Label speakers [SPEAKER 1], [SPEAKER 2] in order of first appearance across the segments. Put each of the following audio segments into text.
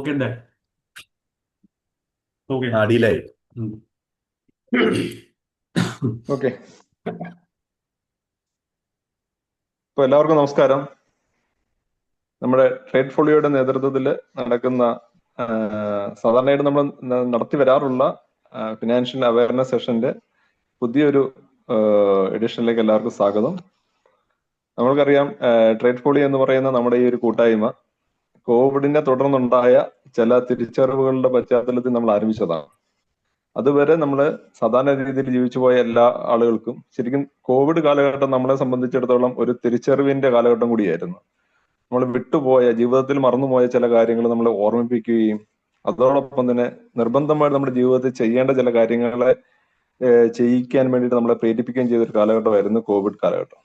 [SPEAKER 1] നോക്കണ്ടേ? Okay.
[SPEAKER 2] ഡീലായി.
[SPEAKER 3] Okay. ഇപ്പൊ എല്ലാവർക്കും നമസ്കാരം. നമ്മുടെ ട്രേഡ് ഫോളിയോയുടെ നേതൃത്വത്തിൽ നടക്കുന്ന സാധാരണയായിട്ട് നമ്മൾ നടത്തി വരാറുള്ള ഫിനാൻഷ്യൽ അവയർനെസ് സെഷന്റെ പുതിയൊരു എഡിഷനിലേക്ക് എല്ലാവർക്കും സ്വാഗതം. നമ്മൾക്കറിയാം, ട്രേഡ് ഫോളിയോ എന്ന് പറയുന്ന നമ്മുടെ ഈ ഒരു കൂട്ടായ്മ കോവിഡിനെ തുടർന്നുണ്ടായ ചില തിരിച്ചറിവുകളുടെ പശ്ചാത്തലത്തിൽ നമ്മൾ ആരംഭിച്ചതാണ്. അതുവരെ നമ്മൾ സാധാരണ രീതിയിൽ ജീവിച്ചു പോയ എല്ലാ ആളുകൾക്കും ശരിക്കും കോവിഡ് കാലഘട്ടം നമ്മളെ സംബന്ധിച്ചിടത്തോളം ഒരു തിരിച്ചറിവിന്റെ കാലഘട്ടം കൂടിയായിരുന്നു. നമ്മൾ വിട്ടുപോയ, ജീവിതത്തിൽ മറന്നുപോയ ചില കാര്യങ്ങൾ നമ്മളെ ഓർമ്മിപ്പിക്കുകയും അതോടൊപ്പം തന്നെ നിർബന്ധമായിട്ട് നമ്മുടെ ജീവിതത്തിൽ ചെയ്യേണ്ട ചില കാര്യങ്ങളെ ചെയ്യിക്കാൻ വേണ്ടിയിട്ട് നമ്മളെ പ്രേരിപ്പിക്കുകയും ചെയ്തൊരു കാലഘട്ടമായിരുന്നു കോവിഡ് കാലഘട്ടം.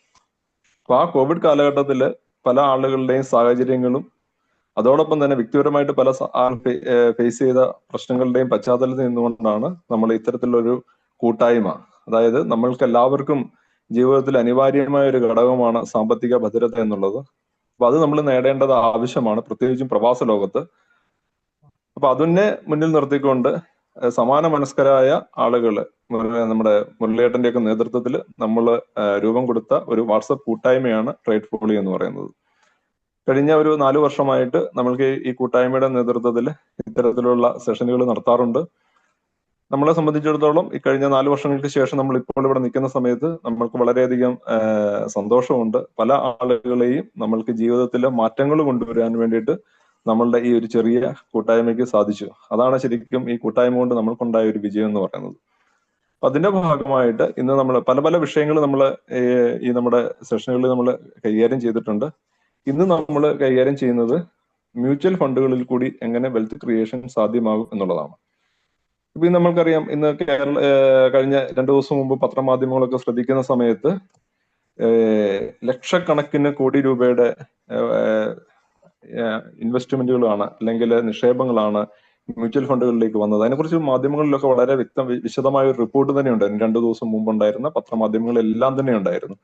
[SPEAKER 3] അപ്പൊ ആ കോവിഡ് കാലഘട്ടത്തിൽ പല ആളുകളുടെയും സാഹചര്യങ്ങളും അതോടൊപ്പം തന്നെ വ്യക്തിപരമായിട്ട് പല ഫേസ് ചെയ്ത പ്രശ്നങ്ങളുടെയും പശ്ചാത്തലത്തിൽ നിന്നുകൊണ്ടാണ് നമ്മൾ ഇത്തരത്തിലുള്ളൊരു കൂട്ടായ്മ, അതായത് നമ്മൾക്ക് എല്ലാവർക്കും ജീവിതത്തിൽ അനിവാര്യമായ ഒരു ഘടകമാണ് സാമ്പത്തിക ഭദ്രത എന്നുള്ളത്. അപ്പൊ അത് നമ്മൾ നേടേണ്ടത് ആവശ്യമാണ്, പ്രത്യേകിച്ചും പ്രവാസ ലോകത്ത്. അപ്പൊ അതിനെ മുന്നിൽ നിർത്തിക്കൊണ്ട് സമാന മനസ്കരായ ആളുകള്, നമ്മുടെ മുരളിയേട്ടന്റെ ഒക്കെ നേതൃത്വത്തിൽ നമ്മൾ രൂപം കൊടുത്ത ഒരു വാട്സപ്പ് കൂട്ടായ്മയാണ് ട്രേഡ് ഫോളിയോ എന്ന് പറയുന്നത്. കഴിഞ്ഞ ഒരു 4 വർഷമായിട്ട് നമ്മൾക്ക് ഈ കൂട്ടായ്മയുടെ നേതൃത്വത്തിൽ ഇത്തരത്തിലുള്ള സെഷനുകൾ നടത്താറുണ്ട്. നമ്മളെ സംബന്ധിച്ചിടത്തോളം ഈ കഴിഞ്ഞ 4 വർഷങ്ങൾക്ക് ശേഷം നമ്മൾ ഇപ്പോൾ ഇവിടെ നിൽക്കുന്ന സമയത്ത് നമ്മൾക്ക് വളരെയധികം സന്തോഷമുണ്ട്. പല ആളുകളെയും നമ്മൾക്ക് ജീവിതത്തിലെ മാറ്റങ്ങൾ കൊണ്ടുവരാൻ വേണ്ടിയിട്ട് നമ്മളുടെ ഈ ഒരു ചെറിയ കൂട്ടായ്മയ്ക്ക് സാധിച്ചു. അതാണ് ശരിക്കും ഈ കൂട്ടായ്മ കൊണ്ട് നമ്മൾക്കുണ്ടായ ഒരു വിജയം എന്ന് പറയുന്നത്. അതിന്റെ ഭാഗമായിട്ട് ഇന്ന് നമ്മൾ പല പല വിഷയങ്ങൾ നമ്മൾ ഈ നമ്മുടെ സെഷനുകളിൽ നമ്മൾ കൈകാര്യം ചെയ്തിട്ടുണ്ട്. ഇന്ന് നമ്മൾ കൈകാര്യം ചെയ്യുന്നത് മ്യൂച്വൽ ഫണ്ടുകളിൽ കൂടി എങ്ങനെ വെൽത്ത് ക്രിയേഷൻ സാധ്യമാകും എന്നുള്ളതാണ്. ഇപ്പൊ ഇന്ന് നമ്മൾക്കറിയാം, ഇന്ന് കഴിഞ്ഞ 2 ദിവസം മുമ്പ് പത്രമാധ്യമങ്ങളൊക്കെ ശ്രദ്ധിക്കുന്ന സമയത്ത് ലക്ഷക്കണക്കിന് കോടി രൂപയുടെ ഇൻവെസ്റ്റ്മെന്റുകളാണ് അല്ലെങ്കിൽ നിക്ഷേപങ്ങളാണ് മ്യൂച്വൽ ഫണ്ടുകളിലേക്ക് വന്നത്. അതിനെക്കുറിച്ച് മാധ്യമങ്ങളിലൊക്കെ വളരെ വിശദമായ ഒരു റിപ്പോർട്ട് തന്നെ ഉണ്ടായിരുന്നു. 2 ദിവസം മുമ്പ് ഉണ്ടായിരുന്ന പത്രമാധ്യമങ്ങളെല്ലാം തന്നെ ഉണ്ടായിരുന്നു.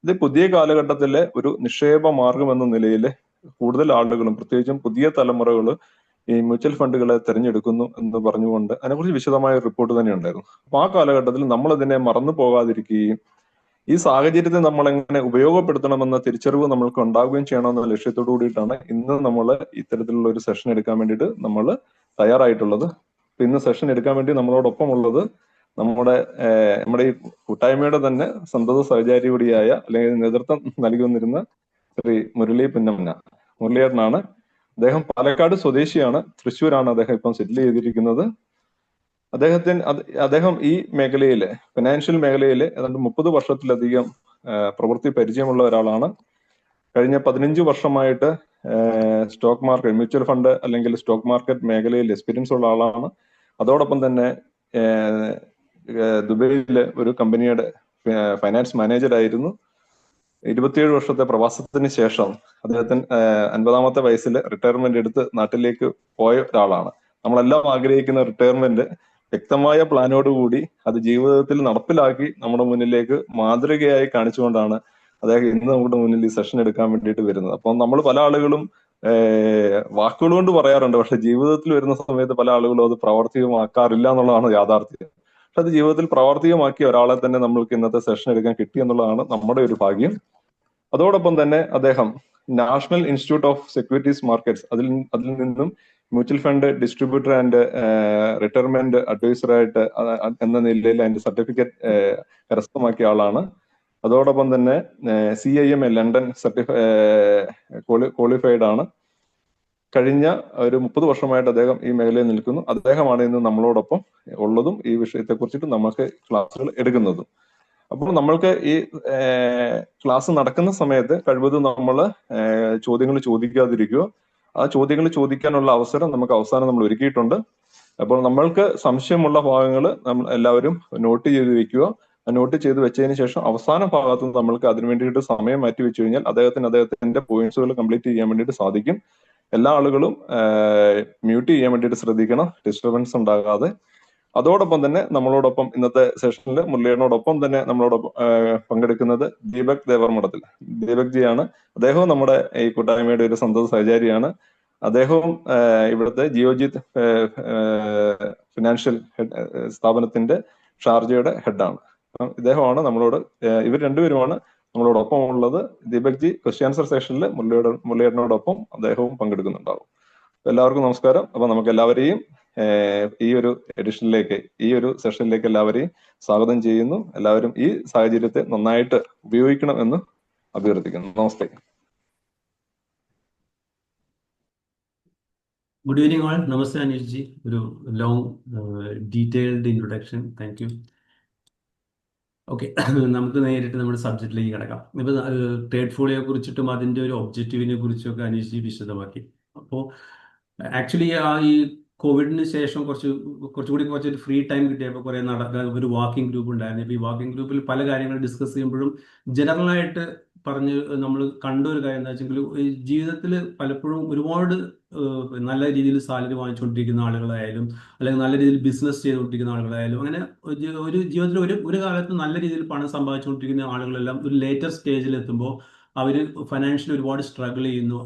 [SPEAKER 3] ഇത് പുതിയ കാലഘട്ടത്തിലെ ഒരു നിക്ഷേപ മാർഗം എന്ന നിലയിൽ കൂടുതൽ ആളുകളും പ്രത്യേകിച്ചും പുതിയ തലമുറകൾ ഈ മ്യൂച്വൽ ഫണ്ടുകളെ തിരഞ്ഞെടുക്കുന്നു എന്ന് പറഞ്ഞുകൊണ്ട് അതിനെക്കുറിച്ച് വിശദമായ റിപ്പോർട്ട് തന്നെ ഉണ്ടായിരുന്നു. അപ്പൊ ആ കാലഘട്ടത്തിൽ നമ്മൾ ഇതിനെ മറന്നു പോകാതിരിക്കുകയും ഈ സാഹചര്യത്തെ നമ്മൾ എങ്ങനെ ഉപയോഗപ്പെടുത്തണമെന്ന തിരിച്ചറിവ് നമ്മൾക്ക് ഉണ്ടാവുകയും ചെയ്യണമെന്ന ലക്ഷ്യത്തോടു കൂടിയിട്ടാണ് ഇന്ന് നമ്മൾ ഇത്തരത്തിലുള്ള ഒരു സെഷൻ എടുക്കാൻ വേണ്ടിയിട്ട് നമ്മൾ തയ്യാറായിട്ടുള്ളത്. ഇന്ന് സെഷൻ എടുക്കാൻ വേണ്ടി നമ്മളോടൊപ്പം ഉള്ളത് നമ്മുടെ ഈ കൂട്ടായ്മയുടെ തന്നെ സന്തത സഹചാരി കൂടിയായ അല്ലെങ്കിൽ നേതൃത്വം നൽകി വന്നിരുന്ന ശ്രീ മുരളി പുന്നമന മുരളിയേട്ടനാണ്. അദ്ദേഹം പാലക്കാട് സ്വദേശിയാണ്, തൃശ്ശൂരാണ് അദ്ദേഹം ഇപ്പം സെറ്റിൽ ചെയ്തിരിക്കുന്നത്. അദ്ദേഹം ഈ മേഖലയിലെ ഫിനാൻഷ്യൽ മേഖലയിലെ ഏതാണ്ട് 30 വർഷത്തിലധികം പ്രവൃത്തി പരിചയമുള്ള ഒരാളാണ്. കഴിഞ്ഞ 15 വർഷമായിട്ട് സ്റ്റോക്ക് മാർക്കറ്റ്, മ്യൂച്വൽ ഫണ്ട് അല്ലെങ്കിൽ സ്റ്റോക്ക് മാർക്കറ്റ് മേഖലയിൽ എക്സ്പീരിയൻസ് ഉള്ള ആളാണ്. അതോടൊപ്പം തന്നെ ദുബൈയിലെ ഒരു കമ്പനിയുടെ ഫൈനാൻസ് മാനേജറായിരുന്നു. 27 വർഷത്തെ പ്രവാസത്തിന് ശേഷം അദ്ദേഹത്തിന് 50-ാമത്തെ വയസ്സിൽ റിട്ടയർമെന്റ് എടുത്ത് നാട്ടിലേക്ക് പോയ ഒരാളാണ്. നമ്മളെല്ലാം ആഗ്രഹിക്കുന്ന റിട്ടയർമെന്റ് വ്യക്തമായ പ്ലാനോടുകൂടി അത് ജീവിതത്തിൽ നടപ്പിലാക്കി നമ്മുടെ മുന്നിലേക്ക് മാതൃകയായി കാണിച്ചുകൊണ്ടാണ് അദ്ദേഹം ഇന്ന് നമ്മുടെ മുന്നിൽ ഈ സെഷൻ എടുക്കാൻ വേണ്ടിയിട്ട് വരുന്നത്. അപ്പം നമ്മൾ പല ആളുകളും വാക്കുകൾ കൊണ്ട് പറയാറുണ്ട്, പക്ഷെ ജീവിതത്തിൽ വരുന്ന സമയത്ത് പല ആളുകളും അത് പ്രാവർത്തികമാക്കാറില്ല എന്നുള്ളതാണ് യാഥാർത്ഥ്യം. പക്ഷെ അത് ജീവിതത്തിൽ പ്രാവർത്തികമാക്കിയ ഒരാളെ തന്നെ നമ്മൾക്ക് ഇന്നത്തെ സെഷൻ എടുക്കാൻ കിട്ടി എന്നുള്ളതാണ് നമ്മുടെ ഒരു ഭാഗ്യം. അതോടൊപ്പം തന്നെ അദ്ദേഹം national institute of securities markets അതിൽ നിന്നും mutual fund distributor and retirement അഡ്വൈസറായിട്ട് എന്ന നിലയിൽ അതിന്റെ സർട്ടിഫിക്കറ്റ് കരസ്ഥമാക്കിയ ആളാണ്. അതോടൊപ്പം തന്നെ CIMA ലണ്ടൻ ക്വാളിഫൈഡ് ആണ്. കഴിഞ്ഞ ഒരു 30 വർഷമായിട്ട് അദ്ദേഹം ഈ മേഖലയിൽ നിൽക്കുന്നു. അദ്ദേഹമാണ് ഇന്ന് നമ്മളോടൊപ്പം ഉള്ളതും ഈ വിഷയത്തെ കുറിച്ചിട്ട് നമുക്ക് ക്ലാസ്സുകൾ എടുക്കുന്നതും. അപ്പോൾ നമ്മൾക്ക് ഈ ക്ലാസ് നടക്കുന്ന സമയത്ത് കഴിവതും നമ്മൾ ചോദ്യങ്ങൾ ചോദിക്കാതിരിക്കുക. ആ ചോദ്യങ്ങൾ ചോദിക്കാനുള്ള അവസരം നമുക്ക് അവസാനം നമ്മൾ ഒരുക്കിയിട്ടുണ്ട്. അപ്പോൾ നമ്മൾക്ക് സംശയമുള്ള ഭാഗങ്ങൾ നമ്മൾ എല്ലാവരും നോട്ട് ചെയ്ത് വെക്കുക. നോട്ട് ചെയ്ത് വെച്ചതിന് ശേഷം അവസാന ഭാഗത്ത് നമ്മൾക്ക് അതിന് വേണ്ടിയിട്ട് സമയം മാറ്റി വെച്ച് കഴിഞ്ഞാൽ അദ്ദേഹത്തിന്റെ പോയിന്റ്സുകൾ കംപ്ലീറ്റ് ചെയ്യാൻ വേണ്ടിയിട്ട് സാധിക്കും. എല്ലാ ആളുകളും മ്യൂട്ട് ചെയ്യാൻ വേണ്ടിയിട്ട് ശ്രദ്ധിക്കണം, ഡിസ്റ്റർബൻസ് ഉണ്ടാകാതെ. അതോടൊപ്പം തന്നെ നമ്മളോടൊപ്പം ഇന്നത്തെ സെഷനിൽ മുരളിയേട്ടനോടൊപ്പം തന്നെ നമ്മളോടൊപ്പം പങ്കെടുക്കുന്നത് ദീപക് ദേവർമഠത്തിൽ. ദീപക് ജിയാണ്. അദ്ദേഹവും നമ്മുടെ ഈ കൂട്ടായ്മയുടെ ഒരു സന്തത സഹചാരിയാണ്. അദ്ദേഹവും ഇവിടുത്തെ ജിയോജിത് ഫിനാൻഷ്യൽ സ്ഥാപനത്തിന്റെ ഷാർജയുടെ ഹെഡാണ്. ഇദ്ദേഹമാണ് നമ്മളോട്, ഇവർ രണ്ടുപേരുമാണ് നമ്മളോടൊപ്പം ഉള്ളത്. ദീപക് ജി ക്വസ്റ്റ്യൻ ആൻസർ സെഷനിൽ മുരളിയേട്ടനോടൊപ്പം അദ്ദേഹവും പങ്കെടുക്കുന്നുണ്ടാവും. എല്ലാവർക്കും നമസ്കാരം. അപ്പൊ നമുക്ക് എല്ലാവരെയും ഈ ഒരു എഡിഷനിലേക്ക്, ഈ ഒരു സെഷനിലേക്ക് എല്ലാവരെയും സ്വാഗതം ചെയ്യുന്നു. എല്ലാവരും ഈ സാഹചര്യത്തെ നന്നായിട്ട് ഉപയോഗിക്കണം എന്ന് അഭ്യർത്ഥിക്കുന്നു. നമസ്തേ.
[SPEAKER 1] Good evening all. Namaste Anish ji. ഒരു long detailed introduction. Thank you. Okay, നമുക്ക് നേരിട്ട് നമ്മുടെ സബ്ജക്റ്റിലേക്ക് കിടക്കാം. ഇപ്പോൾ ട്രേഡ് ഫോളിയോയെ കുറിച്ചിട്ടും അതിൻ്റെ ഒരു ഒബ്ജക്റ്റീവിനെ കുറിച്ചൊക്കെ അനീഷ് ജി വിശദമാക്കി. അപ്പോൾ ആക്ച്വലി ഈ കോവിഡിന് ശേഷം കുറച്ചൊരു ഫ്രീ ടൈം കിട്ടിയപ്പോൾ കുറേ ഒരു വാക്കിംഗ് ഗ്രൂപ്പ് ഉണ്ടായിരുന്നു. ഇപ്പോൾ ഈ വാക്കിംഗ് ഗ്രൂപ്പിൽ പല കാര്യങ്ങൾ ഡിസ്കസ് ചെയ്യുമ്പോഴും ജനറലായിട്ട് പറഞ്ഞ് നമ്മൾ കണ്ട ഒരു കാര്യം എന്താ വെച്ചെങ്കിൽ, ഈ ജീവിതത്തിൽ പലപ്പോഴും ഒരുപാട് നല്ല രീതിയിൽ സാലറി വാങ്ങിച്ചുകൊണ്ടിരിക്കുന്ന ആളുകളായാലും അല്ലെങ്കിൽ നല്ല രീതിയിൽ ബിസിനസ് ചെയ്തുകൊണ്ടിരിക്കുന്ന ആളുകളായാലും അങ്ങനെ ഒരു ജീവിതത്തിൽ ഒരു കാലത്ത് നല്ല രീതിയിൽ പണം സമ്പാദിച്ചുകൊണ്ടിരിക്കുന്ന ആളുകളെല്ലാം ഒരു ലേറ്റർ സ്റ്റേജിൽ എത്തുമ്പോൾ അവർ ഫൈനാൻഷ്യലി ഒരുപാട് സ്ട്രഗിൾ ചെയ്യുന്നു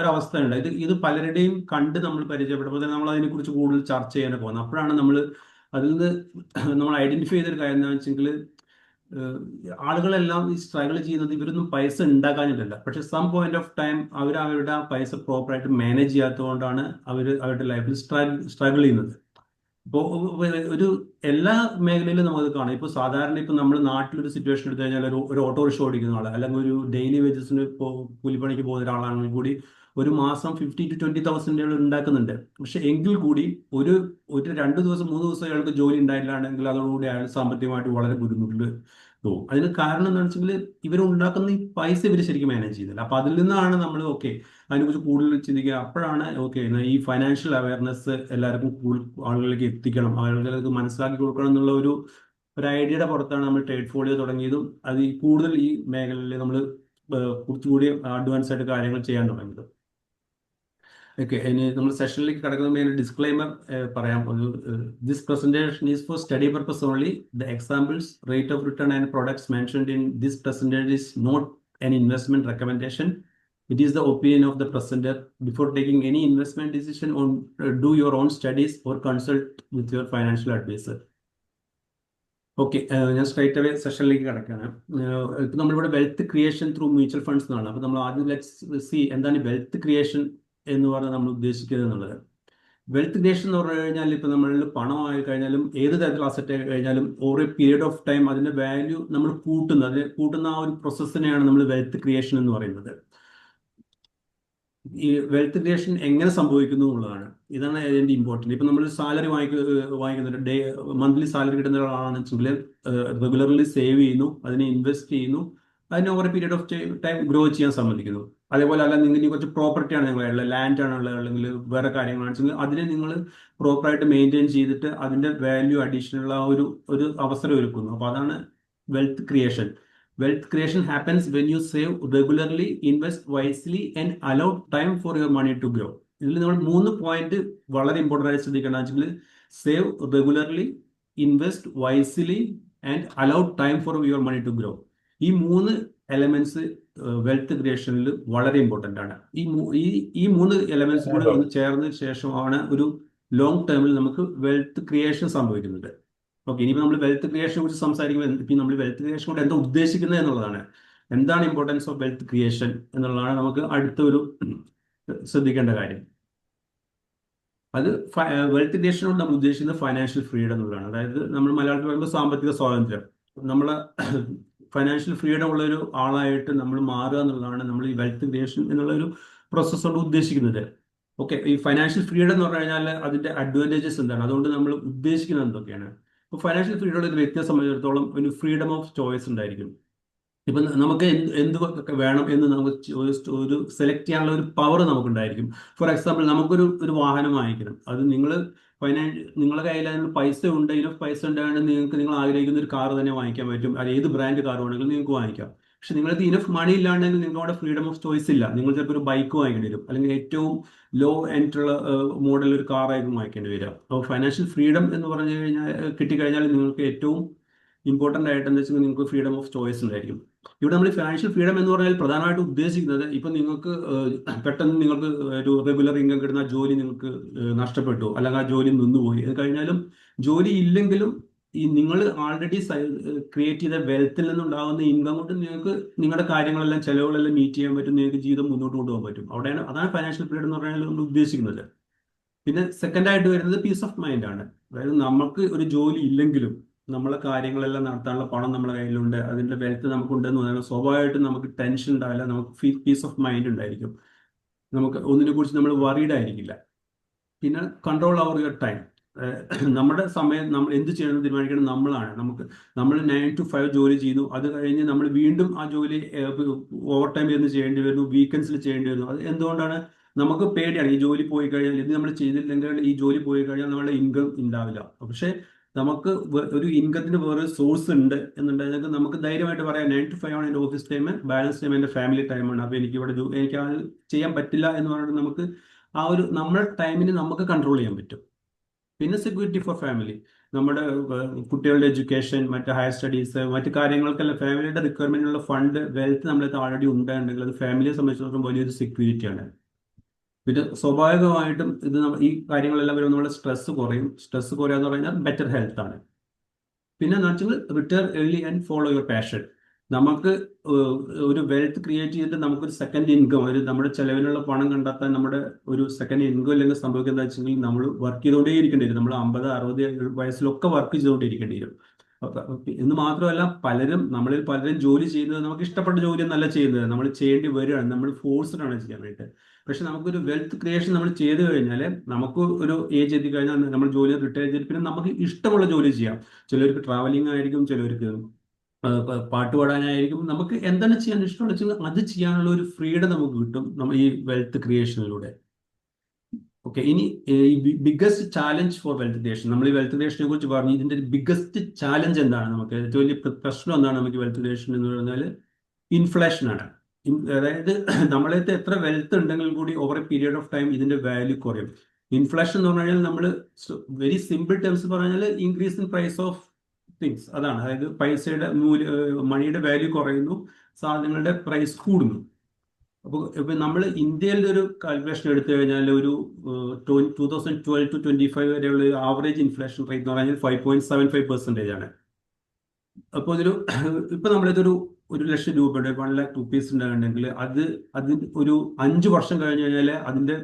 [SPEAKER 1] ഒരവസ്ഥ ഉണ്ട്. ഇത് പലരുടെയും കണ്ട് നമ്മൾ പരിചയപ്പെടുമ്പോൾ തന്നെ നമ്മൾ അതിനെക്കുറിച്ച് കൂടുതൽ ചർച്ച ചെയ്യാനൊക്കെ പോകുന്നത്. അപ്പോഴാണ് അതിൽ നിന്ന് നമ്മൾ ഐഡന്റിഫൈ ചെയ്തൊരു കാര്യം എന്താണെന്ന് വെച്ചെങ്കിൽ, ആളുകളെല്ലാം ഈ സ്ട്രഗിൾ ചെയ്യുന്നത് ഇവരൊന്നും പൈസ ഉണ്ടാക്കാനില്ല, പക്ഷെ സം പോയിന്റ് ഓഫ് ടൈം അവരുടെ പൈസ പ്രോപ്പറായിട്ട് മാനേജ് ചെയ്യാത്തതുകൊണ്ടാണ് അവരുടെ ലൈഫിൽ സ്ട്രഗിൾ ചെയ്യുന്നത്. ഇപ്പോൾ എല്ലാ മേഖലയിലും നമുക്ക് കാണാം. ഇപ്പോൾ സാധാരണ ഇപ്പോൾ നമ്മൾ നാട്ടിലൊരു സിറ്റുവേഷൻ എടുത്തു കഴിഞ്ഞാൽ ഒരു ഓട്ടോറിക്ഷ ഓടിക്കുന്ന ആൾ അല്ലെങ്കിൽ ഒരു ഡെയിലി വേജസിന് കൂലിപ്പണിക്ക് പോകുന്ന ഒരാളാണെങ്കിൽ കൂടി ഒരു മാസം 50,000 to 20,000 ഉണ്ടാക്കുന്നുണ്ട്. പക്ഷെ എങ്കിൽ കൂടി ഒരു 2 ദിവസം 3 ദിവസം അയാൾക്ക് ജോലി ഉണ്ടായില്ലാണെങ്കിൽ അതോടുകൂടി അയാൾ സാമ്പത്തികമായിട്ട് വളരെ ബുദ്ധിമുട്ടിൽ പോകും. അതിന് കാരണം എന്താണെന്ന് വെച്ചെങ്കിൽ ഇവരുണ്ടാക്കുന്ന ഈ പൈസ ഇവർ ശരിക്കും മാനേജ് ചെയ്യുന്നില്ല. അപ്പൊ അതിൽ നിന്നാണ് നമ്മൾ അതിനെക്കുറിച്ച് കൂടുതൽ ചിന്തിക്കുക. അപ്പോഴാണ് ഈ ഫൈനാൻഷ്യൽ അവയർനെസ് എല്ലാവർക്കും ആളുകളിലേക്ക് എത്തിക്കണം, ആളുകൾക്ക് മനസ്സിലാക്കി കൊടുക്കണം എന്നുള്ള ഒരു ഐഡിയയുടെ പുറത്താണ് നമ്മൾ ട്രേഡ് ഫോളിയോ തുടങ്ങിയതും അത് കൂടുതൽ ഈ മേഖലയിൽ നമ്മൾ കുറച്ചുകൂടി അഡ്വാൻസ് ആയിട്ട് കാര്യങ്ങൾ ചെയ്യാൻ തുടങ്ങിയത്. ഓക്കെ, ഇനി നമ്മൾ സെഷനിലേക്ക് കിടക്കുന്ന ഡിസ്ക്ലൈമർ പറയാം. This presentation is for study purpose only. The examples, rate of return and products mentioned in this presentation is not an investment recommendation. It is the opinion of the presenter. Before taking any investment decision, do your own studies or consult with your financial advisor. Okay, ഞാൻ straight away സെഷനിലേക്ക് കിടക്കുകയാണ്. ഇപ്പം നമ്മളിവിടെ wealth creation through mutual funds എന്നാണ്. അപ്പോൾ നമ്മൾ ആദ്യം let's C എന്താണ് വെൽത്ത് ക്രിയേഷൻ എന്ന് പറഞ്ഞാൽ നമ്മൾ ഉദ്ദേശിക്കുന്നത് എന്നുള്ളത്. വെൽത്ത് ക്രിയേഷൻ എന്ന് പറഞ്ഞു കഴിഞ്ഞാൽ ഇപ്പം നമ്മളിൽ പണമായി കഴിഞ്ഞാലും ഏത് തരത്തിലുള്ള അസറ്റ് ആയി കഴിഞ്ഞാലും ഓരോ പീരീഡ് ഓഫ് ടൈം അതിന്റെ വാല്യൂ നമ്മൾ കൂട്ടുന്ന ആ ഒരു പ്രോസസ്സിനെയാണ് നമ്മൾ വെൽത്ത് ക്രിയേഷൻ എന്ന് പറയുന്നത്. ഈ വെൽത്ത് ക്രിയേഷൻ എങ്ങനെ സംഭവിക്കുന്നു എന്നുള്ളതാണ്. ഇതാണ് അതിന്റെ ഇമ്പോർട്ടൻറ്റ്. ഇപ്പം നമ്മൾ സാലറി വാങ്ങിക്കുന്നുണ്ട്, മന്ത്ലി സാലറി കിട്ടുന്ന ഒരാളാണെന്ന് വെച്ചെങ്കിൽ റെഗുലർലി സേവ് ചെയ്യുന്നു, അതിനെ ഇൻവെസ്റ്റ് ചെയ്യുന്നു, അതിന് over period of time grow ചെയ്യാൻ സമ്മതിക്കുന്നു. അതേപോലെ അല്ല, നിങ്ങൾക്ക് കുറച്ച് പ്രോപ്പർട്ടിയാണ് നിങ്ങളുള്ള ലാൻഡ് ആണുള്ളത് അല്ലെങ്കിൽ വേറെ കാര്യങ്ങളാണെന്ന് വെച്ചെങ്കിൽ അതിനെ നിങ്ങൾ പ്രോപ്പറായിട്ട് മെയിൻറ്റെയിൻ ചെയ്തിട്ട് അതിന്റെ വാല്യൂ അഡീഷണൽ ഒരു അവസരം ഒരുക്കുന്നു. അപ്പോൾ അതാണ് wealth creation. Wealth creation happens when you save regularly, invest wisely and allow time for your money to grow. ഇതിൽ നമ്മൾ 3 പോയിന്റ് വളരെ ഇമ്പോർട്ടൻ്റ് ആയി ശ്രദ്ധിക്കേണ്ടത് വെച്ചാൽ save regularly, invest wisely and allow time for your money to grow. ഈ 3 elements wealth ക്രിയേഷനിൽ വളരെ important ആണ്. ഈ 3 എലമെന്റ്സ് കൂടി ഒന്ന് ചേർന്ന ശേഷമാണ് ഒരു ലോങ് ടേമിൽ നമുക്ക് വെൽത്ത് ക്രിയേഷൻ സംഭവിക്കുന്നത്. ഓക്കെ, ഇനിയിപ്പോൾ നമ്മൾ വെൽത്ത് ക്രിയേഷനെ കുറിച്ച് സംസാരിക്കുമ്പോൾ ഇപ്പം നമ്മൾ വെൽത്ത് ക്രിയേഷൻ കൊണ്ട് എന്താ ഉദ്ദേശിക്കുന്നത് എന്നുള്ളതാണ്. എന്താണ് ഇമ്പോർട്ടൻസ് ഓഫ് വെൽത്ത് ക്രിയേഷൻ എന്നുള്ളതാണ് നമുക്ക് അടുത്തൊരു ശ്രദ്ധിക്കേണ്ട കാര്യം. അത് വെൽത്ത് ക്രിയേഷൻ കൊണ്ട് നമ്മൾ ഉദ്ദേശിക്കുന്നത് ഫൈനാൻഷ്യൽ ഫ്രീഡം എന്നുള്ളതാണ്. അതായത് നമ്മൾ മലയാളത്തിൽ പറയുമ്പോൾ സാമ്പത്തിക സ്വാതന്ത്ര്യം. നമ്മൾ ഫൈനാൻഷ്യൽ ഫ്രീഡം ഉള്ള ഒരു ആളായിട്ട് നമ്മൾ മാറുക എന്നുള്ളതാണ് നമ്മൾ ഈ വെൽത്ത് ക്രിയേഷൻ എന്നുള്ള ഒരു പ്രോസസ് കൊണ്ട് ഉദ്ദേശിക്കുന്നത്. ഓക്കെ, ഈ ഫൈനാൻഷ്യൽ ഫ്രീഡം എന്ന് പറഞ്ഞു കഴിഞ്ഞാൽ അതിന്റെ അഡ്വാൻറ്റേജസ് എന്താണ്, അതുകൊണ്ട് നമ്മൾ ഉദ്ദേശിക്കുന്നത് എന്തൊക്കെയാണ്? ഇപ്പോൾ ഫൈനാൻഷ്യൽ ഫ്രീഡം ഉള്ള ഒരു വ്യക്തിയെ സംബന്ധിച്ചിടത്തോളം ഒരു ഫ്രീഡം ഓഫ് ചോയ്സ് ഉണ്ടായിരിക്കും. ഇപ്പം നമുക്ക് എന്തൊക്കെ വേണം എന്ന് നമുക്ക് ഒരു സെലക്ട് ചെയ്യാനുള്ള ഒരു പവർ നമുക്കുണ്ടായിരിക്കും. ഫോർ എക്സാമ്പിൾ, നമുക്കൊരു വാഹനം വാങ്ങിക്കണം. അത് നിങ്ങളുടെ കയ്യിൽ അതിനുള്ള പൈസ ഉണ്ട്, ഇനഫ് പൈസ ഉണ്ടായത് നിങ്ങൾ ആഗ്രഹിക്കുന്ന ഒരു കാർ തന്നെ വാങ്ങിക്കാൻ പറ്റും. അത് ഏത് ബ്രാൻഡ് കാർ വേണമെങ്കിലും നിങ്ങൾക്ക് വാങ്ങിക്കാം. പക്ഷെ നിങ്ങൾക്ക് ഇനഫ് മണി ഇല്ലാണ്ടെങ്കിൽ നിങ്ങൾക്ക് അവിടെ ഫ്രീഡം ഓഫ് ചോയ്സ് ഇല്ല. നിങ്ങൾ ചിലപ്പോൾ ഒരു ബൈക്ക് വാങ്ങിക്കേണ്ടി വരും, അല്ലെങ്കിൽ ഏറ്റവും ലോ എൻഡുള്ള മോഡൽ ഒരു കാറായിരിക്കും വാങ്ങിക്കേണ്ടി വരിക. അപ്പോൾ ഫൈനാൻഷ്യൽ ഫ്രീഡം എന്ന് പറഞ്ഞു കഴിഞ്ഞാൽ കിട്ടിക്കഴിഞ്ഞാൽ നിങ്ങൾക്ക് ഏറ്റവും ഇമ്പോർട്ടൻ്റ് ആയിട്ട് എന്താ വെച്ചാൽ നിങ്ങൾക്ക് ഫ്രീഡം ഓഫ് ചോയ്സ് ഉണ്ടായിരിക്കും. ഇവിടെ നമ്മൾ ഫിനാൻഷ്യൽ ഫ്രീഡം എന്ന് പറഞ്ഞാൽ പ്രധാനമായിട്ടും ഉദ്ദേശിക്കുന്നത് ഇപ്പം നിങ്ങൾക്ക് പെട്ടെന്ന് നിങ്ങൾക്ക് ഒരു റെഗുലർ ഇൻകം കിട്ടുന്ന ജോലി നിങ്ങൾക്ക് നഷ്ടപ്പെട്ടു, അല്ലെങ്കിൽ ആ ജോലി നിന്നുപോയി. അത് കഴിഞ്ഞാലും ജോലി ഇല്ലെങ്കിലും ഈ നിങ്ങൾ ആൾറെഡി ക്രിയേറ്റ് ചെയ്ത വെൽത്തിൽ നിന്നുണ്ടാകുന്ന ഇൻകം കൊണ്ട് നിങ്ങൾക്ക് നിങ്ങളുടെ കാര്യങ്ങളെല്ലാം ചെലവുകളെല്ലാം മീറ്റ് ചെയ്യാൻ പറ്റും, നിങ്ങൾക്ക് ജീവിതം മുന്നോട്ട് കൊണ്ടുപോകാൻ പറ്റും. അതാണ് ഫൈനാൻഷ്യൽ ഫ്രീഡം എന്ന് പറഞ്ഞാൽ നമ്മൾ ഉദ്ദേശിക്കുന്നത്. പിന്നെ സെക്കൻഡ് ആയിട്ട് വരുന്നത് പീസ് ഓഫ് മൈൻഡ് ആണ്. അതായത് നമുക്ക് ഒരു ജോലി ഇല്ലെങ്കിലും നമ്മളെ കാര്യങ്ങളെല്ലാം നടത്താനുള്ള പണം നമ്മുടെ കയ്യിലുണ്ട്, അതിന്റെ വെൽത്ത് നമുക്കുണ്ടെന്ന് പറഞ്ഞാൽ സ്വാഭാവികമായിട്ടും നമുക്ക് ടെൻഷൻ ഉണ്ടാവില്ല, നമുക്ക് പീസ് ഓഫ് മൈൻഡ് ഉണ്ടായിരിക്കും, നമുക്ക് ഒന്നിനെ കുറിച്ച് നമ്മൾ വറീഡ് ആയിരിക്കില്ല. പിന്നെ കൺട്രോൾ ഓവർ യുവർ ടൈം. നമ്മുടെ സമയം നമ്മൾ എന്ത് ചെയ്യണമെന്ന് തീരുമാനിക്കണം നമ്മളാണ്. നമ്മൾ 9 to 5 ജോലി ചെയ്യുന്നു, അത് കഴിഞ്ഞ് നമ്മൾ വീണ്ടും ആ ജോലി ഓവർ ടൈം ഇരുന്ന് ചെയ്യേണ്ടി വരുന്നു, വീക്കെൻഡ്സിൽ ചെയ്യേണ്ടി വരുന്നു. അത് എന്തുകൊണ്ടാണ്? നമുക്ക് പേടിയാണ്. ഈ ജോലി പോയി കഴിഞ്ഞാൽ, ഇത് നമ്മൾ ചെയ്തില്ലെങ്കിൽ ഈ ജോലി പോയി കഴിഞ്ഞാൽ നമ്മുടെ ഇൻകം ഉണ്ടാവില്ല. പക്ഷെ നമുക്ക് ഒരു ഇൻകത്തിന് വേറെ സോഴ്സ് ഉണ്ട് എന്നുണ്ടെങ്കിൽ നമുക്ക് ധൈര്യമായിട്ട് പറയാം 9 to 5 ആണ് എൻ്റെ ഓഫീസ് ടൈം, ബാലൻസ് ടൈം എൻ്റെ ഫാമിലി ടൈമാണ്. അപ്പോൾ എനിക്ക് അത് ചെയ്യാൻ പറ്റില്ല എന്ന് പറഞ്ഞിട്ട് നമുക്ക് നമ്മുടെ ടൈമിന് നമുക്ക് കൺട്രോൾ ചെയ്യാൻ പറ്റും. പിന്നെ സെക്യൂരിറ്റി ഫോർ ഫാമിലി, നമ്മുടെ കുട്ടികളുടെ എഡ്യൂക്കേഷൻ, മറ്റ് ഹയർ സ്റ്റഡീസ്, മറ്റു കാര്യങ്ങൾക്കെല്ലാം ഫാമിലിയുടെ റിക്വയർമെന്റിനുള്ള ഫണ്ട്, വെൽത്ത് നമ്മളത് ഓൾറെഡി ഉണ്ടായിട്ടുണ്ടെങ്കിൽ അത് ഫാമിലിയെ സംബന്ധിച്ചിടത്തോളം വലിയൊരു സെക്യൂരിറ്റിയാണ്. പിന്നെ സ്വാഭാവികമായിട്ടും ഈ കാര്യങ്ങളെല്ലാം വരുമ്പോൾ നമ്മുടെ സ്ട്രെസ് കുറയും. സ്ട്രെസ് കുറയാന്ന് പറഞ്ഞാൽ ബെറ്റർ ഹെൽത്ത് ആണ്. പിന്നെ എന്ന് വെച്ചാൽ retire early and follow your passion. നമുക്ക് ഒരു വെൽത്ത് ക്രിയേറ്റ് ചെയ്തിട്ട് നമുക്കൊരു സെക്കൻഡ് ഇൻകം, നമ്മുടെ ചെലവിനുള്ള പണം കണ്ടെത്താൻ നമ്മുടെ ഒരു സെക്കൻഡ് ഇൻകം അല്ലെങ്കിൽ സംഭവിക്കുന്നത് വെച്ചെങ്കിൽ നമ്മൾ വർക്ക് ചെയ്തുകൊണ്ടേ ഇരിക്കേണ്ടി വരും. നമ്മൾ 50, 60 വയസ്സിലൊക്കെ വർക്ക് ചെയ്തുകൊണ്ടിരിക്കേണ്ടി വരും. എന്ന് മാത്രമല്ല, നമ്മളിൽ പലരും ജോലി ചെയ്യുന്നത് നമുക്ക് ഇഷ്ടപ്പെട്ട ജോലി എന്നല്ല ചെയ്യുന്നത്, നമ്മൾ ചെയ്യേണ്ടി വരികയാണ്, നമ്മൾ ഫോഴ്സ്ഡ് ആണ് ചെയ്യാൻ വേണ്ടിയിട്ട്. പക്ഷെ നമുക്കൊരു വെൽത്ത് ക്രിയേഷൻ നമ്മൾ ചെയ്തു കഴിഞ്ഞാൽ, നമുക്ക് ഒരു ഏജ് എത്തിക്കഴിഞ്ഞാൽ നമ്മൾ ജോലി റിട്ടയർ ചെയ്തിട്ട് പിന്നെ നമുക്ക് ഇഷ്ടമുള്ള ജോലി ചെയ്യാം. ചിലർക്ക് ട്രാവലിംഗ് ആയിരിക്കും, ചിലർക്ക് പാട്ട് പാടാനായിരിക്കും, നമുക്ക് എന്താണ് ചെയ്യാൻ ഇഷ്ടമുള്ള വെച്ചാൽ അത് ചെയ്യാനുള്ള ഒരു ഫ്രീഡം നമുക്ക് കിട്ടും നമ്മൾ ഈ വെൽത്ത് ക്രിയേഷനിലൂടെ. ഓക്കെ, ഇനി ഈ biggest challenge four wealth creation, നമ്മൾ ഈ വെൽത്ത് ക്രിയേഷനെ കുറിച്ച് പറഞ്ഞു. ഇതിന്റെ ബിഗ്ഗസ്റ്റ് ചാലഞ്ച് എന്താണ്? നമുക്ക് ഏറ്റവും വലിയ പ്രശ്നം എന്താണ് നമുക്ക് വെൽത്ത് ക്രിയേഷൻ എന്ന് പറഞ്ഞാൽ? ഇൻഫ്ലേഷൻ ആണ്. അതായത് നമ്മളത്തെ എത്ര വെൽത്ത് ഉണ്ടെങ്കിൽ കൂടി over a period of time ഇതിന്റെ വാല്യൂ കുറയും. ഇൻഫ്ലേഷൻ എന്ന് പറഞ്ഞു കഴിഞ്ഞാൽ നമ്മൾ വെരി സിമ്പിൾ ടേംസ് പറഞ്ഞാൽ increase in price of things, അതാണ്. അതായത് പൈസയുടെ മണിയുടെ വാല്യൂ കുറയുന്നു, സാധനങ്ങളുടെ പ്രൈസ് കൂടുന്നു. അപ്പോൾ ഇപ്പൊ നമ്മൾ ഇന്ത്യയിലെ ഒരു കാൽക്കുലേഷൻ എടുത്തു കഴിഞ്ഞാൽ ഒരു 2012 to 25 വരെയുള്ള ആവറേജ് ഇൻഫ്ലേഷൻ റേറ്റ് എന്ന് പറഞ്ഞാൽ 5.75% ആണ്. അപ്പോൾ ഇപ്പൊ നമ്മളിതൊരു 1,00,000 രൂപയുടെ 1 lakh rupees ഉണ്ടാകുന്നുണ്ടെങ്കിൽ അതിന് ഒരു 5 വർഷം കഴിഞ്ഞ് കഴിഞ്ഞാൽ അതിന്റെ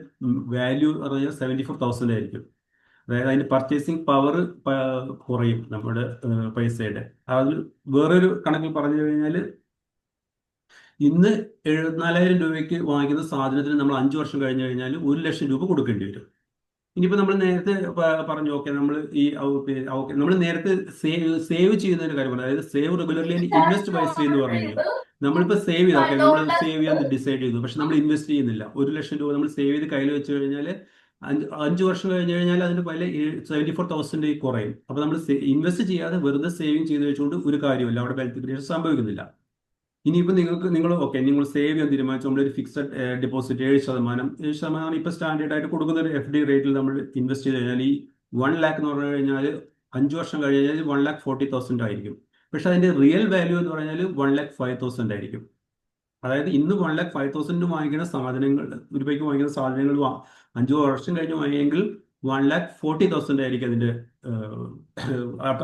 [SPEAKER 1] വാല്യൂ പറഞ്ഞാൽ 74,000 ആയിരിക്കും. അതായത് അതിന്റെ പർച്ചേസിങ് പവർ കുറയും നമ്മുടെ പൈസയുടെ. അതിൽ വേറൊരു കണക്കിൽ പറഞ്ഞു കഴിഞ്ഞാൽ ഇന്ന് 74,000 രൂപയ്ക്ക് വാങ്ങിക്കുന്ന സാധനത്തിന് നമ്മൾ 5 വർഷം കഴിഞ്ഞ് കഴിഞ്ഞാൽ 1,00,000 രൂപ കൊടുക്കേണ്ടി വരും. ഇനിയിപ്പോൾ നമ്മൾ നേരത്തെ പറഞ്ഞു, ഓക്കെ, നമ്മൾ നേരത്തെ സേവ് ചെയ്യുന്ന ഒരു കാര്യമാണ്. അതായത് save regularly and invest wisely എന്ന് പറഞ്ഞു. നമ്മളിപ്പോൾ സേവ് ചെയ്ത്, ഓക്കെ, നമ്മൾ സേവ് ചെയ്യാൻ ഡിസൈഡ് ചെയ്തു, പക്ഷെ നമ്മൾ ഇൻവെസ്റ്റ് ചെയ്യുന്നില്ല. 1,00,000 രൂപ നമ്മൾ സേവ് ചെയ്ത് കയ്യിൽ വെച്ച് കഴിഞ്ഞാൽ 5 വർഷം കഴിഞ്ഞ് കഴിഞ്ഞാൽ അതിന്റെ വില 74,000 കുറയും. അപ്പൊ നമ്മൾ ഇൻവെസ്റ്റ് ചെയ്യാതെ വെറുതെ സേവിങ് ചെയ്ത് വെച്ചുകൊണ്ട് ഒരു കാര്യമില്ല, അവിടെ വെൽത്ത് ക്രിയേഷൻ സംഭവിക്കുന്നില്ല. ഇനിയിപ്പോൾ നിങ്ങൾ സേവ് ചെയ്യാൻ തീരുമാനിച്ചു, നമ്മളൊരു ഫിക്സഡ് ഡെപ്പോസിറ്റ് 7% ഇപ്പൊ സ്റ്റാൻഡേർഡ് ആയിട്ട് കൊടുക്കുന്ന ഒരു FD റേറ്റിൽ നമ്മൾ ഇൻവെസ്റ്റ് ചെയ്ത് കഴിഞ്ഞാൽ ഈ 1 lakh എന്ന് പറഞ്ഞു കഴിഞ്ഞാൽ 5 വർഷം കഴിഞ്ഞ് കഴിഞ്ഞാൽ 1,40,000 ആയിരിക്കും. പക്ഷെ അതിന്റെ റിയൽ വാല്യൂ എന്ന് പറഞ്ഞാൽ 1,05,000 ആയിരിക്കും. അതായത് ഇന്ന് 1,05,000 വാങ്ങിക്കുന്ന സാധനങ്ങൾ, ഒരു രൂപയ്ക്ക് വാങ്ങിക്കുന്ന സാധനങ്ങൾ 5 വർഷം കഴിഞ്ഞ് വാങ്ങിയെങ്കിൽ 1,40,000 ആയിരിക്കും അതിന്റെ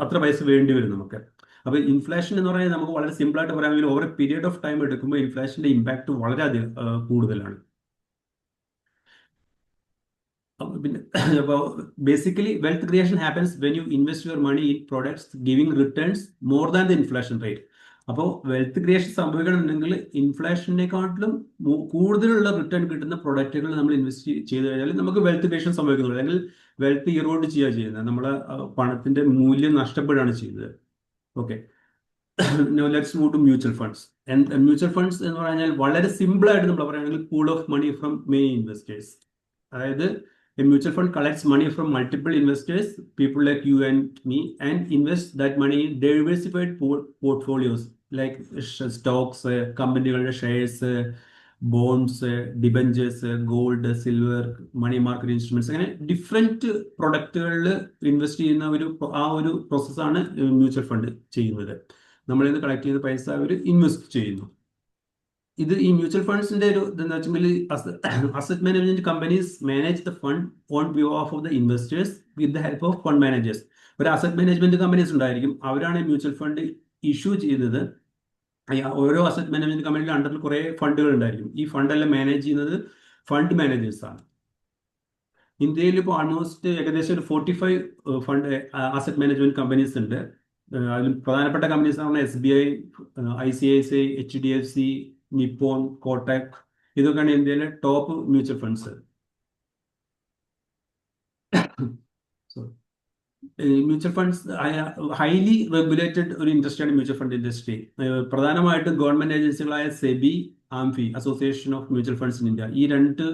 [SPEAKER 1] അത്ര പൈസ വേണ്ടി വരും നമുക്ക്. അപ്പൊ ഇൻഫ്ലേഷൻ എന്ന് പറയുന്നത് നമുക്ക് വളരെ സിമ്പിൾ ആയിട്ട് പറയാമെങ്കിൽ over a period of time എടുക്കുമ്പോൾ ഇൻഫ്ലേഷന്റെ ഇമ്പാക്ട് വളരെയധികം കൂടുതലാണ്. പിന്നെ basically wealth creation happens when you invest your money in products giving returns more than the inflation rate. അപ്പോൾ വെൽത്ത് ക്രിയേഷൻ സംഭവിക്കണമെന്നുണ്ടെങ്കിൽ ഇൻഫ്ലേഷനെക്കാട്ടിലും കൂടുതലുള്ള റിട്ടേൺ കിട്ടുന്ന പ്രൊഡക്റ്റുകൾ നമ്മൾ ഇൻവെസ്റ്റ് ചെയ്ത് കഴിഞ്ഞാൽ നമുക്ക് വെൽത്ത് ക്രിയേഷൻ സംഭവിക്കുന്നുള്ളൂ. അല്ലെങ്കിൽ വെൽത്ത് ഇറോഡ് ചെയ്യുക ചെയ്യുന്നത്, നമ്മളെ പണത്തിന്റെ മൂല്യം നഷ്ടപ്പെടുകയാണ് ചെയ്യുന്നത്. Okay, let's move to mutual funds. Mutual funds എന്ന് പറഞ്ഞാൽ വളരെ സിമ്പിൾ ആയിട്ട് നമ്മൾ പറയുകയാണെങ്കിൽ pool of money from main investors. അതായത് a mutual fund collects money from multiple investors, people like you and me, and invest that money in diversified portfolios like stocks, company shares, bonds, debentures, gold, silver, money market instruments. അങ്ങനെ different പ്രൊഡക്റ്റുകളിൽ invest ചെയ്യുന്ന ഒരു പ്രോസസ്സാണ് mutual fund ചെയ്യുന്നത്. നമ്മളിൽ നിന്ന് collect ചെയ്ത പൈസ അവർ invest ചെയ്യുന്നു. ഇത് ഈ മ്യൂച്വൽ ഫണ്ട്സിന്റെ ഒരു ഇതെന്ന് വെച്ചെങ്കിൽ asset management companies manage the fund on behalf of the investors with the help of fund managers. ഒരു അസറ്റ് മാനേജ്മെന്റ് കമ്പനീസ് ഉണ്ടായിരിക്കും, അവരാണ് മ്യൂച്വൽ ഫണ്ട് ഇഷ്യൂ ചെയ്തത്. ഓരോ അസറ്റ് മാനേജ്മെന്റ് കമ്പനിയുടെ അണ്ടറിൽ കുറേ ഫണ്ടുകൾ ഉണ്ടായിരിക്കും. ഈ ഫണ്ടെല്ലാം മാനേജ് ചെയ്യുന്നത് ഫണ്ട് മാനേജേഴ്സ് ആണ്. ഇന്ത്യയിൽ ഇപ്പോൾ ആൾമോസ്റ്റ് ഏകദേശം ഒരു 45 ഫണ്ട് അസറ്റ് മാനേജ്മെന്റ് കമ്പനീസ് ഉണ്ട്. അതിൽ പ്രധാനപ്പെട്ട കമ്പനീസ് എന്ന് പറഞ്ഞാൽ SBI, ICICI, HDFC, Nippon, Kotak, ഇതൊക്കെയാണ് ഇന്ത്യയിലെ top mutual funds. Mutual funds highly regulated ഒരു ഇൻഡസ്ട്രിയാണ് മ്യൂച്വൽ ഫണ്ട് ഇൻഡസ്ട്രി. പ്രധാനമായിട്ടും ഗവൺമെന്റ് ഏജൻസികളായ SEBI, AMFI, association of mutual funds in India, ഈ 2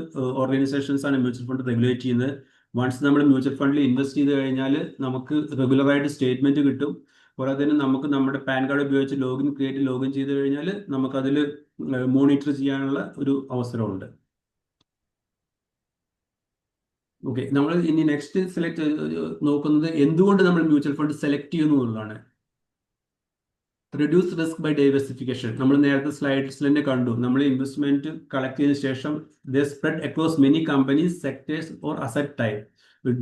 [SPEAKER 1] ഓർഗനൈസേഷൻസ് ആണ് മ്യൂച്വൽ ഫണ്ട് റെഗുലേറ്റ് ചെയ്യുന്നത്. വൺസ് നമ്മൾ മ്യൂച്വൽ ഫണ്ടിൽ ഇൻവെസ്റ്റ് ചെയ്ത് കഴിഞ്ഞാൽ നമുക്ക് റെഗുലറായിട്ട് സ്റ്റേറ്റ്മെന്റ് കിട്ടും. പോരാതെ തന്നെ നമുക്ക് നമ്മുടെ പാൻ കാർഡ് ഉപയോഗിച്ച് ലോഗിൻ ചെയ്ത് കഴിഞ്ഞാൽ നമുക്കതിൽ മോണിറ്റർ ചെയ്യാനുള്ള ഒരു അവസരമുണ്ട്. ഓക്കെ, നമ്മൾ ഇനി നെക്സ്റ്റ് നോക്കുന്നത് എന്തുകൊണ്ട് നമ്മൾ മ്യൂച്വൽ ഫണ്ട് സെലക്ട് ചെയ്യുന്നു എന്നുള്ളതാണ്. Reduce risk by diversification. നമ്മൾ നേരത്തെ സ്ലൈഡ്സിൽ തന്നെ കണ്ടു, നമ്മൾ ഇൻവെസ്റ്റ്മെന്റ് കളക്ട് ചെയ്തതിനു ശേഷം they spread across many companies, sectors or asset type.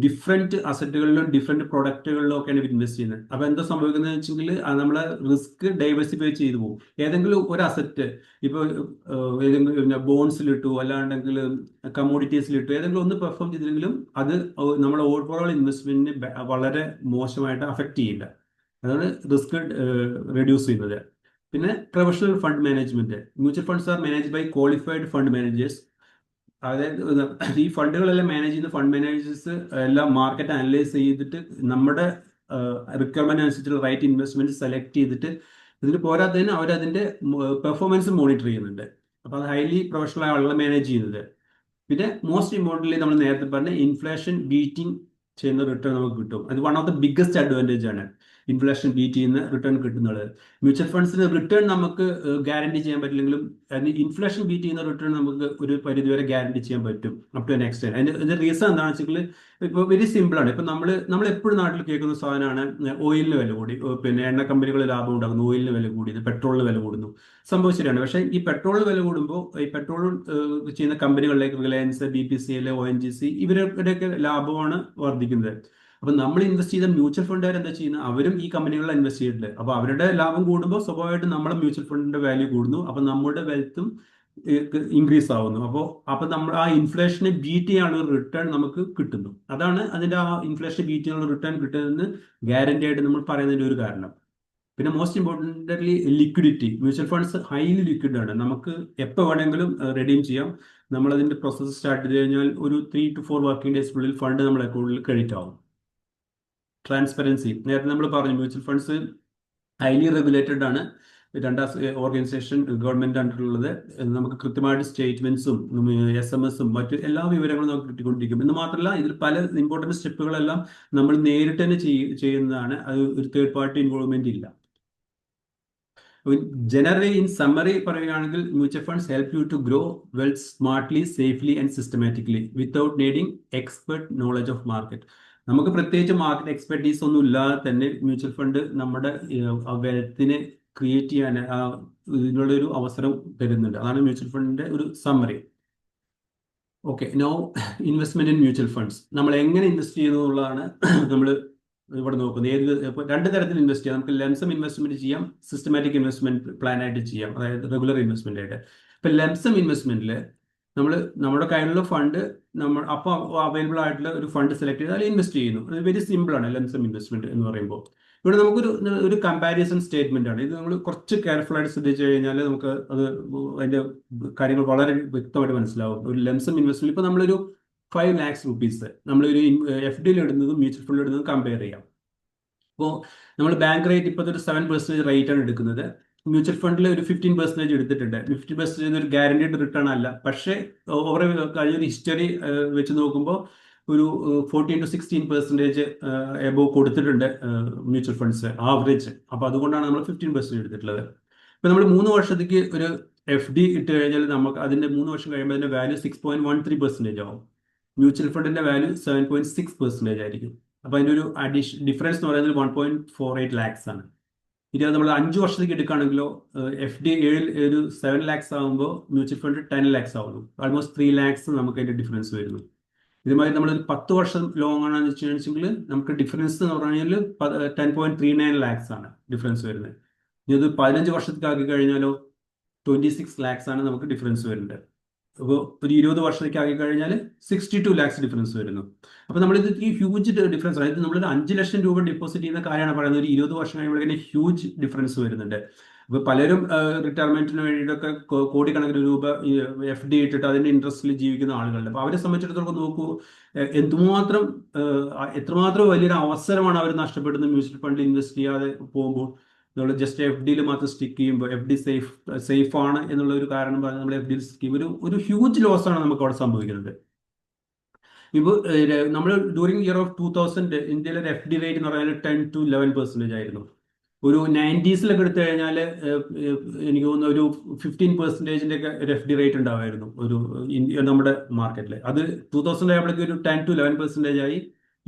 [SPEAKER 1] Different അസറ്റുകളിലും ഡിഫറെന്റ് പ്രൊഡക്റ്റുകളിലും ഒക്കെയാണ് ഇൻവെസ്റ്റ് ചെയ്യുന്നത്. അപ്പൊ എന്താ സംഭവിക്കുന്നത് വെച്ചെങ്കിൽ നമ്മളെ റിസ്ക് ഡൈവേഴ്സിഫൈ ചെയ്തു പോകും. ഏതെങ്കിലും ഒരു അസറ്റ് ഇപ്പോൾ ഏതെങ്കിലും ബോൺസിലിട്ടു, അല്ലാണ്ടെങ്കിൽ കമ്മോഡിറ്റീസിലിട്ടു, ഏതെങ്കിലും ഒന്ന് പെർഫോം ചെയ്തില്ലെങ്കിലും അത് നമ്മുടെ ഓവറോൾ ഇൻവെസ്റ്റ്മെന്റിനെ വളരെ മോശമായിട്ട് അഫക്റ്റ് ചെയ്യില്ല. അതാണ് റിസ്ക് റെഡ്യൂസ് ചെയ്യുന്നത്. പിന്നെ professional fund management. Mutual funds are manage by qualified fund managers. അതായത് ഈ ഫണ്ടുകളെല്ലാം മാനേജ് ചെയ്യുന്ന ഫണ്ട് മാനേജേഴ്സ് എല്ലാം മാർക്കറ്റ് അനലൈസ് ചെയ്തിട്ട് നമ്മുടെ റിക്വയർമെന്റ് അനുസരിച്ചുള്ള റൈറ്റ് ഇൻവെസ്റ്റ്മെന്റ് സെലക്ട് ചെയ്തിട്ട് ഇതിന് പോരാത്തതിന് അവരതിന്റെ പെർഫോമൻസ് മോണിറ്റർ ചെയ്യുന്നുണ്ട്. അപ്പൊ അത് ഹൈലി പ്രൊഫഷണൽ ആളുകളെ മാനേജ് ചെയ്യുന്നത്. പിന്നെ മോസ്റ്റ് ഇമ്പോർട്ടൻ്റ്ലി നമ്മൾ നേരത്തെ പറഞ്ഞ ഇൻഫ്ലേഷൻ ബീറ്റിംഗ് ചെയ്യുന്ന റിട്ടേൺ നമുക്ക് കിട്ടും. അത് one of the biggest advantage ആണ്, ഇൻഫ്ലേഷൻ ബീറ്റ് ചെയ്യുന്ന റിട്ടേൺ കിട്ടുന്നത്. മ്യൂച്വൽ ഫണ്ട്സിന് റിട്ടേൺ നമുക്ക് ഗ്യാരണ്ടി ചെയ്യാൻ പറ്റില്ലെങ്കിലും ഇൻഫ്ലേഷൻ ബീറ്റ് ചെയ്യുന്ന റിട്ടേൺ നമുക്ക് ഒരു പരിധിവരെ ഗ്യാരണ്ടി ചെയ്യാൻ പറ്റും അപ് ടു നെക്സ്റ്റ് ടൈം. അതിന്റെ റീസൺ എന്താണെന്ന് വെച്ചെങ്കിൽ ഇപ്പോൾ വെരി സിമ്പിൾ ആണ്. ഇപ്പൊ നമ്മൾ എപ്പോഴും നാട്ടിൽ കേൾക്കുന്ന സാധനമാണ് ഓയിലിന് വില കൂടി, പിന്നെ എണ്ണ കമ്പനികൾ ലാഭം ഉണ്ടാകുന്നു, ഓയിലിന് വില കൂടിയത്, പെട്രോളിന് വില കൂടുന്നു. സംഭവം ശരിയാണ്. പക്ഷേ ഈ പെട്രോളിന് വില കൂടുമ്പോൾ ഈ പെട്രോൾ ചെയ്യുന്ന കമ്പനികളിലേക്ക് റിലയൻസ്, BPCL, ONGC ഇവരുടെയൊക്കെ ലാഭമാണ് വർദ്ധിക്കുന്നത്. അപ്പൊ നമ്മൾ ഇൻവെസ്റ്റ് ചെയ്ത മ്യൂച്വൽ ഫണ്ടുകാർ എന്താ ചെയ്യുന്നത്, അവരും ഈ കമ്പനികളിൽ ഇൻവെസ്റ്റ് ചെയ്തിട്ടുണ്ട്. അപ്പൊ അവരുടെ ലാഭം കൂടുമ്പോൾ സ്വാഭാവികമായിട്ടും നമ്മുടെ മ്യൂച്വൽ ഫണ്ടിന്റെ വാല്യൂ കൂടുന്നു. അപ്പൊ നമ്മുടെ വെൽത്തും ഇൻക്രീസ് ആവുന്നു. അപ്പൊ നമ്മൾ ആ ഇൻഫ്ലേഷനെ ബീറ്റ് ചെയ്യാനുള്ള ഒരു റിട്ടേൺ നമുക്ക് കിട്ടുന്നു. അതാണ് അതിന്റെ ആ ഇൻഫ്ലേഷൻ ബീറ്റ് ചെയ്യാനുള്ള റിട്ടേൺ കിട്ടുന്നതെന്ന് ഗ്യാരണ്ടി ആയിട്ട് നമ്മൾ പറയുന്നതിന്റെ ഒരു കാരണം. പിന്നെ most importantly liquidity. Mutual funds highly liquid ആണ്. നമുക്ക് എപ്പോൾ വേണമെങ്കിലും റെഡീം ചെയ്യാം. നമ്മൾ അതിന്റെ പ്രോസസ്സ് സ്റ്റാർട്ട് ചെയ്ത് കഴിഞ്ഞാൽ ഒരു 3 to 4 വർക്കിംഗ് ഡേയ്സിനുള്ളിൽ ഫണ്ട് നമ്മുടെ അക്കൗണ്ടിൽ ക്രെഡിറ്റ് ആവും. ട്രാൻസ്പെറൻസി, നേരത്തെ നമ്മൾ പറഞ്ഞു മ്യൂച്വൽ ഫണ്ട്സ് ഹൈലി റെഗുലേറ്റഡ് ആണ്. 2 ഓർഗനൈസേഷൻ ഗവൺമെന്റ് അണ്ടറിലുള്ളത്. നമുക്ക് കൃത്യമായിട്ട് സ്റ്റേറ്റ്മെന്റ്സും SMS-ഉം മറ്റു എല്ലാ വിവരങ്ങളും നമുക്ക് കിട്ടിക്കൊണ്ടിരിക്കും. എന്ന് മാത്രമല്ല ഇതിൽ പല ഇമ്പോർട്ടൻറ്റ് സ്റ്റെപ്പുകളെല്ലാം നമ്മൾ നേരിട്ട് തന്നെ ചെയ്യുന്നതാണ്. അത് ഒരു തേർഡ് പാർട്ടി ഇൻവോൾവ്മെന്റ് ഇല്ല. ജനറലി ഇൻ സമ്മറി പറയുകയാണെങ്കിൽ mutual funds help you to grow wealth smartly, safely and systematically without needing expert knowledge of market. നമുക്ക് പ്രത്യേകിച്ച് മാർക്കറ്റ് എക്സ്പെർട്ടീസ് ഒന്നും ഇല്ലാതെ തന്നെ മ്യൂച്വൽ ഫണ്ട് നമ്മുടെ വെൽത്തിനെ ക്രിയേറ്റ് ചെയ്യാൻ ഇതിനുള്ളൊരു അവസരം തരുന്നുണ്ട്. അതാണ് മ്യൂച്വൽ ഫണ്ടിന്റെ ഒരു summary. Okay, no investment in mutual funds. നമ്മൾ എങ്ങനെ ഇൻവെസ്റ്റ് ചെയ്യുന്നു എന്നുള്ളതാണ് നമ്മൾ ഇവിടെ നോക്കുന്നത്. ഇപ്പോൾ 2 തരത്തിൽ ഇൻവെസ്റ്റ് ചെയ്യാം. നമുക്ക് ലംസം ഇൻവെസ്റ്റ്മെന്റ് ചെയ്യാം, സിസ്റ്റമാറ്റിക് ഇൻവെസ്റ്റ്മെന്റ് പ്ലാൻ ആയിട്ട് ചെയ്യാം, അതായത് റെഗുലർ ഇൻവെസ്റ്റ്മെന്റ് ആയിട്ട്. ഇപ്പൊ ലംസം ഇൻവെസ്റ്റ്മെന്റിൽ നമ്മുടെ കയ്യിലുള്ള ഫണ്ട് അപ്പോൾ അവൈലബിൾ ആയിട്ടുള്ള ഒരു ഫണ്ട് സെലക്ട് ചെയ്ത് അതിൽ ഇൻവെസ്റ്റ് ചെയ്യുന്നു. അത് വെരി സിമ്പിൾ ആണ് ലംസം ഇൻവെസ്റ്റ്മെന്റ് എന്ന് പറയുമ്പോൾ. ഇവിടെ നമുക്കൊരു കമ്പാരിസൺ സ്റ്റേറ്റ്മെന്റ് ആണ്. ഇത് നമ്മൾ കുറച്ച് കെയർഫുൾ ആയിട്ട് ശ്രദ്ധിച്ചു കഴിഞ്ഞാൽ നമുക്ക് അതിന്റെ കാര്യങ്ങൾ വളരെ വ്യക്തമായിട്ട് മനസ്സിലാവും. ഒരു ലംസം ഇൻവെസ്റ്റ്മെന്റ് ഇപ്പോൾ നമ്മളൊരു 5 lakhs rupees നമ്മളൊരു FDയിൽ ഇടുന്നതും മ്യൂച്വൽ ഫണ്ടിൽ ഇടുന്നതും കമ്പയർ ചെയ്യാം. അപ്പോൾ നമ്മൾ ബാങ്ക് റേറ്റ് ഇപ്പോൾ ഒരു 7% റേറ്റ് ആണ് എടുക്കുന്നത്. മ്യൂച്വൽ ഫണ്ടിൽ ഒരു 15% എടുത്തിട്ടുണ്ട്. 15% ഒരു ഗ്യാരണ്ടീഡ് റിട്ടേൺ അല്ല, പക്ഷേ ഓവർ കഴിഞ്ഞൊരു ഹിസ്റ്ററി വെച്ച് നോക്കുമ്പോൾ ഒരു 14 to 16% എബോവ് കൊടുത്തിട്ടുണ്ട് മ്യൂച്വൽ ഫണ്ട്സ് ആവറേജ്. അപ്പോൾ അതുകൊണ്ടാണ് നമ്മൾ 15% എടുത്തിട്ടുള്ളത്. ഇപ്പം നമ്മൾ 3 വർഷത്തേക്ക് ഒരു FD ഇട്ട് കഴിഞ്ഞാൽ നമുക്ക് അതിന്റെ 3 വർഷം കഴിയുമ്പോൾ അതിന്റെ വാല്യൂ 6.13% ആവും. മ്യൂച്വൽ ഫണ്ടിന്റെ വാല്യൂ 7.6% ആയിരിക്കും. അപ്പൊ അതിന്റെ ഒരു ഡിഫറൻസ് എന്ന് പറയുന്നത് 1.48 lakhs ആണ്. ഇനി അത് നമ്മൾ 5 വർഷത്തേക്ക് എടുക്കുകയാണെങ്കിലോ FD ഒരു 7 lakhs ആകുമ്പോൾ മ്യൂച്വൽ ഫണ്ട് 10 lakhs ആവുന്നു. ആൾമോസ്റ്റ് 3 lakhs നമുക്ക് അതിന്റെ ഡിഫറൻസ് വരുന്നു. ഇതുമായി നമ്മളൊരു 10 വർഷം ലോങ് ആണെന്ന് വെച്ചാൽ നമുക്ക് ഡിഫറൻസ് എന്ന് പറഞ്ഞാൽ 10.39 lakhs ആണ് ഡിഫറൻസ് വരുന്നത്. ഇനി അത് 15 വർഷത്തേക്ക് ആക്കി കഴിഞ്ഞാലോ 26 lakhs ആണ് നമുക്ക് ഡിഫറൻസ് വരുന്നത്. അപ്പോൾ ഒരു 20 വർഷത്തേക്ക് ആക്കി കഴിഞ്ഞാൽ 62 lakhs ഡിഫറൻസ് വരുന്നു. അപ്പോൾ നമ്മളിത് ഈ ഹ്യൂജ് ഡിഫറൻസ്, അതായത് നമ്മളൊരു 5 ലക്ഷം രൂപ ഡെപ്പോസിറ്റ് ചെയ്യുന്ന കാര്യമാണ് പറയുന്നത്, ഒരു 20 വർഷം കഴിയുമ്പോഴേക്കും ഹ്യൂജ് ഡിഫറൻസ് വരുന്നുണ്ട്. അപ്പോൾ പലരും റിട്ടയർമെന്റിന് വേണ്ടിയിട്ടൊക്കെ കോടിക്കണക്കിന് രൂപ FD ഇട്ടിട്ട് അതിന്റെ ഇൻട്രസ്റ്റിൽ ജീവിക്കുന്ന ആളുകളുണ്ട്. അപ്പോൾ അവരെ സംബന്ധിച്ചിടത്തോളം നോക്കൂ, എത്രമാത്രം വലിയൊരു അവസരമാണ് അവർ നഷ്ടപ്പെടുന്നത് മ്യൂച്വൽ ഫണ്ടിൽ ഇൻവെസ്റ്റ് ചെയ്യാതെ പോകുമ്പോൾ. നമ്മൾ ജസ്റ്റ് FDയിൽ മാത്രം സ്റ്റിക്ക് ചെയ്യുമ്പോൾ FD സേഫ് ആണ് എന്നുള്ള ഒരു കാരണം പറഞ്ഞ് നമ്മൾ FDയിൽ സ്റ്റിക്ക് ചെയ്യുമ്പോൾ ഒരു ഹ്യൂജ് ലോസ് ആണ് നമുക്ക് അവിടെ സംഭവിക്കുന്നത്. ഇപ്പോൾ നമ്മൾ ഡ്യൂറിങ് ഇയർ ഓഫ് 2000 ഇന്ത്യയിലെ ഒരു FD റേറ്റ് എന്ന് പറഞ്ഞാൽ 10 to 11% ആയിരുന്നു. ഒരു 90s എടുത്തു കഴിഞ്ഞാൽ എനിക്ക് തോന്നുന്ന ഒരു 15% ഒക്കെ ഒരു FD റേറ്റ് ഉണ്ടാവുമായിരുന്നു നമ്മുടെ മാർക്കറ്റിൽ. അത് 2000 ആയപ്പോഴേക്കും ഒരു 10 to 11% ആയി.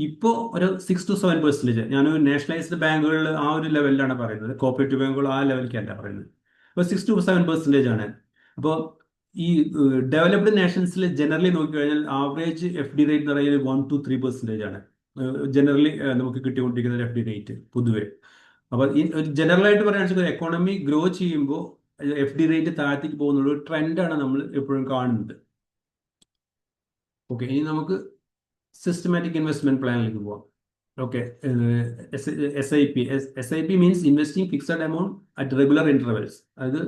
[SPEAKER 1] ഇപ്പോൾ ഒരു 6 to 7%. ഞാനൊരു നാഷണലൈസ്ഡ് ബാങ്കുകളിൽ ആ ഒരു ലെവലിലാണ് പറയുന്നത്, കോപ്പറേറ്റീവ് ബാങ്കുകൾ ആ ലെവലിലേക്കല്ല പറയുന്നത്. അപ്പോൾ 6 to 7% ആണ്. അപ്പോൾ ഈ ഡെവലപ്ഡ് നാഷൻസിൽ ജനറലി നോക്കിക്കഴിഞ്ഞാൽ ആവറേജ് FD റേറ്റ് എന്ന് പറയുന്നത് 1 to 3% ആണ് ജനറലി നമുക്ക് കിട്ടിക്കൊണ്ടിരിക്കുന്ന FD റേറ്റ് പൊതുവെ. അപ്പോൾ ഈ ഒരു ജനറലായിട്ട് പറയുകയാണെന്ന് വെച്ചാൽ എക്കോണമി ഗ്രോ ചെയ്യുമ്പോൾ FD റേറ്റ് താഴത്തേക്ക് പോകുന്ന ഒരു ട്രെൻഡാണ് നമ്മൾ എപ്പോഴും കാണുന്നത്. ഓക്കെ, ഇനി നമുക്ക് സിസ്റ്റമാറ്റിക് ഇൻവെസ്റ്റ്മെന്റ് പ്ലാനിലേക്ക് പോവാം. Okay, SIP means investing fixed amount at regular intervals. അതായത്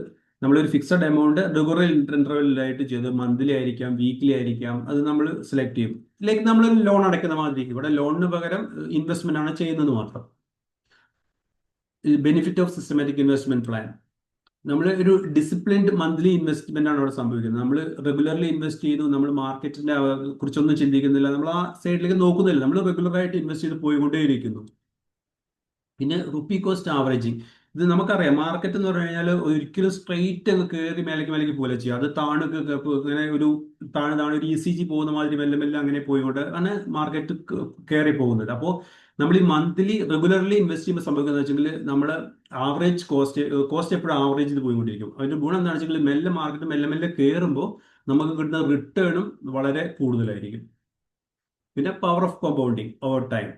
[SPEAKER 1] നമ്മളൊരു ഫിക്സഡ് എമൗണ്ട് റെഗുലർ ഇന്റർവെല്ലായിട്ട് ചെയ്ത് മന്ത്ലി ആയിരിക്കാം, വീക്ക്ലി ആയിരിക്കാം, അത് നമ്മൾ സെലക്ട് ചെയ്യും. ലൈക്ക് നമ്മളൊരു ലോൺ അടയ്ക്കുന്ന മാതിരി ഇവിടെ ലോണിന് പകരം ഇൻവെസ്റ്റ്മെന്റ് ആണ് ചെയ്യുന്നത് മാത്രം. Benefit of systematic investment plan, നമ്മൾ ഒരു ഡിസിപ്ലിൻഡ് മന്ത്ലി ഇൻവെസ്റ്റ്മെന്റ് ആണ് അവിടെ സംഭവിക്കുന്നത്. നമ്മൾ റെഗുലർലി ഇൻവെസ്റ്റ് ചെയ്യുന്നു, നമ്മൾ മാർക്കറ്റിന്റെ കുറിച്ചൊന്നും ചിന്തിക്കുന്നില്ല, നമ്മൾ ആ സൈഡിലേക്ക് നോക്കുന്നില്ല, നമ്മൾ റെഗുലറായിട്ട് ഇൻവെസ്റ്റ് ചെയ്ത് പോയിക്കൊണ്ടേയിരിക്കുന്നു. പിന്നെ റുപ്പി കോസ്റ്റ് ആവറേജിങ്, ഇത് നമുക്കറിയാം മാർക്കറ്റ് എന്ന് പറഞ്ഞു കഴിഞ്ഞാൽ ഒരിക്കലും സ്ട്രെയിറ്റ് അങ്ങ് കയറി മേലേക്ക് പോലെ ചെയ്യുക. അത് ഇങ്ങനെ ഒരു താഴെ ഒരു ECG പോകുന്ന മാതിരി മെല്ലെ മെല്ലെ അങ്ങനെ പോയിക്കൊണ്ട് ആണ് മാർക്കറ്റ് കയറി പോകുന്നത്. അപ്പോൾ നമ്മൾ ഈ മന്ത്ലി റെഗുലർലി ഇൻവെസ്റ്റ് ചെയ്യുമ്പോൾ സംഭവിക്കുന്നത് വെച്ചെങ്കിൽ നമ്മുടെ ആവറേജ് കോസ്റ്റ് എപ്പോഴും ആവറേജ് ചെയ്ത് പോയിക്കൊണ്ടിരിക്കും. അതിന്റെ ഗുണം എന്താണെന്ന് വെച്ചെങ്കിൽ മാർക്കറ്റ് മെല്ലെ കയറുമ്പോൾ നമുക്ക് കിട്ടുന്ന റിട്ടേണും വളരെ കൂടുതലായിരിക്കും. പിന്നെ power of compounding over time,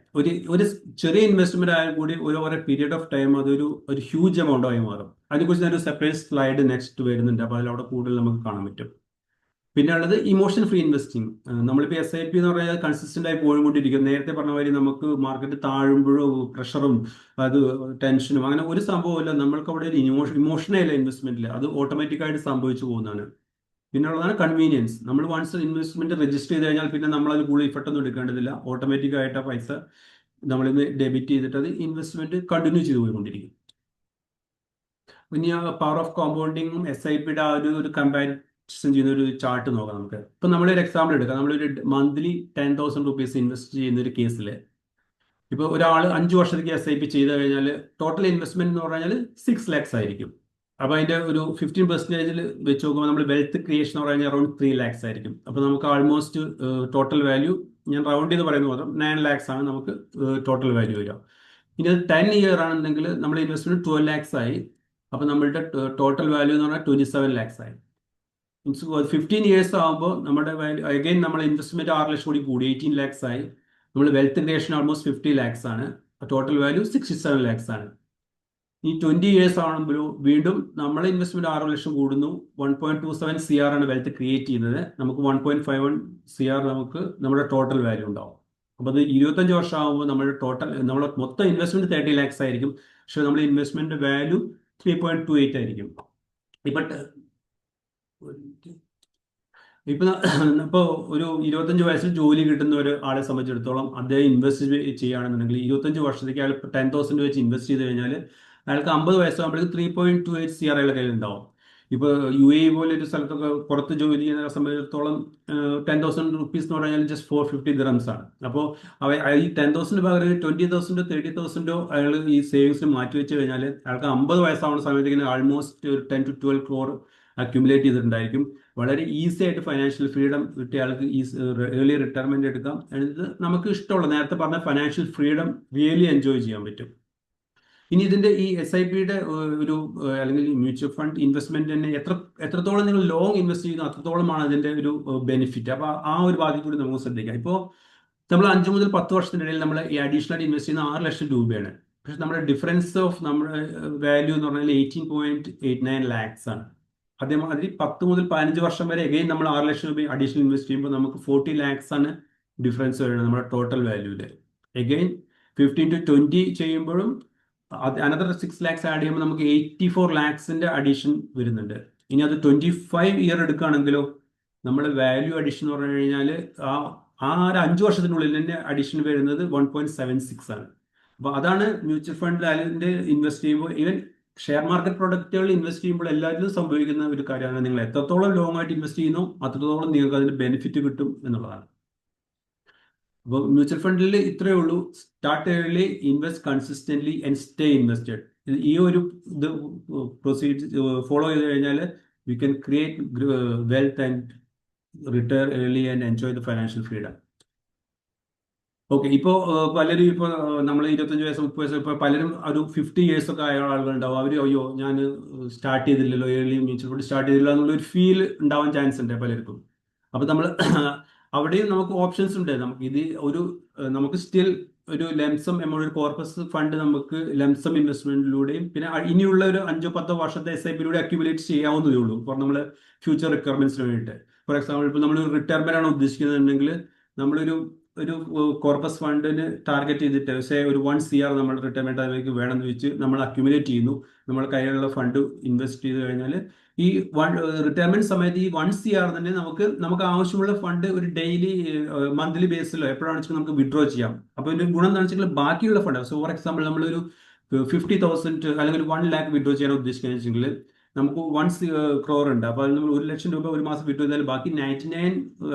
[SPEAKER 1] ഒരു ചെറിയ ഇൻവെസ്റ്റ്മെന്റ് ആയാൽ കൂടി ഓരോ പീരിയഡ് ഓഫ് ടൈം അതൊരു ഹ്യൂജ് എമൗണ്ട് ആയി മാറും. അതിനെക്കുറിച്ച് ഞാനൊരു സെപ്പറേറ്റ് സ്ലൈഡ് നെക്സ്റ്റ് വരുന്നുണ്ട്, അപ്പോൾ അതിലവിടെ കൂടുതൽ നമുക്ക് കാണാൻ പറ്റും. പിന്നെ ഉള്ളത് ഇമോഷൻ ഫ്രീ ഇൻവെസ്റ്റിംഗ്. നമ്മളിപ്പോൾ SIP എന്ന് പറഞ്ഞാൽ കൺസിസ്റ്റന്റ് ആയി പോയിക്കൊണ്ടിരിക്കും. നേരത്തെ പറഞ്ഞ മാതിരി നമുക്ക് മാർക്കറ്റ് താഴുമ്പോഴും പ്രഷറും അത് ടെൻഷനും അങ്ങനെ ഒരു സംഭവമില്ല. നമ്മൾക്ക് അവിടെ ഒരു ഇമോഷനല്ല ഇൻവെസ്റ്റ്മെന്റിൽ, അത് ഓട്ടോമാറ്റിക്കായിട്ട് സംഭവിച്ചു പോകുന്നതാണ്. പിന്നെ ഉള്ളതാണ് കൺവീനിയൻസ്. നമ്മൾ വൺസ് ഇൻവെസ്റ്റ്മെന്റ് രജിസ്റ്റർ ചെയ്ത് കഴിഞ്ഞാൽ പിന്നെ നമ്മൾ അത് കൂടുതൽ ഇഫക്റ്റൊന്നും എടുക്കേണ്ടതില്ല. ഓട്ടോമാറ്റിക് ആയിട്ട് ആ പൈസ നമ്മളിന്ന് ഡെബിറ്റ് ചെയ്തിട്ട് അത് ഇൻവെസ്റ്റ്മെന്റ് കണ്ടിന്യൂ ചെയ്ത് പോയിക്കൊണ്ടിരിക്കും. ഇനി ആ പവർ ഓഫ് കോമ്പൗണ്ടിങ്ങും SIPയുടെ ആ ഒരു കമ്പാരിസൺ ചെയ്യുന്ന ഒരു ചാർട്ട് നോക്കാം നമുക്ക്. ഇപ്പൊ നമ്മളൊരു എക്സാമ്പിൾ എടുക്കാം. നമ്മളൊരു മന്ത്ലി 10,000 rupees ഇൻവെസ്റ്റ് ചെയ്യുന്ന ഒരു കേസിൽ ഇപ്പോൾ ഒരാൾ 5 വർഷത്തേക്ക് SIP ചെയ്ത് കഴിഞ്ഞാൽ ടോട്ടൽ ഇൻവെസ്റ്റ്മെന്റ് എന്ന് പറഞ്ഞാൽ 6 lakhs ആയിരിക്കും. അപ്പോൾ അതിന്റെ ഒരു 15% വെച്ച് നോക്കുമ്പോൾ നമ്മൾ വെൽത്ത് ക്രിയേഷൻ എന്ന് പറഞ്ഞാൽ അറൌണ്ട് 3 lakhs ആയിരിക്കും. അപ്പോൾ നമുക്ക് ആൾമോസ്റ്റ് ടോട്ടൽ വാല്യൂ, ഞാൻ റൗണ്ട് ചെയ്ത് പറയുന്നത് മാത്രം, 9 lakhs ആണ് നമുക്ക് ടോട്ടൽ വാല്യൂ വരിക. ഇനി അത് 10 year ആണെന്നുണ്ടെങ്കിൽ നമ്മുടെ ഇൻവെസ്റ്റ്മെന്റ് 12 lakhs ആയി. അപ്പോൾ നമ്മളുടെ ടോട്ടൽ വാല്യൂ എന്ന് പറഞ്ഞാൽ 27 lakhs ആയി. 15 years ആകുമ്പോൾ നമ്മുടെ വാല്യൂ അഗൈൻ നമ്മുടെ ഇൻവെസ്റ്റ്മെന്റ് 6 ലക്ഷം കൂടി 18 lakhs ആയി. നമ്മൾ വെൽത്ത് ക്രിയേഷൻ ആൾമോസ്റ്റ് 50 lakhs ആണ്. ടോട്ടൽ വാല്യൂ 67 lakhs ആണ്. ഈ 20 years ആകുമ്പോഴും വീണ്ടും നമ്മളെ ഇൻവെസ്റ്റ്മെന്റ് 6 ലക്ഷം കൂടുന്നു. 1.27 CR ആണ് വെൽത്ത് ക്രിയേറ്റ് ചെയ്യുന്നത്. നമുക്ക് 1.51 CR നമുക്ക് നമ്മുടെ ടോട്ടൽ വാല്യൂ ഉണ്ടാവും. അപ്പോൾ അത് 25 വർഷം ആകുമ്പോൾ നമ്മുടെ മൊത്തം ഇൻവെസ്റ്റ്മെന്റ് 30 lakhs ആയിരിക്കും. പക്ഷെ നമ്മുടെ ഇൻവെസ്റ്റ്മെന്റ് വാല്യൂ 3.28 ആയിരിക്കും. ഇപ്പോൾ ഒരു 25 വയസ്സിൽ ജോലി കിട്ടുന്ന ഒരു ആളെ സംബന്ധിച്ചിടത്തോളം അദ്ദേഹം ഇൻവെസ്റ്റ് ചെയ്യുകയാണെന്നുണ്ടെങ്കിൽ 25 വർഷത്തേക്ക് അയാൾ 10,000 വെച്ച് ഇൻവെസ്റ്റ് ചെയ്ത് കഴിഞ്ഞാൽ അയാൾക്ക് 50 വയസ്സാകുമ്പോഴേക്ക് 3.28 CR അയാളുടെ കയ്യിൽ ഉണ്ടാവും. ഇപ്പോൾ UAE പോലെ ഒരു സ്ഥലത്തൊക്കെ പുറത്ത് ജോലി ചെയ്യുന്ന സംബന്ധിച്ചിടത്തോളം 10,000 rupees എന്ന് പറഞ്ഞാൽ ജസ്റ്റ് 450 dirhams ആണ്. അപ്പോൾ ഈ 10,000 പകരം 20,000 30,000 അയാൾ ഈ സേവിങ്സിന് മാറ്റി വെച്ച് കഴിഞ്ഞാൽ അയാൾക്ക് 50 വയസ്സാവുന്ന സമയത്തേക്ക് ആൾമോസ്റ്റ് 10 to 12 crore അക്യുമുലേറ്റ് ചെയ്തിട്ടുണ്ടായിരിക്കും. വളരെ ഈസി ആയിട്ട് ഫൈനാൻഷ്യൽ ഫ്രീഡം കിട്ടിയ ആൾക്ക് ഏർലി റിട്ടയർമെന്റ് എടുക്കാം. എന്നിട്ട് നമുക്ക് ഇഷ്ടമുള്ള നേരത്തെ പറഞ്ഞ ഫൈനാൻഷ്യൽ ഫ്രീഡം റിയലി എൻജോയ് ചെയ്യാൻ പറ്റും. ഇനി ഇതിന്റെ ഈ SIP-യുടെ ഒരു അല്ലെങ്കിൽ മ്യൂച്വൽ ഫണ്ട് ഇൻവെസ്റ്റ്മെന്റ് തന്നെ എത്രത്തോളം നിങ്ങൾ ലോങ് ഇൻവെസ്റ്റ് ചെയ്യുന്നു അത്രത്തോളമാണ് അതിന്റെ ഒരു ബെനിഫിറ്റ്. അപ്പൊ ആ ഒരു ഭാഗം കൂടി നമുക്ക് ശ്രദ്ധിക്കാം. ഇപ്പോൾ നമ്മൾ 5 മുതൽ 10 വർഷത്തിനിടയിൽ നമ്മൾ ഈ അഡീഷണൽ ആയിട്ട് ഇൻവെസ്റ്റ് ചെയ്യുന്ന 6 ലക്ഷം രൂപയാണ്. പക്ഷെ നമ്മുടെ ഡിഫറൻസ് ഓഫ് നമ്മുടെ വാല്യൂ എന്ന് പറഞ്ഞാൽ 18.89 ലാക്സ് ആണ്. അതേമാതിരി 10 മുതൽ 15 വർഷം വരെ എഗെയിൻ നമ്മൾ 6 ലക്ഷം രൂപ അഡീഷണൽ ഇൻവെസ്റ്റ് ചെയ്യുമ്പോൾ നമുക്ക് 40 ലാക്സ് ആണ് ഡിഫറൻസ് വരുന്നത് നമ്മുടെ ടോട്ടൽ വാല്യൂല്. എഗെയിൻ 15 to 20 ചെയ്യുമ്പോഴും അനദർ 6 ലാക്സ് ആഡ് ചെയ്യുമ്പോൾ നമുക്ക് 84 ലാക്സിന്റെ അഡീഷൻ വരുന്നുണ്ട്. ഇനി അത് 25 ഇയർ എടുക്കുകയാണെങ്കിലോ നമ്മൾ വാല്യൂ അഡീഷൻ എന്ന് പറഞ്ഞു കഴിഞ്ഞാൽ ആ ഒരു 5 വർഷത്തിനുള്ളിൽ തന്നെ അഡീഷൻ വരുന്നത് 1.76 ആണ്. അപ്പോൾ അതാണ് മ്യൂച്വൽ ഫണ്ട് അതിന്റെ ഇൻവെസ്റ്റ് ചെയ്യുമ്പോൾ, ഈവൻ ഷെയർ മാർക്കറ്റ് പ്രൊഡക്റ്റുകൾ ഇൻവെസ്റ്റ് ചെയ്യുമ്പോൾ എല്ലാവരിലും സംഭവിക്കുന്ന ഒരു കാര്യമാണ്. നിങ്ങൾ എത്രത്തോളം ലോങ് ആയിട്ട് ഇൻവെസ്റ്റ് ചെയ്യുന്നു അത്രത്തോളം നിങ്ങൾക്ക് അതിന്റെ ബെനിഫിറ്റ് കിട്ടും എന്നുള്ളതാണ്. അപ്പോൾ മ്യൂച്വൽ ഫണ്ടിൽ ഇത്രയേ ഉള്ളൂ. Start early, invest consistently and stay invested. ഈ ഒരു ഇത് പ്രൊസീജർ ഫോളോ ചെയ്ത് കഴിഞ്ഞാൽ you can create wealth and retire early and enjoy the financial freedom. Okay, ഇപ്പോൾ പലരും ഇപ്പോൾ നമ്മൾ 25 വയസ്സ് 30 വയസ്സ് ഇപ്പോൾ പലരും ഒരു 50 ഇയേഴ്സ് ഒക്കെ ആയ ആളുകളുണ്ടാവും. അവർ അയ്യോ ഞാൻ സ്റ്റാർട്ട് ചെയ്തില്ലല്ലോ, ഏർലി മ്യൂച്വൽ ഫണ്ട് സ്റ്റാർട്ട് ചെയ്തില്ല എന്നുള്ളൊരു ഫീൽ ഉണ്ടാവാൻ ചാൻസ് ഉണ്ട് പലർക്കും. അപ്പോൾ നമ്മൾ അവിടെയും നമുക്ക് ഓപ്ഷൻസ് ഉണ്ട്. നമുക്ക് ഇത് നമുക്ക് സ്റ്റിൽ ഒരു ലംസം എമൗണ്ട്, ഒരു കോർപ്പസ് ഫണ്ട് നമുക്ക് ലംസം ഇൻവെസ്റ്റ്മെന്റിലൂടെയും പിന്നെ ഇനിയുള്ള ഒരു 5-10 വർഷത്തെ SIP-യിലൂടെ അക്യുമുലേറ്റ് ചെയ്യാവുന്നതേ ഉള്ളൂ. ഇപ്പോൾ നമ്മൾ ഫ്യൂച്ചർ റിക്വയർമെന്റ്സിന് വേണ്ടിയിട്ട്. ഫോർ എക്സാമ്പിൾ ഇപ്പോൾ നമ്മൾ റിട്ടയർമെന്റ് ആണ് ഉദ്ദേശിക്കുന്നുണ്ടെങ്കിൽ നമ്മളൊരു കോർപ്പസ് ഫണ്ടിന് ടാർഗറ്റ് ചെയ്തിട്ട് ഒരു 1 CR നമ്മൾ റിട്ടയർമെന്റ് അതിലേക്ക് വേണമെന്ന് വെച്ച് നമ്മൾ അക്യുമുലേറ്റ് ചെയ്യുന്നു. നമ്മുടെ കയ്യിലുള്ള ഫണ്ട് ഇൻവെസ്റ്റ് ചെയ്ത് കഴിഞ്ഞാൽ ഈ റിട്ടയർമെന്റ് സമയത്ത് ഈ 1 CR തന്നെ നമുക്ക് ആവശ്യമുള്ള ഫണ്ട് ഒരു ഡെയിലി മന്ത്ലി ബേസിലോ എപ്പോഴാണെന്ന് വെച്ചാൽ നമുക്ക് വിഡ്രോ ചെയ്യാം. അപ്പോൾ ഇതിന്റെ ഗുണം എന്താണെന്ന് വെച്ചാൽ ബാക്കിയുള്ള ഫണ്ട്, സോ ഫോർ എക്സാമ്പിൾ നമ്മളൊരു 50,000 അല്ലെങ്കിൽ 1 lakh വിഡ്രോ ചെയ്യാൻ ഉദ്ദേശിക്കുന്നത് വെച്ചെങ്കിൽ നമുക്ക് 1 crore ഉണ്ട്. അപ്പോൾ അതിൽ നമ്മൾ 1 ലക്ഷം രൂപ ഒരു മാസം വിഡ്രോ ചെയ്താൽ ബാക്കി 99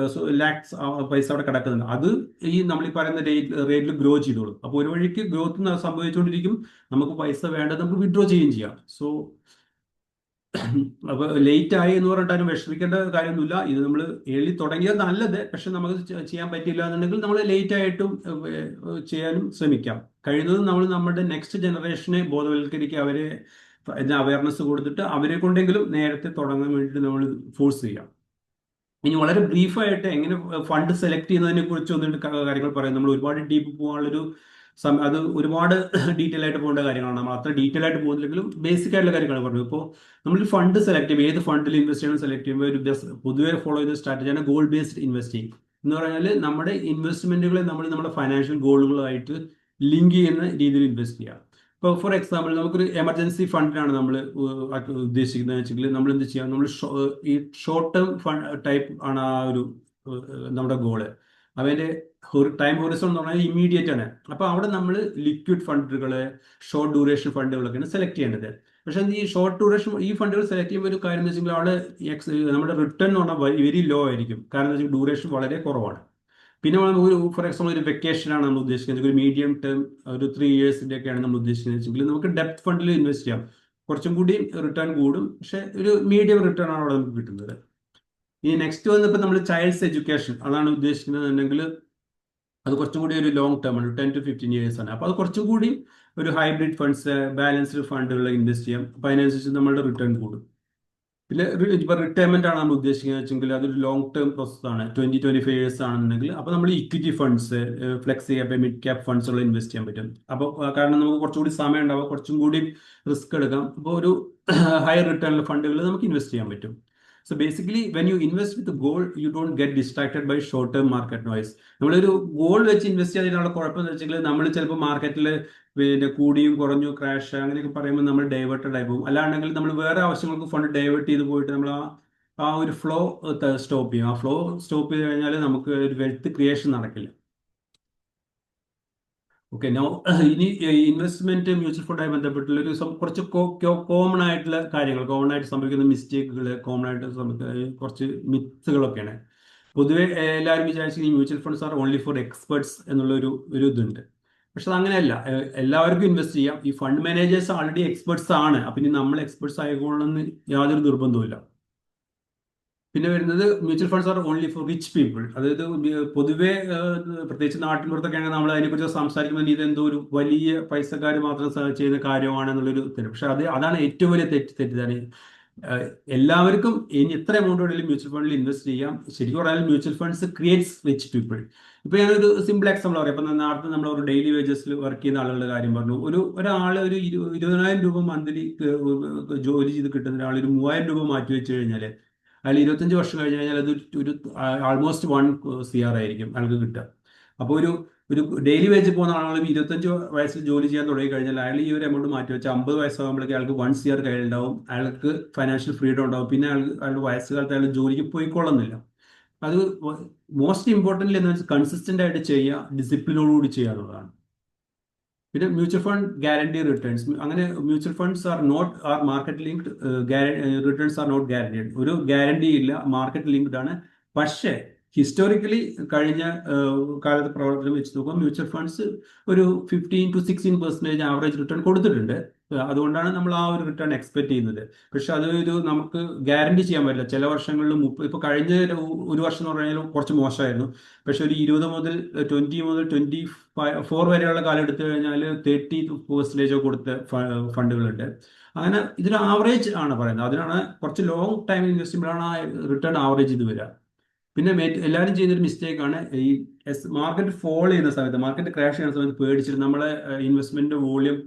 [SPEAKER 1] lakhs പൈസ അവിടെ കിടക്കുന്നുണ്ട്. അത് ഈ നമ്മൾ ഈ പറയുന്ന റേറ്റിൽ ഗ്രോ ചെയ്തോളും. അപ്പോൾ ഒരു വഴിക്ക് ഗ്രോത്ത് സംഭവിച്ചുകൊണ്ടിരിക്കും. നമുക്ക് പൈസ വേണ്ടത് നമുക്ക് വിഡ്രോ ചെയ്യുകയും ചെയ്യാം. സോ അപ്പൊ ലേറ്റ് ആയി എന്ന് പറഞ്ഞിട്ട് വിഷമിക്കേണ്ട കാര്യമൊന്നുമില്ല. ഇത് നമ്മൾ ഏർലി തുടങ്ങിയത് നല്ലത്. പക്ഷെ നമുക്ക് ചെയ്യാൻ പറ്റില്ല എന്നുണ്ടെങ്കിൽ നമ്മൾ ലേറ്റ് ആയിട്ടും ചെയ്യാനും ശ്രമിക്കാം. കഴിയുന്നതും നമ്മൾ നമ്മുടെ നെക്സ്റ്റ് ജനറേഷനെ ബോധവൽക്കരിക്കുക, അവരെ അവയർനെസ് കൊടുത്തിട്ട് അവരെ കൊണ്ടെങ്കിലും നേരത്തെ തുടങ്ങാൻ വേണ്ടിയിട്ട് നമ്മൾ ഫോഴ്സ് ചെയ്യാം. ഇനി വളരെ ബ്രീഫായിട്ട് എങ്ങനെ ഫണ്ട് സെലക്ട് ചെയ്യുന്നതിനെ കുറിച്ച് ഒന്നിട്ട് കാര്യങ്ങൾ പറയാം. നമ്മൾ ഒരുപാട് ഡീപ്പ് പോകാനുള്ളൊരു അത് ഒരുപാട് ഡീറ്റെയിൽ ആയിട്ട് പോകേണ്ട കാര്യങ്ങളാണ്. നമ്മൾ അത്ര ഡീറ്റെയിൽ ആയിട്ട് പോകുന്നില്ലെങ്കിലും ബേസിക് ആയിട്ടുള്ള കാര്യങ്ങൾ പറഞ്ഞു. ഇപ്പോൾ നമ്മൾ ഫണ്ട് സെലക്ട് ചെയ്യുമ്പോൾ ഏത് ഫണ്ടിൽ ഇൻവെസ്റ്റ് ചെയ്യണം സെലക്ട് ചെയ്യുമ്പോൾ ഒരു പൊതുവെ ഫോളോ ചെയ്ത സ്ട്രാറ്റജിയാണ് ഗോൾ ബേസ്ഡ് ഇൻവെസ്റ്റിംഗ് എന്ന് പറഞ്ഞാൽ നമ്മുടെ ഇൻവെസ്റ്റ്മെന്റുകളെ നമ്മുടെ ഫൈനാൻഷ്യൽ ഗോളുകളായിട്ട് ലിങ്ക് ചെയ്യുന്ന രീതിയിൽ ഇൻവെസ്റ്റ് ചെയ്യുക. ഇപ്പോൾ ഫോർ എക്സാമ്പിൾ നമുക്കൊരു എമർജൻസി ഫണ്ടിനാണ് നമ്മൾ ഉദ്ദേശിക്കുന്നത് വെച്ചെങ്കിൽ നമ്മൾ എന്ത് ചെയ്യാം, നമ്മൾ ഈ ഷോർട്ട് ടേം ഫണ്ട് ടൈപ്പ് ആണ് ആ ഒരു നമ്മുടെ ഗോള്. അവൻ്റെ ടൈം ഹോറിസോൺ എന്ന് പറഞ്ഞാൽ ഇമ്മീഡിയറ്റ് ആണ്. അപ്പോൾ അവിടെ നമ്മൾ ലിക്വിഡ് ഫണ്ടുകൾ, ഷോർട്ട് ഡ്യൂറേഷൻ ഫണ്ടുകളൊക്കെയാണ് സെലക്ട് ചെയ്യേണ്ടത്. പക്ഷേ ഈ ഷോർട്ട് ഡ്യൂറേഷൻ ഈ ഫണ്ടുകൾ സെലക്ട് ചെയ്യുമ്പോൾ ഒരു കാര്യം എന്ന് വെച്ചെങ്കിൽ അവിടെ നമ്മുടെ റിട്ടേൺ എന്ന് പറഞ്ഞാൽ വെരി ലോ ആയിരിക്കും. കാരണം എന്താ വെച്ചാൽ ഡ്യൂറേഷൻ വളരെ കുറവാണ്. പിന്നെ ഫോർ എക്സാമ്പിൾ ഒരു വെക്കേഷനാണ് നമ്മൾ ഉദ്ദേശിക്കുന്നത്, ഒരു മീഡിയം ടേം ഒരു 3 yearsന്റെ ഒക്കെയാണ് നമ്മൾ ഉദ്ദേശിക്കുന്നത് വെച്ചെങ്കിൽ നമുക്ക് ഡെപ്ത് ഫണ്ടിൽ ഇൻവെസ്റ്റ് ചെയ്യാം. കുറച്ചും കൂടി റിട്ടേൺ കൂടും, പക്ഷെ ഒരു മീഡിയം റിട്ടേൺ ആണ് അവിടെ നമുക്ക് കിട്ടുന്നത്. ഈ നെക്സ്റ്റ് വന്നപ്പോൾ നമ്മൾ ചൈൽഡ്സ് എഡ്യൂക്കേഷൻ അതാണ് ഉദ്ദേശിക്കുന്നതെന്നുണ്ടെങ്കിൽ അത് കുറച്ചും കൂടി ഒരു ലോങ് ടേം ആണ്, 10 to 15 years ആണ്. അപ്പോൾ അത് കുറച്ചും കൂടി ഒരു ഹൈബ്രിഡ് ഫണ്ട്സ്, ബാലൻസ്ഡ് ഫണ്ടുകളിൽ ഇൻവെസ്റ്റ് ചെയ്യാം. അപ്പോൾ അതിനനുസരിച്ച് നമ്മളുടെ റിട്ടേൺ കൂടും. പിന്നെ ഇപ്പോൾ റിട്ടയർമെന്റ് ആണ് നമ്മൾ ഉദ്ദേശിക്കുന്നത് വെച്ചെങ്കിൽ അതൊരു ലോങ് ടേം പ്രോസസ് ആണ്, 20-25 years ആണെന്നുണ്ടെങ്കിൽ അപ്പോൾ നമ്മൾ equity funds, flexi cap, mid cap ഫണ്ട്സുകൾ ഇൻവെസ്റ്റ് ചെയ്യാൻ പറ്റും. അപ്പോൾ കാരണം നമുക്ക് കുറച്ചുകൂടി സമയം ഉണ്ടാവും, കുറച്ചും കൂടി റിസ്ക് എടുക്കാം. അപ്പോൾ ഒരു ഹയർ റിട്ടേൺ ഫണ്ടുകൾ നമുക്ക് ഇൻവെസ്റ്റ് ചെയ്യാൻ പറ്റും. So basically, when you invest with a goal, you don't get distracted by short-term market noise. നമ്മളൊരു ഗോൾ വെച്ച് ഇൻവെസ്റ്റ് ചെയ്തതിനുള്ള കുഴപ്പമെന്ന് വെച്ചെങ്കിൽ നമ്മൾ ചിലപ്പോൾ മാർക്കറ്റിൽ പിന്നെ കൂടിയും കുറഞ്ഞു ക്രാഷ് അങ്ങനെയൊക്കെ പറയുമ്പോൾ നമ്മൾ ഡൈവേർട്ടഡ് ആയി പോകും. അല്ലാണ്ടെങ്കിൽ നമ്മൾ വേറെ ആവശ്യങ്ങൾക്ക് ഫണ്ട് ഡൈവേർട്ട് ചെയ്ത് പോയിട്ട് നമ്മൾ ആ ഒരു ഫ്ലോ സ്റ്റോപ്പ് ചെയ്യും. ആ ഫ്ലോ സ്റ്റോപ്പ് ചെയ്ത് കഴിഞ്ഞാൽ നമുക്ക് ഒരു വെൽത്ത് ക്രിയേഷൻ നടക്കില്ല. ഓക്കെ, ഇനി ഇൻവെസ്റ്റ്മെന്റ് മ്യൂച്വൽ ഫണ്ടായി ബന്ധപ്പെട്ടുള്ള ഒരു കുറച്ച് കോമൺ ആയിട്ടുള്ള കാര്യങ്ങൾ, കോമൺ ആയിട്ട് സംഭവിക്കുന്ന മിസ്റ്റേക്കുകൾ, കോമൺ ആയിട്ട് കുറച്ച് മിത്തുകളൊക്കെയാണ്. പൊതുവെ എല്ലാവരും വിചാരിച്ചു ഈ mutual funds are only for experts എന്നുള്ള ഒരു ഇതുണ്ട്. പക്ഷെ അത് അങ്ങനെയല്ല, എല്ലാവർക്കും ഇൻവെസ്റ്റ് ചെയ്യാം. ഈ ഫണ്ട് മാനേജേഴ്സ് ആൾറെഡി എക്സ്പെർട്സ് ആണ്. അപ്പം ഇനി നമ്മൾ എക്സ്പെർട്സ് ആയിക്കൊള്ളണമെന്ന് യാതൊരു നിർബന്ധവുമില്ല. പിന്നെ വരുന്നത് mutual funds are only for rich people. അതായത് പൊതുവെ പ്രത്യേകിച്ച് നാട്ടിൻപുറത്തൊക്കെയാണ് നമ്മൾ അതിനെക്കുറിച്ച് സംസാരിക്കുമ്പോൾ ഇത് എന്തോ ഒരു വലിയ പൈസക്കാർ മാത്രം ചെയ്യുന്ന കാര്യമാണെന്നുള്ളൊരു തെറ്റ്. പക്ഷെ അതാണ് ഏറ്റവും വലിയ തെറ്റിദ്ധാരണ. എല്ലാവർക്കും ഇനി എത്ര എമൗണ്ട് വേണമെങ്കിലും മ്യൂച്വൽ ഫണ്ടിൽ ഇൻവെസ്റ്റ് ചെയ്യാം. ശരിക്കും പറഞ്ഞാൽ mutual funds creates rich people. ഇപ്പൊ ഞാനൊരു സിമ്പിൾ എക്സാമ്പിൾ പറയാം. ഇപ്പൊ നേരത്തെ നമ്മൾ ഒരു ഡെയിലി വേജസിൽ വർക്ക് ചെയ്യുന്ന ആളുകളുടെ കാര്യം പറഞ്ഞു. ഒരാൾ ഒരു 20,000 രൂപ മന്ത്ലി ജോലി ചെയ്ത് കിട്ടുന്ന ഒരാൾ ഒരു 3,000 രൂപ മാറ്റി വെച്ച് കഴിഞ്ഞാൽ അയാൾ 25 വർഷം കഴിഞ്ഞ് കഴിഞ്ഞാൽ അത് ഒരു ആൾമോസ്റ്റ് 1 CR ആയിരിക്കും അയാൾക്ക് കിട്ടുക. അപ്പോൾ ഒരു ഡെയിലി വേജ് പോകുന്ന ആളുകളും 25 വയസ്സിൽ ജോലി ചെയ്യാൻ തുടങ്ങി കഴിഞ്ഞാൽ അയാൾ ഈ ഒരു എമൗണ്ട് മാറ്റി വെച്ചാൽ 50 വയസ്സാകുമ്പോഴേക്ക് അയാൾക്ക് 1 CR കയ്യിലുണ്ടാവും. അയാൾക്ക് ഫൈനാൻഷ്യൽ ഫ്രീഡം ഉണ്ടാവും. പിന്നെ അയാളുടെ വയസ്സുകാലത്ത് അയാൾ ജോലിക്ക് പോയിക്കൊള്ളുന്നില്ല. അത് മോസ്റ്റ് ഇമ്പോർട്ടൻ്റ് എന്ന് വെച്ചാൽ കൺസിസ്റ്റന്റ് ആയിട്ട് ചെയ്യുക, ഡിസിപ്ലിനോടുകൂടി ചെയ്യുക എന്നുള്ളതാണ്. പിന്നെ മ്യൂച്വൽ ഫണ്ട് ഗ്യാരണ്ടി റിട്ടേൺസ്. അങ്ങനെ mutual funds are market linked, returns are not guaranteed. ഒരു ഗ്യാരണ്ടി ഇല്ല, മാർക്കറ്റ് ലിങ്ക്ഡ് ആണ്. പക്ഷേ ഹിസ്റ്റോറിക്കലി കഴിഞ്ഞ കാലത്ത് പ്രവർത്തനം വെച്ച് നോക്കുമ്പോൾ മ്യൂച്വൽ ഫണ്ട്സ് ഒരു 15 to 16% ആവറേജ് റിട്ടേൺ കൊടുത്തിട്ടുണ്ട്. അതുകൊണ്ടാണ് നമ്മൾ ആ ഒരു റിട്ടേൺ എക്സ്പെക്ട് ചെയ്യുന്നത്. പക്ഷെ അതൊരു നമുക്ക് ഗ്യാരണ്ടി ചെയ്യാൻ പറ്റില്ല. ചില വർഷങ്ങളിൽ ഇപ്പൊ കഴിഞ്ഞ ഒരു വർഷം എന്ന് പറഞ്ഞാൽ കുറച്ച് മോശമായിരുന്നു. പക്ഷെ ഒരു 20 മുതൽ 24 വരെയുള്ള കാലം എടുത്തു കഴിഞ്ഞാൽ 30% കൊടുത്ത ഫണ്ടുകളുണ്ട്. അങ്ങനെ ഇതിന് ആവറേജ് ആണ് പറയുന്നത്. അതിനാണ് കുറച്ച് ലോങ് ടൈം ഇൻവെസ്റ്റ് ചെയ്യുമ്പോഴാണ് ആ റിട്ടേൺ ആവറേജ് ഇത് വരിക. പിന്നെ എല്ലാവരും ചെയ്യുന്നൊരു മിസ്റ്റേക്ക് ആണ് ഈ മാർക്കറ്റ് ഫോൾ ചെയ്യുന്ന സമയത്ത്, മാർക്കറ്റ് ക്രാഷ് ചെയ്യുന്ന സമയത്ത് പേടിച്ചിട്ട് നമ്മളെ ഇൻവെസ്റ്റ്മെന്റ് വോളിയം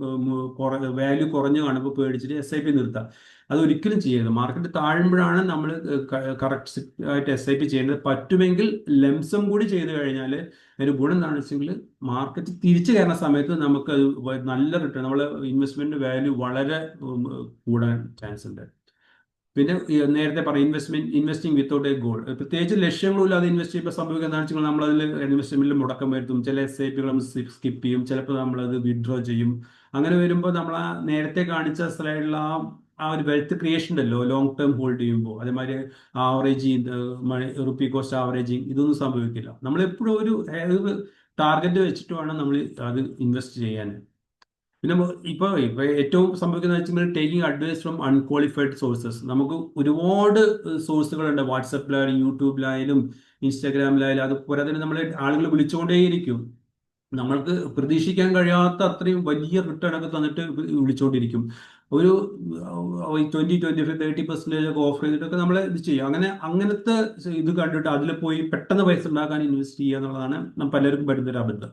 [SPEAKER 1] വാല്യൂ കുറഞ്ഞു കാണുമ്പോൾ പേടിച്ചിട്ട് SIP നിർത്താം. അത് ഒരിക്കലും ചെയ്യരുത്. മാർക്കറ്റ് താഴുമ്പോഴാണ് നമ്മൾ കറക്റ്റ് ആയിട്ട് SIP ചെയ്യേണ്ടത്. പറ്റുമെങ്കിൽ ലംസം കൂടി ചെയ്ത് കഴിഞ്ഞാൽ അതിന് ഗുണം എന്താണെന്ന് വെച്ചെങ്കിൽ മാർക്കറ്റ് തിരിച്ചു കയറുന്ന സമയത്ത് നമുക്ക് നല്ല റിട്ടേൺ, നമ്മളെ ഇൻവെസ്റ്റ്മെന്റ് വാല്യൂ വളരെ കൂടാൻ ചാൻസ് ഉണ്ട്. പിന്നെ നേരത്തെ പറയും ഇൻവെസ്റ്റിംഗ് വിത്തൗട്ട് എ ഗോൾ. പ്രത്യേകിച്ച് ലക്ഷ്യങ്ങളില്ലാതെ ഇൻവെസ്റ്റ് ചെയ്യുമ്പോൾ സംഭവിക്കുക എന്താണെന്ന് വെച്ചാൽ നമ്മളതിൽ ഇൻവെസ്റ്റ്മെന്റിൽ മുടക്കം വരുത്തും. ചില SIP നമ്മൾ സ്കിപ്പ് ചെയ്യും, ചിലപ്പോൾ നമ്മളത് വിഡ്രോ ചെയ്യും. അങ്ങനെ വരുമ്പോൾ നമ്മൾ ആ നേരത്തെ കാണിച്ച സ്ലൈഡിൽ ആ ഒരു വെൽത്ത് ക്രിയേഷൻ ഉണ്ടല്ലോ ലോങ് ടേം ഹോൾഡ് ചെയ്യുമ്പോൾ, അതേമാതിരി ആവറേജ് റുപ്പി കോസ്റ്റ് ആവറേജിങ് ഇതൊന്നും സംഭവിക്കില്ല. നമ്മളെപ്പോഴും ഒരു ടാർഗറ്റ് വെച്ചിട്ട് വേണം നമ്മൾ അത് ഇൻവെസ്റ്റ് ചെയ്യാൻ. പിന്നെ ഇപ്പൊ ഏറ്റവും സംഭവിക്കുന്ന വെച്ചാൽ taking advice from unqualified sources. നമുക്ക് ഒരുപാട് സോഴ്സുകളുണ്ട്. വാട്സപ്പിലായാലും യൂട്യൂബിലായാലും ഇൻസ്റ്റാഗ്രാമിലായാലും. അതുപോലെ തന്നെ നമ്മളെ ആളുകൾ വിളിച്ചുകൊണ്ടേയിരിക്കും. നമ്മൾക്ക് പ്രതീക്ഷിക്കാൻ കഴിയാത്ത അത്രയും വലിയ റിട്ടേൺ ഒക്കെ തന്നിട്ട് വിളിച്ചുകൊണ്ടിരിക്കും. ഒരു 20-25-30% ഒക്കെ ഓഫർ ചെയ്തിട്ടൊക്കെ നമ്മൾ ഇത് ചെയ്യും. അങ്ങനത്തെ ഇത് കണ്ടിട്ട് അതിൽ പോയി പെട്ടെന്ന് പൈസ ഉണ്ടാക്കാൻ ഇൻവെസ്റ്റ് ചെയ്യുക എന്നുള്ളതാണ് പലർക്കും വരുന്നൊരു അബദ്ധം.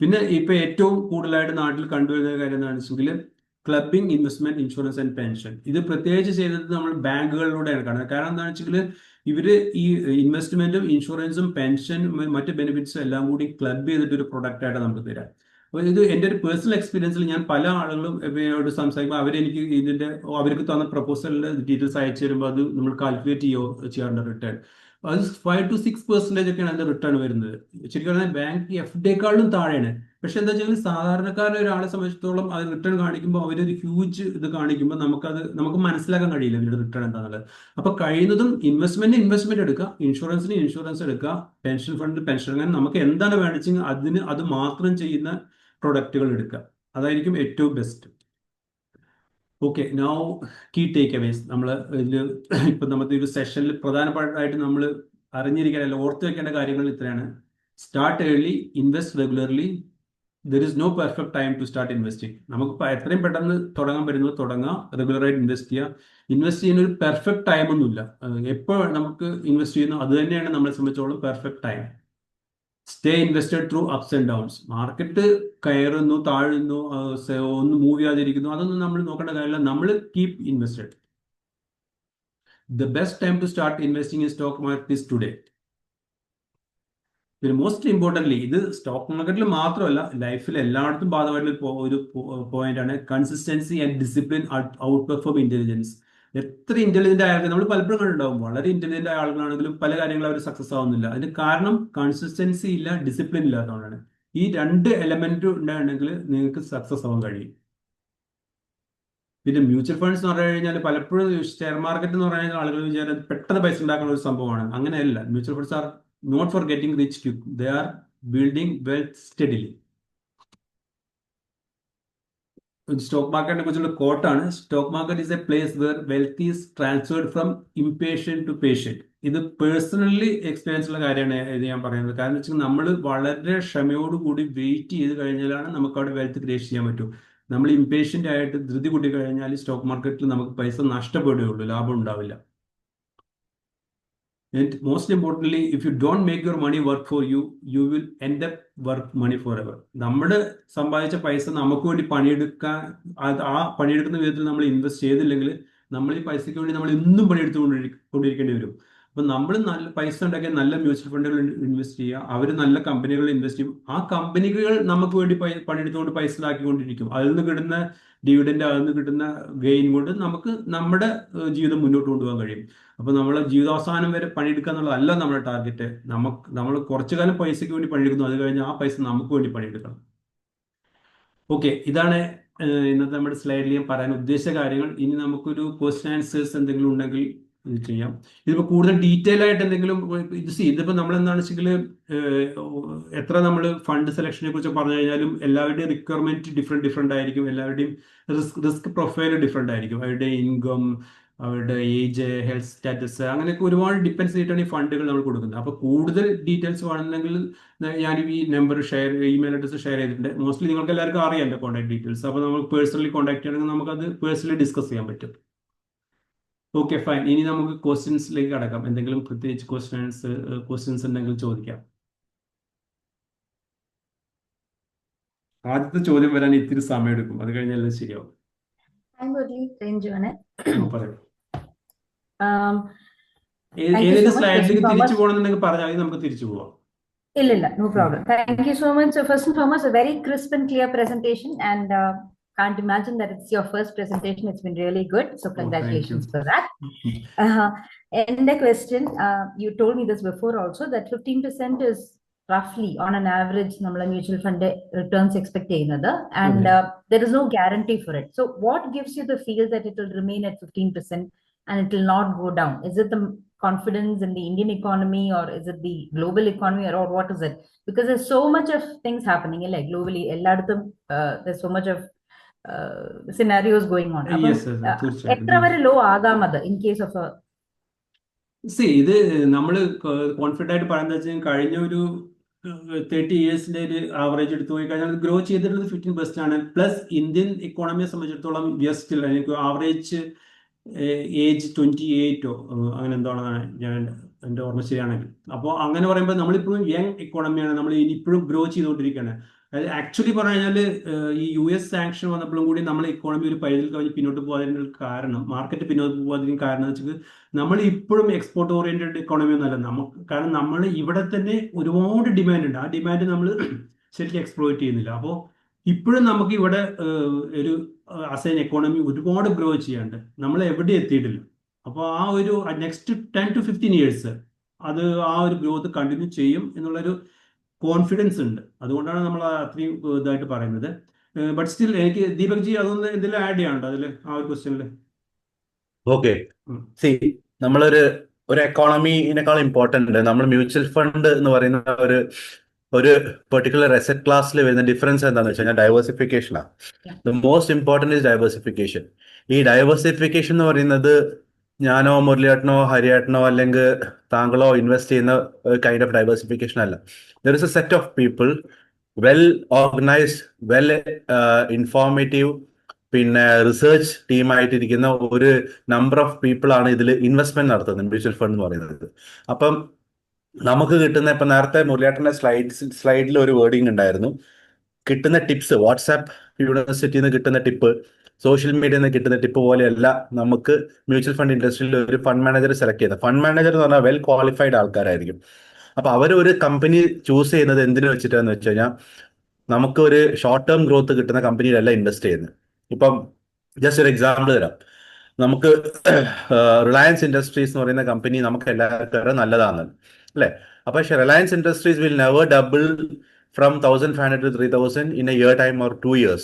[SPEAKER 1] പിന്നെ ഇപ്പൊ ഏറ്റവും കൂടുതലായിട്ട് നാട്ടിൽ കണ്ടുവരുന്ന കാര്യം എന്താണെന്ന് വെച്ചെങ്കിൽ clubbing investment insurance and pension. ഇത് പ്രത്യേകിച്ച് ചെയ്തത് നമ്മൾ ബാങ്കുകളിലൂടെയാണ് കാണുന്നത്. കാരണം എന്താണെന്ന് വെച്ചെങ്കിൽ ഇവര് ഈ ഇൻവെസ്റ്റ്മെന്റും ഇൻഷുറൻസും പെൻഷനും മറ്റ് ബെനിഫിറ്റ്സും എല്ലാം കൂടി ക്ലബ് ചെയ്തിട്ട് ഒരു പ്രൊഡക്റ്റ് ആയിട്ട് നമുക്ക് തരാം. അപ്പോൾ ഇത് എൻ്റെ ഒരു പേഴ്സണൽ എക്സ്പീരിയൻസിൽ ഞാൻ പല ആളുകളും ഇവരോട് സംസാരിക്കുമ്പോൾ അവരെനിക്ക് അവർക്ക് തന്ന പ്രപ്പോസലിന്റെ ഡീറ്റെയിൽസ് അയച്ചു തരുമ്പോൾ അത് നമ്മൾ കാൽക്കുലേറ്റ് ചെയ്യാറുണ്ട് റിട്ടേൺ. അത് 5 to 6% ഒക്കെയാണ് അതിന്റെ റിട്ടേൺ വരുന്നത്. ശരിക്കും പറഞ്ഞാൽ ബാങ്ക് FDയെക്കാളും താഴെയാണ്. പക്ഷെ എന്താ വെച്ചാൽ സാധാരണക്കാരൻ ഒരാളെ സംബന്ധിച്ചിടത്തോളം അത് റിട്ടേൺ കാണിക്കുമ്പോൾ അവരൊരു ഹ്യൂജ് ഇത് കാണിക്കുമ്പോൾ നമുക്ക് മനസ്സിലാക്കാൻ കഴിയില്ല ഇതിന്റെ റിട്ടേൺ എന്താണെന്നുള്ളത്. അപ്പൊ കഴിയുന്നതും ഇൻവെസ്റ്റ്മെന്റ് എടുക്കുക, ഇൻഷുറൻസ് എടുക്കുക, പെൻഷൻ അങ്ങനെ നമുക്ക് എന്താണ് വേണിച്ചെങ്കിൽ അത് മാത്രം ചെയ്യുന്ന പ്രൊഡക്റ്റുകൾ എടുക്കുക. അതായിരിക്കും ഏറ്റവും best. Okay, now key takeaways. നമ്മൾ ഇതിൽ ഇപ്പൊ നമ്മുടെ ഒരു സെഷനിൽ പ്രധാനമായിട്ട് നമ്മൾ അറിഞ്ഞിരിക്കാൻ അല്ലെങ്കിൽ ഓർത്ത് വെക്കേണ്ട കാര്യങ്ങൾ ഇത്രയാണ്. Start early, invest regularly. There is no perfect time to start investing. നമുക്ക് എത്രയും പെട്ടെന്ന് തുടങ്ങാൻ പറ്റുന്നത് തുടങ്ങുക, റെഗുലറായിട്ട് ഇൻവെസ്റ്റ് ചെയ്യുക. ഇൻവെസ്റ്റ് ചെയ്യുന്ന ഒരു പെർഫെക്റ്റ് ടൈം ഒന്നുമില്ല. എപ്പോൾ നമുക്ക് ഇൻവെസ്റ്റ് ചെയ്യുന്നു അത് തന്നെയാണ് നമ്മളെ സംബന്ധിച്ചോളം perfect time. Stay invested through ups and downs. Market കയറുന്നു, താഴുന്നു, ഒന്ന് മൂവ് ചെയ്യാതിരിക്കുന്നു, അതൊന്നും നമ്മൾ നോക്കേണ്ട കാര്യമില്ല. നമ്മൾ keep invested. The best time to start investing in stock market is today. പിന്നെ മോസ്റ്റ് ഇമ്പോർട്ടൻ്റ്ലി ഇത് സ്റ്റോക്ക് മാർക്കറ്റിൽ മാത്രമല്ല ലൈഫിൽ എല്ലായിടത്തും ബാധകമായിട്ടുള്ള ഒരു പോയിന്റ് ആണ് consistency and discipline outperform intelligence. എത്ര ഇന്റലിജന്റ് ആയാലും നമ്മൾ പലപ്പോഴും കണ്ടുണ്ടാവും വളരെ ഇന്റലിജന്റ് ആയ ആളുകളാണെങ്കിലും പല കാര്യങ്ങളും അവർ സക്സസ് ആവുന്നില്ല. അതിന് കാരണം കൺസിസ്റ്റൻസി ഇല്ല, ഡിസിപ്ലിൻ ഇല്ലാത്തതുകൊണ്ടാണ്. ഈ 2 എലമെന്റ് ഉണ്ടാണെങ്കിൽ നിങ്ങൾക്ക് സക്സസ് ആവാൻ കഴിയും. പിന്നെ മ്യൂച്വൽ ഫണ്ട്സ് എന്ന് പറഞ്ഞു കഴിഞ്ഞാൽ പലപ്പോഴും ഷെയർ മാർക്കറ്റ് എന്ന് പറഞ്ഞു കഴിഞ്ഞാൽ ആളുകൾ വിചാരം പെട്ടെന്ന് പൈസ ഉണ്ടാക്കുന്ന ഒരു സംഭവമാണ്. അങ്ങനെയല്ല. Mutual funds are not for getting rich quick, they are building wealth steadily. Stock മാർക്കറ്റിനെ കുറിച്ചുള്ള കോട്ടാണ്. Stock market is a place where wealth is transferred from impatient to patient. ഇത് പേഴ്സണലി എക്സ്പീരിയൻസ് ഉള്ള കാര്യമാണ് ഇത് ഞാൻ പറയുന്നത്. കാരണം വെച്ചാൽ നമ്മൾ വളരെ ക്ഷമയോടുകൂടി വെയിറ്റ് ചെയ്ത് കഴിഞ്ഞാലാണ് നമുക്ക് അവിടെ വെൽത്ത് ക്രിയേറ്റ് ചെയ്യാൻ പറ്റും. നമ്മൾ ഇംപേഷ്യന്റ് ആയിട്ട് ധൃതി കൂട്ടി കഴിഞ്ഞാൽ സ്റ്റോക്ക് മാർക്കറ്റിൽ നമുക്ക് പൈസ നഷ്ടപ്പെടുകയുള്ളൂ, ലാഭം ഉണ്ടാവില്ല. And most importantly, if you don't make your money work for you, you will end up work money forever. നമ്മുടെ സമ്പാദിച്ച പൈസ നമുക്ക് വേണ്ടി പണിയെടുക്കാൻ, ആ പണിയെടുക്കുന്ന വിധത്തിൽ നമ്മൾ ഇൻവെസ്റ്റ് ചെയ്തില്ലെങ്കിൽ നമ്മൾ ഈ പൈസയ്ക്ക് വേണ്ടി നമ്മൾ എന്നും പണിയെടുത്തുകൊണ്ടിരിക്കേണ്ടി വരും. അപ്പം നമ്മൾ നല്ല പൈസ ഉണ്ടാക്കിയ നല്ല മ്യൂച്വൽ ഫണ്ടുകളിൽ ഇൻവെസ്റ്റ് ചെയ്യുക, അവർ നല്ല കമ്പനികളിൽ ഇൻവെസ്റ്റ് ചെയ്യും. ആ കമ്പനികൾ നമുക്ക് വേണ്ടി പണിയെടുത്തുകൊണ്ട് പൈസ ഉണ്ടാക്കിക്കൊണ്ടിരിക്കും. അതിൽ നിന്ന് കിട്ടുന്ന ഡിവിഡൻഡ്, അതിൽ നിന്ന് കിട്ടുന്ന ഗെയിൻ കൊണ്ട് നമുക്ക് നമ്മുടെ ജീവിതം മുന്നോട്ട് കൊണ്ടുപോകാൻ കഴിയും. അപ്പൊ നമ്മളെ ജീവിതാവസാനം വരെ പണിയെടുക്കുക എന്നുള്ളതല്ല നമ്മുടെ ടാർഗറ്റ്. നമ്മൾ കുറച്ചു കാലം പൈസയ്ക്ക് വേണ്ടി പണിയെടുക്കുന്നു, അത് കഴിഞ്ഞ് ആ പൈസ നമുക്ക് വേണ്ടി പണിയെടുക്കണം. ഓക്കെ, ഇതാണ് ഇന്നത്തെ നമ്മുടെ സ്ലൈഡിൽ ഞാൻ പറയാൻ ഉദ്ദേശിച്ച കാര്യങ്ങൾ. ഇനി നമുക്കൊരു ക്വസ്റ്റ്യൻ ആൻസേഴ്സ് എന്തെങ്കിലും ഉണ്ടെങ്കിൽ ഇത് ചെയ്യാം. ഇതിപ്പോ കൂടുതൽ ഡീറ്റെയിൽ ആയിട്ട് എന്തെങ്കിലും ഇതിപ്പോ നമ്മൾ എന്താണെന്ന് വെച്ചെങ്കിൽ എത്ര നമ്മൾ ഫണ്ട് സെലക്ഷനെ കുറിച്ച് പറഞ്ഞു കഴിഞ്ഞാലും എല്ലാവരുടെയും റിക്വയർമെന്റ് ഡിഫറെന്റ് ആയിരിക്കും. എല്ലാവരുടെയും റിസ്ക് പ്രൊഫൈൽ ഡിഫറെന്റ് ആയിരിക്കും. അവരുടെ ഇൻകം, അവരുടെ ഏജ്, ഹെൽത്ത് സ്റ്റാറ്റസ്, അങ്ങനെയൊക്കെ ഒരുപാട് ഡിപ്പെൻസ് ചെയ്തിട്ടാണ് ഈ ഫണ്ടുകൾ നമ്മൾ കൊടുക്കുന്നത്. അപ്പോൾ കൂടുതൽ ഡീറ്റെയിൽസ് വേണമെങ്കിൽ ഞാൻ ഈ നമ്പർ ഇമെയിൽ അഡ്രസ്സ് ഷെയർ ചെയ്തിട്ടുണ്ട്. മോസ്റ്റ്ലി നിങ്ങൾക്ക് എല്ലാവർക്കും അറിയാം എൻ്റെ കോൺടാക്ട് ഡീറ്റെയിൽസ്. അപ്പോൾ നമ്മൾ പേഴ്സണലി കോൺടാക്ട് ചെയ്യണമെങ്കിൽ നമുക്കത് പേഴ്സണലി ഡിസ്കസ് ചെയ്യാൻ പറ്റും. Okay, fine. ഇനി നമുക്ക് ക്വസ്റ്റ്യൻസിലേക്ക് കടക്കാം. എന്തെങ്കിലും പ്രത്യേകിച്ച് ക്വസ്റ്റ്യൻസ് ഉണ്ടെങ്കിൽ ചോദിക്കാം. ആദ്യത്തെ ചോദ്യം വരാൻ ഇത്തിരി സമയം എടുക്കും, അത് കഴിഞ്ഞാൽ ശരിയാവും. പറയൂ. ഏതെങ്കിലും സ്ലൈഡിലേക്ക് തിരിച്ചു പോകണമെന്നുണ്ടെങ്കിൽ പറഞ്ഞാൽ നമുക്ക് തിരിച്ചു പോവാം.
[SPEAKER 2] No problem. Thank you so much. So first and foremost, a very crisp and clear presentation, and can't imagine that it's your first presentation. It's been really good. So congratulations for that. And the question, you told me this before also, that 15% is roughly on an average namala mutual fund returns expect cheyyunnathu, and there is no guarantee for it. So what gives you the feel that it will remain at 15% and it will not go down? Is it the confidence in the Indian economy, or is it the global economy, or what is it? Because there's so much of things happening, like globally elladum there's so much of scenarios going on.
[SPEAKER 1] Yes,
[SPEAKER 2] എത്ര വരെ law ആകാം അത് in case of a
[SPEAKER 1] ഇത് നമ്മൾ confident ആയിട്ട് പറയുന്നത് വെച്ചാൽ കഴിഞ്ഞ ഒരു 30 ഇയേഴ്സിന്റെ ഒരു ആവറേജ് എടുത്തു പോയി കഴിഞ്ഞാൽ ഗ്രോ ചെയ്തിട്ടുള്ളത് 15% ആണ്. പ്ലസ് ഇന്ത്യൻ ഇക്കോണമിയെ സംബന്ധിച്ചിടത്തോളം വ്യസ്റ്റിൽ എനിക്ക് ആവറേജ് ഏജ് 28 അങ്ങനെ എന്താണ് ഞാൻ എൻ്റെ ഓർമ്മ ശരിയാണെങ്കിൽ. അപ്പോൾ അങ്ങനെ പറയുമ്പോൾ നമ്മളിപ്പോഴും യങ് ഇക്കോണമിയാണ്, നമ്മൾ ഇനിയിപ്പോഴും ഗ്രോ ചെയ്തുകൊണ്ടിരിക്കുകയാണ്. അതായത് ആക്ച്വലി പറഞ്ഞു കഴിഞ്ഞാൽ ഈ US സാങ്ഷൻ വന്നപ്പോഴും കൂടി നമ്മൾ ഇക്കോണമി ഒരു പരിധിയിൽ കഴിഞ്ഞ് പിന്നോട്ട് പോകാതിന് കാരണം, മാർക്കറ്റ് പിന്നോട്ട് പോകാതിന് കാരണം എന്ന് വെച്ചാൽ നമ്മൾ ഇപ്പോഴും എക്സ്പോർട്ട് ഓറിയന്റഡ് ഇക്കോണമി ഒന്നല്ല നമുക്ക്. കാരണം നമ്മൾ ഇവിടെ തന്നെ ഒരുപാട് ഡിമാൻഡ് ഉണ്ട്, ആ ഡിമാൻഡ് നമ്മൾ ശരിക്കും എക്സ്പ്ലോയിറ്റ് ചെയ്യുന്നില്ല. അപ്പോൾ ഇപ്പോഴും നമുക്ക് ഇവിടെ ഒരു അസൈൻ എക്കോണമി ഒരുപാട് ഗ്രോ ചെയ്യാണ്ട് നമ്മൾ എവിടെ എത്തിയിട്ടില്ല. അപ്പോൾ ആ ഒരു നെക്സ്റ്റ് 10 to 15 ഇയേഴ്സ് അത് ആ ഒരു ഗ്രോത്ത് കണ്ടിന്യൂ ചെയ്യും എന്നുള്ളൊരു കോൺഫിഡൻസ് ഉണ്ട്. അതുകൊണ്ടാണ് നമ്മൾ അത്രയും ഇതായിട്ട് പറയുന്നത്. ബട്ട് സ്റ്റിൽ എനിക്ക് ദീപക് ജി അതൊന്ന് എന്തെങ്കിലും ആഡ് ചെയ്യാനുണ്ടോ അതിൽ, ആ ഒരു ക്വസ്റ്റ്യനിൽ?
[SPEAKER 4] ഓക്കെ, നമ്മളൊരു എക്കോണമിനേക്കാൾ ഇമ്പോർട്ടന്റ് നമ്മൾ മ്യൂച്വൽ ഫണ്ട് എന്ന് പറയുന്ന ഒരു പെർട്ടിക്കുലർ അസറ്റ് ക്ലാസ്സിൽ വരുന്ന ഡിഫറൻസ് എന്താണെന്ന് വെച്ച് കഴിഞ്ഞാൽ ഡൈവേഴ്സിഫിക്കേഷനാണ്. The most important is diversification. ഈ ഡൈവേഴ്സിഫിക്കേഷൻ എന്ന് പറയുന്നത് ഞാനോ മുരളിയേട്ടനോ ഹരിയേട്ടനോ അല്ലെങ്കിൽ താങ്കളോ ഇൻവെസ്റ്റ് ചെയ്യുന്ന കൈൻഡ് ഓഫ് ഡൈവേഴ്സിഫിക്കേഷൻ അല്ല. There is a set of people, well organised, well informative, പിന്നെ റിസർച്ച് ടീമായിട്ടിരിക്കുന്ന ഒരു നമ്പർ ഓഫ് പീപ്പിൾ ആണ് ഇതിൽ ഇൻവെസ്റ്റ്മെന്റ് നടത്തുന്നത് മ്യൂച്വൽ ഫണ്ട് എന്ന് പറയുന്നത്. അപ്പം നമുക്ക് കിട്ടുന്ന, ഇപ്പം നേരത്തെ മുരളിയേട്ടൻ്റെ സ്ലൈഡിൽ ഒരു വേർഡിങ് ഉണ്ടായിരുന്നു, കിട്ടുന്ന ടിപ്സ്, വാട്സാപ്പ് യൂണിവേഴ്സിറ്റിയിൽ നിന്ന് കിട്ടുന്ന ടിപ്പ്, സോഷ്യൽ മീഡിയയിൽ നിന്ന് കിട്ടുന്ന ടിപ്പ് പോലെയല്ല നമുക്ക് മ്യൂച്വൽ ഫണ്ട് ഇൻഡസ്ട്രിയിൽ ഒരു ഫണ്ട് മാനേജർ സെലക്ട് ചെയ്യുന്നത്. ഫണ്ട് മാനേജർ എന്ന് പറഞ്ഞാൽ വെൽ ക്വാളിഫൈഡ് ആൾക്കാരായിരിക്കും. അപ്പോൾ അവർ ഒരു കമ്പനി ചൂസ് ചെയ്യുന്നത് എന്തിനു വെച്ചിട്ടാന്ന് വെച്ച് കഴിഞ്ഞാൽ നമുക്ക് ഒരു ഷോർട്ട് ടേം ഗ്രോത്ത് കിട്ടുന്ന കമ്പനിയിലല്ല ഇൻവെസ്റ്റ് ചെയ്യുന്നത്. ഇപ്പം ജസ്റ്റ് ഒരു എക്സാമ്പിൾ തരാം. നമുക്ക് റിലയൻസ് ഇൻഡസ്ട്രീസ് എന്ന് പറയുന്ന കമ്പനി നമുക്ക് എല്ലാവർക്കും നല്ലതാണ് അല്ലേ? അപ്പൊ പക്ഷെ Reliance industries will never double from 1,500 to 3,000 in A year time or 2 years.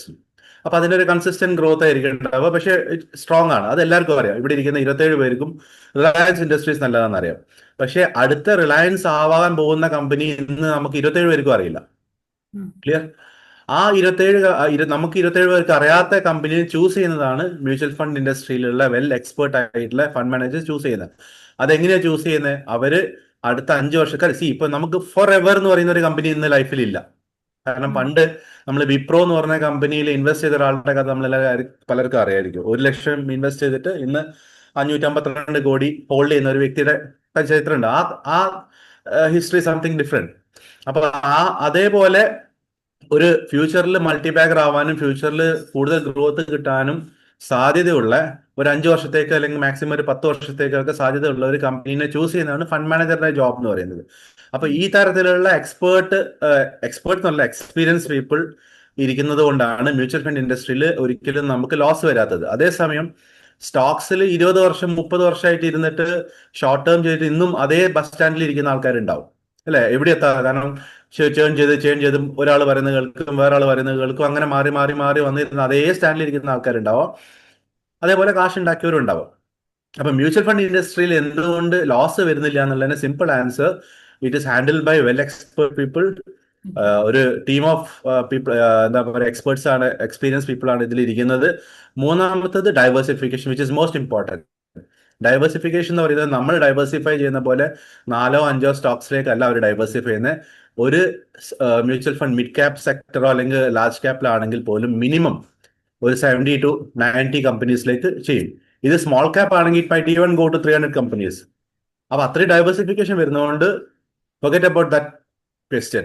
[SPEAKER 4] അപ്പൊ അതിന്റെ ഒരു കൺസിസ്റ്റന്റ് ഗ്രോത്ത് ആയിരിക്കും ഉണ്ടാവുക. പക്ഷെ സ്ട്രോങ് ആണ്, അത് എല്ലാവർക്കും അറിയാം. ഇവിടെ ഇരിക്കുന്ന 27 പേർക്കും റിലയൻസ് ഇൻഡസ്ട്രീസ് നല്ലതാണെന്ന് അറിയാം. പക്ഷെ അടുത്ത റിലയൻസ് ആവാൻ പോകുന്ന കമ്പനി ഇന്ന് നമുക്ക് 27 പേർക്കും അറിയില്ല. ക്ലിയർ? ആ നമുക്ക് 27 പേർക്ക് അറിയാത്ത കമ്പനിയെ ചൂസ് ചെയ്യുന്നതാണ് മ്യൂച്വൽ ഫണ്ട് ഇൻഡസ്ട്രിയിലുള്ള വെൽ എക്സ്പേർട്ട് ആയിട്ടുള്ള ഫണ്ട് മാനേജേഴ്സ് ചൂസ് ചെയ്യുന്നത്. അതെങ്ങനെയാ ചൂസ് ചെയ്യുന്നത്? അവര് അടുത്ത 5 വർഷക്കാർ ഇപ്പൊ നമുക്ക് ഫോർ എവർ എന്ന് പറയുന്ന ഒരു കമ്പനി ഇന്ന് ലൈഫിൽ ഇല്ല. കാരണം പണ്ട് നമ്മൾ വിപ്രോ എന്ന് പറഞ്ഞ കമ്പനിയിൽ ഇൻവെസ്റ്റ് ചെയ്ത ഒരാളുടെ കഥ നമ്മളെല്ലാവരും പലർക്കും അറിയായിരിക്കും. 1 ലക്ഷം ഇൻവെസ്റ്റ് ചെയ്തിട്ട് ഇന്ന് 552 കോടി ഹോൾഡ് ചെയ്യുന്ന ഒരു വ്യക്തിയുടെ ചരിത്രമുണ്ട്. ആ ഹിസ്റ്ററി സംതിങ് ഡിഫറെന്റ്. അപ്പൊ അതേപോലെ ഒരു ഫ്യൂച്ചറിൽ മൾട്ടി ബാഗർ ആവാനും ഫ്യൂച്ചറിൽ കൂടുതൽ ഗ്രോത്ത് കിട്ടാനും സാധ്യതയുള്ള ഒരു 5 വർഷത്തേക്ക് അല്ലെങ്കിൽ മാക്സിമം ഒരു 10 വർഷത്തേക്കൊക്കെ സാധ്യതയുള്ള ഒരു കമ്പനീനെ ചൂസ് ചെയ്യുന്നതാണ് ഫണ്ട് മാനേജറുടെ ജോബ് എന്ന് പറയുന്നത്. അപ്പൊ ഈ തരത്തിലുള്ള എക്സ്പേർട്ട് എന്നുള്ള എക്സ്പീരിയൻസ് പീപ്പിൾ ഇരിക്കുന്നത് കൊണ്ടാണ് മ്യൂച്വൽ ഫണ്ട് ഇൻഡസ്ട്രിയിൽ ഒരിക്കലും നമുക്ക് ലോസ് വരാത്തത്. അതേസമയം സ്റ്റോക്സിൽ 20 വർഷം 30 വർഷമായിട്ട് ഇരുന്നിട്ട് ഷോർട്ട് ടേം ചെയ്തിട്ട് ഇന്നും അതേ ബസ് സ്റ്റാൻഡിൽ ഇരിക്കുന്ന ആൾക്കാരുണ്ടാവും അല്ലെ? എവിടെ എത്താ? കാരണം ചേഞ്ച് ചെയ്ത് ഒരാൾ പറയുന്നത് കേൾക്കും, വേറെ ആൾ പറയുന്നത് കേൾക്കും, അങ്ങനെ മാറി മാറി മാറി വന്നിരുന്ന അതേ സ്റ്റാൻഡിൽ ഇരിക്കുന്ന ആൾക്കാരുണ്ടാവും. അതേപോലെ കാശ് ഉണ്ടാക്കിയവരും ഉണ്ടാവും. അപ്പൊ മ്യൂച്വൽ ഫണ്ട് ഇൻഡസ്ട്രിയിൽ എന്തുകൊണ്ട് ലോസ് വരുന്നില്ല എന്നുള്ളതിന് simple answer, it is handled by well expert people. ഒരു ടീം ഓഫ് പീപ്പിൾ, എന്താ പറയുക, എക്സ്പേർട്സ് ആണ്, എക്സ്പീരിയൻസ് പീപ്പിൾ ആണ് ഇതിൽ ഇരിക്കുന്നത്. മൂന്നാമത്തത് diversification, which is most important. Diversification എന്ന് പറയുന്നത് നമ്മൾ ഡൈവേഴ്സിഫൈ ചെയ്യുന്ന പോലെ 4-5 സ്റ്റോക്സിലേക്ക് അല്ല അവർ ഡൈവേഴ്സിഫൈ ചെയ്യുന്നത്. ഒരു മ്യൂച്വൽ ഫണ്ട് മിഡ് ക്യാപ് സെക്ടറോ അല്ലെങ്കിൽ ലാർജ് ക്യാപ്പിലാണെങ്കിൽ പോലും മിനിമം ഒരു 70 to 90 കമ്പനീസിലേക്ക് ചെയ്യും. ഇത് സ്മോൾ ക്യാപ്പ് ആണെങ്കിൽ it might even go to 300 companies. അപ്പൊ അത്രയും ഡൈവേഴ്സിഫിക്കേഷൻ വരുന്നതുകൊണ്ട് forget about that question.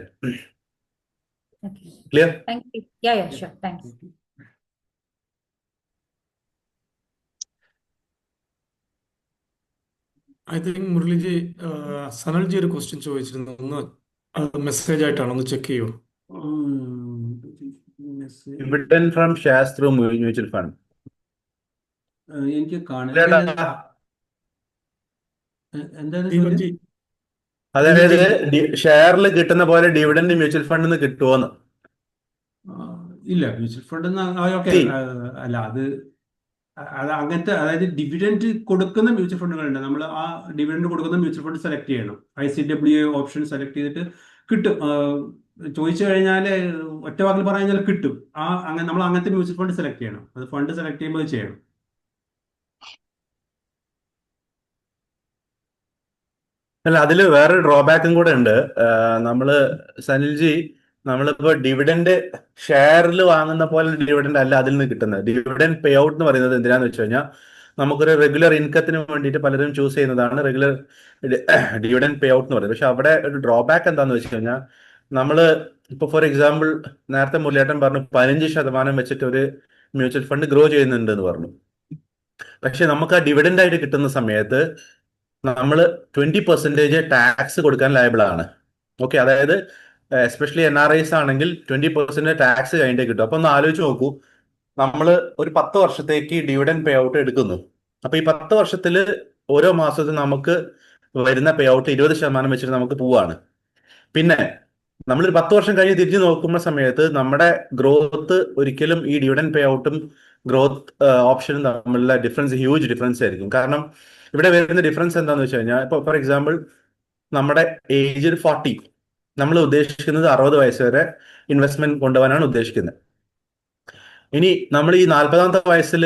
[SPEAKER 2] Okay.
[SPEAKER 4] Clear?
[SPEAKER 2] Thank you. Yeah, sure. Thanks.
[SPEAKER 5] I think Muraliji, Sanalji ഒരു ക്വസ്റ്റ്യൻ ചോദിച്ചിരുന്നു. ഒന്ന് മെസ്സേജ് ആയിട്ടാണ്, ഒന്ന് ചെക്ക് ചെയ്യൂ.
[SPEAKER 4] Dividend from shares through mutual fund.
[SPEAKER 1] എനിക്ക്
[SPEAKER 4] ഇല്ലേടാ.
[SPEAKER 1] എന്തായാലും
[SPEAKER 5] ദീപൻജി,
[SPEAKER 4] അതായത് ഷെയറിൽ കിട്ടുന്ന പോലെ ഡിവിഡൻഡ് മ്യൂച്വൽ ഫണ്ടിൽ നിന്ന് കിട്ടുമോന്ന്?
[SPEAKER 1] ഇല്ല, മ്യൂച്വൽ ഫണ്ട് ഓക്കെ. അല്ല, അത് അങ്ങനത്തെ, അതായത് ഡിവിഡൻഡ് കൊടുക്കുന്ന മ്യൂച്വൽ ഫണ്ടുകളുണ്ട്. നമ്മൾ ആ ഡിവിഡൻഡ് കൊടുക്കുന്ന മ്യൂച്വൽ ഫണ്ട് സെലക്ട് ചെയ്യണം. ICWA ഓപ്ഷൻ സെലക്ട് ചെയ്തിട്ട് കിട്ടും. ചോദിച്ചു കഴിഞ്ഞാൽ ഒറ്റ വാക്കിൽ പറഞ്ഞു കഴിഞ്ഞാൽ കിട്ടും. അങ്ങനെ നമ്മൾ അങ്ങനത്തെ മ്യൂച്വൽ ഫണ്ട് സെലക്ട് ചെയ്യണം. അത് ഫണ്ട് സെലക്ട് ചെയ്യുമ്പോൾ ചെയ്യണം.
[SPEAKER 4] അല്ല, അതിൽ വേറൊരു ഡ്രോബാക്കും കൂടെ ഉണ്ട്. നമ്മള് സനിൽജി, നമ്മളിപ്പോ ഡിവിഡൻഡ് ഷെയറിൽ വാങ്ങുന്ന പോലെ ഡിവിഡൻഡ് അല്ല അതിൽ നിന്ന് കിട്ടുന്നത്. ഡിവിഡൻഡ് പേ ഔട്ട് എന്ന് പറയുന്നത് എന്തിനാന്ന് വെച്ച് കഴിഞ്ഞാൽ നമുക്കൊരു റെഗുലർ ഇൻകത്തിന് വേണ്ടിയിട്ട് പലരും ചൂസ് ചെയ്യുന്നതാണ് റെഗുലർ ഡിവിഡൻഡ് പേ ഔട്ട് എന്ന് പറയുന്നത്. പക്ഷെ അവിടെ ഒരു ഡ്രോബാക്ക് എന്താന്ന് വെച്ച് കഴിഞ്ഞാൽ, നമ്മള് ഇപ്പൊ ഫോർ എക്സാമ്പിൾ നേരത്തെ മുരളിയേട്ടൻ പറഞ്ഞു 15% വെച്ചിട്ട് ഒരു മ്യൂച്വൽ ഫണ്ട് ഗ്രോ ചെയ്യുന്നുണ്ട് എന്ന് പറഞ്ഞു. പക്ഷെ നമുക്ക് ആ ഡിവിഡൻഡ് ആയിട്ട് കിട്ടുന്ന സമയത്ത് നമ്മൾ 20% ടാക്സ് കൊടുക്കാൻ ലയബിൾ ആണ്. ഓക്കെ, അതായത് എസ്പെഷ്യലി NRIs ആണെങ്കിൽ 20% ടാക്സ് കഴിഞ്ഞിട്ട് കിട്ടും. അപ്പൊ ഒന്ന് ആലോചിച്ച് നോക്കൂ, നമ്മൾ ഒരു 10 വർഷത്തേക്ക് ഡിവിഡൻഡ് പേ ഔട്ട് എടുക്കുന്നു. അപ്പൊ ഈ 10 വർഷത്തിൽ ഓരോ മാസത്തിൽ നമുക്ക് വരുന്ന പേ ഔട്ട് 20% വെച്ചിട്ട് നമുക്ക് പോവാണ്. പിന്നെ നമ്മൾ 10 വർഷം കഴിഞ്ഞ് തിരിഞ്ഞു നോക്കുന്ന സമയത്ത് നമ്മുടെ ഗ്രോത്ത് ഒരിക്കലും ഈ ഡിവിഡൻഡ് പേ ഔട്ടും ഗ്രോത്ത് ഓപ്ഷനും തമ്മിലുള്ള ഡിഫറൻസ് ഹ്യൂജ് ഡിഫറൻസ് ആയിരിക്കും. കാരണം ഇവിടെ വരുന്ന ഡിഫറൻസ് എന്താണെന്ന് വെച്ച് കഴിഞ്ഞാൽ, ഇപ്പൊ ഫോർ എക്സാമ്പിൾ നമ്മുടെ ഏജ് 40, നമ്മൾ ഉദ്ദേശിക്കുന്നത് 60 വയസ്സ് വരെ ഇൻവെസ്റ്റ്മെന്റ് കൊണ്ടുപോകാനാണ് ഉദ്ദേശിക്കുന്നത്. ഇനി നമ്മൾ ഈ 40ാമത്തെ വയസ്സിൽ,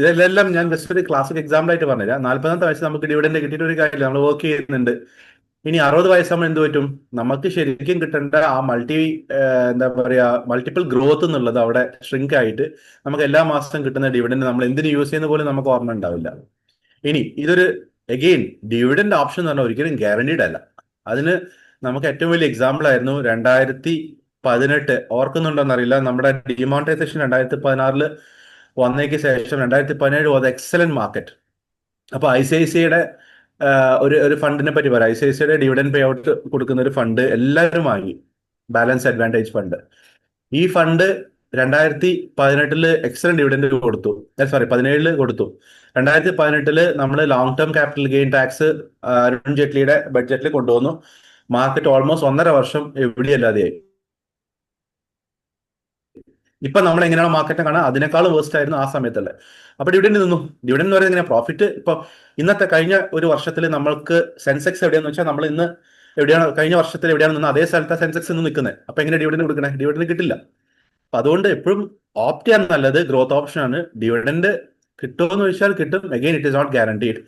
[SPEAKER 4] ഇതെല്ലാം ഞാൻ ജസ്റ്റ് ഒരു ക്ലാസിക് എക്സാമ്പിൾ ആയിട്ട് പറഞ്ഞുതരാം. 40ാമത്തെ വയസ്സ് നമുക്ക് ഡിവിഡൻഡ് കിട്ടിയിട്ട് ഒരു കാര്യമില്ല, നമ്മൾ വർക്ക് ചെയ്യുന്നുണ്ട്. ഇനി 60 വയസ്സാകുമ്പോൾ എന്ത് പറ്റും? നമുക്ക് ശരിക്കും കിട്ടേണ്ട ആ എന്താ പറയാ, മൾട്ടിപ്പിൾ ഗ്രോത്ത് എന്നുള്ളത് അവിടെ ഷ്രിങ്ക് ആയിട്ട് നമുക്ക് എല്ലാ മാസവും കിട്ടുന്ന ഡിവിഡൻഡ് നമ്മൾ എന്തിനു യൂസ് ചെയ്യുന്ന പോലും നമുക്ക് ഓർമ്മ ഉണ്ടാവില്ല. ഇനി ഇതൊരു അഗെയിൻ ഡിവിഡൻഡ് ഓപ്ഷൻ എന്ന് പറഞ്ഞാൽ ഒരിക്കലും ഗ്യാരണ്ടീഡ് അല്ല. അതിന് നമുക്ക് ഏറ്റവും വലിയ എക്സാമ്പിൾ ആയിരുന്നു 2018, ഓർക്കുന്നുണ്ടോന്ന് അറിയില്ല, നമ്മുടെ ഡിമോണിറ്റൈസേഷൻ 2016 വന്നേക്ക് ശേഷം 2017 വാസ് എക്സലന്റ് മാർക്കറ്റ്. അപ്പൊ ICICIയുടെ ഒരു ഫണ്ടിനെ പറ്റി പറയാം. ICICIയുടെ ഡിവിഡൻഡ് പേ ഔട്ട് കൊടുക്കുന്ന ഒരു ഫണ്ട് എല്ലാവരും വാങ്ങി, ബാലൻസ് അഡ്വാൻറ്റേജ് ഫണ്ട്. ഈ ഫണ്ട് 2018 എക്സലന്റ് ഡിവിഡൻഡ് കൊടുത്തു, 17 കൊടുത്തു. 2018 നമ്മൾ long term capital gain tax Arun ജെയ്റ്റ്ലിയുടെ ബഡ്ജറ്റിൽ കൊണ്ടുവന്നു. മാർക്കറ്റ് ഓൾമോസ്റ്റ് 1.5 വർഷം എവിടെയല്ലാതെയായി. ഇപ്പൊ നമ്മൾ എങ്ങനെയാണ് മാർക്കറ്റിനെ കാണാൻ, അതിനേക്കാളും വേസ്റ്റ് ആയിരുന്നു ആ സമയത്തുള്ള. അപ്പൊ ഡിവിഡൻഡ് നിന്നു. ഡിവിഡൻഡ് എന്ന് പറയുന്നത് എങ്ങനെ? പ്രോഫിറ്റ്. ഇപ്പൊ ഇന്നത്തെ കഴിഞ്ഞ ഒരു വർഷത്തിൽ നമ്മൾക്ക് സെൻസെക്സ് എവിടെയാന്ന് വെച്ചാൽ, നമ്മൾ ഇന്ന് എവിടെയാണ് കഴിഞ്ഞ വർഷത്തിൽ എവിടെയാണ് നിന്ന് അതേ സ്ഥലത്ത് സെൻസെക്സ് നിന്ന് നിൽക്കുന്നത്. അപ്പൊ എങ്ങനെ ഡിവിഡൻഡ് കൊടുക്കണേ? ഡിവിഡൻഡ് കിട്ടില്ല. അപ്പൊ അതുകൊണ്ട് എപ്പോഴും ഓപ്റ്റ് ചെയ്യാൻ നല്ലത് ഗ്രോത്ത് ഓപ്ഷൻ ആണ്. ഡിവിഡൻഡ് കിട്ടുമെന്ന് ചോദിച്ചാൽ കിട്ടും. Again it is not guaranteed.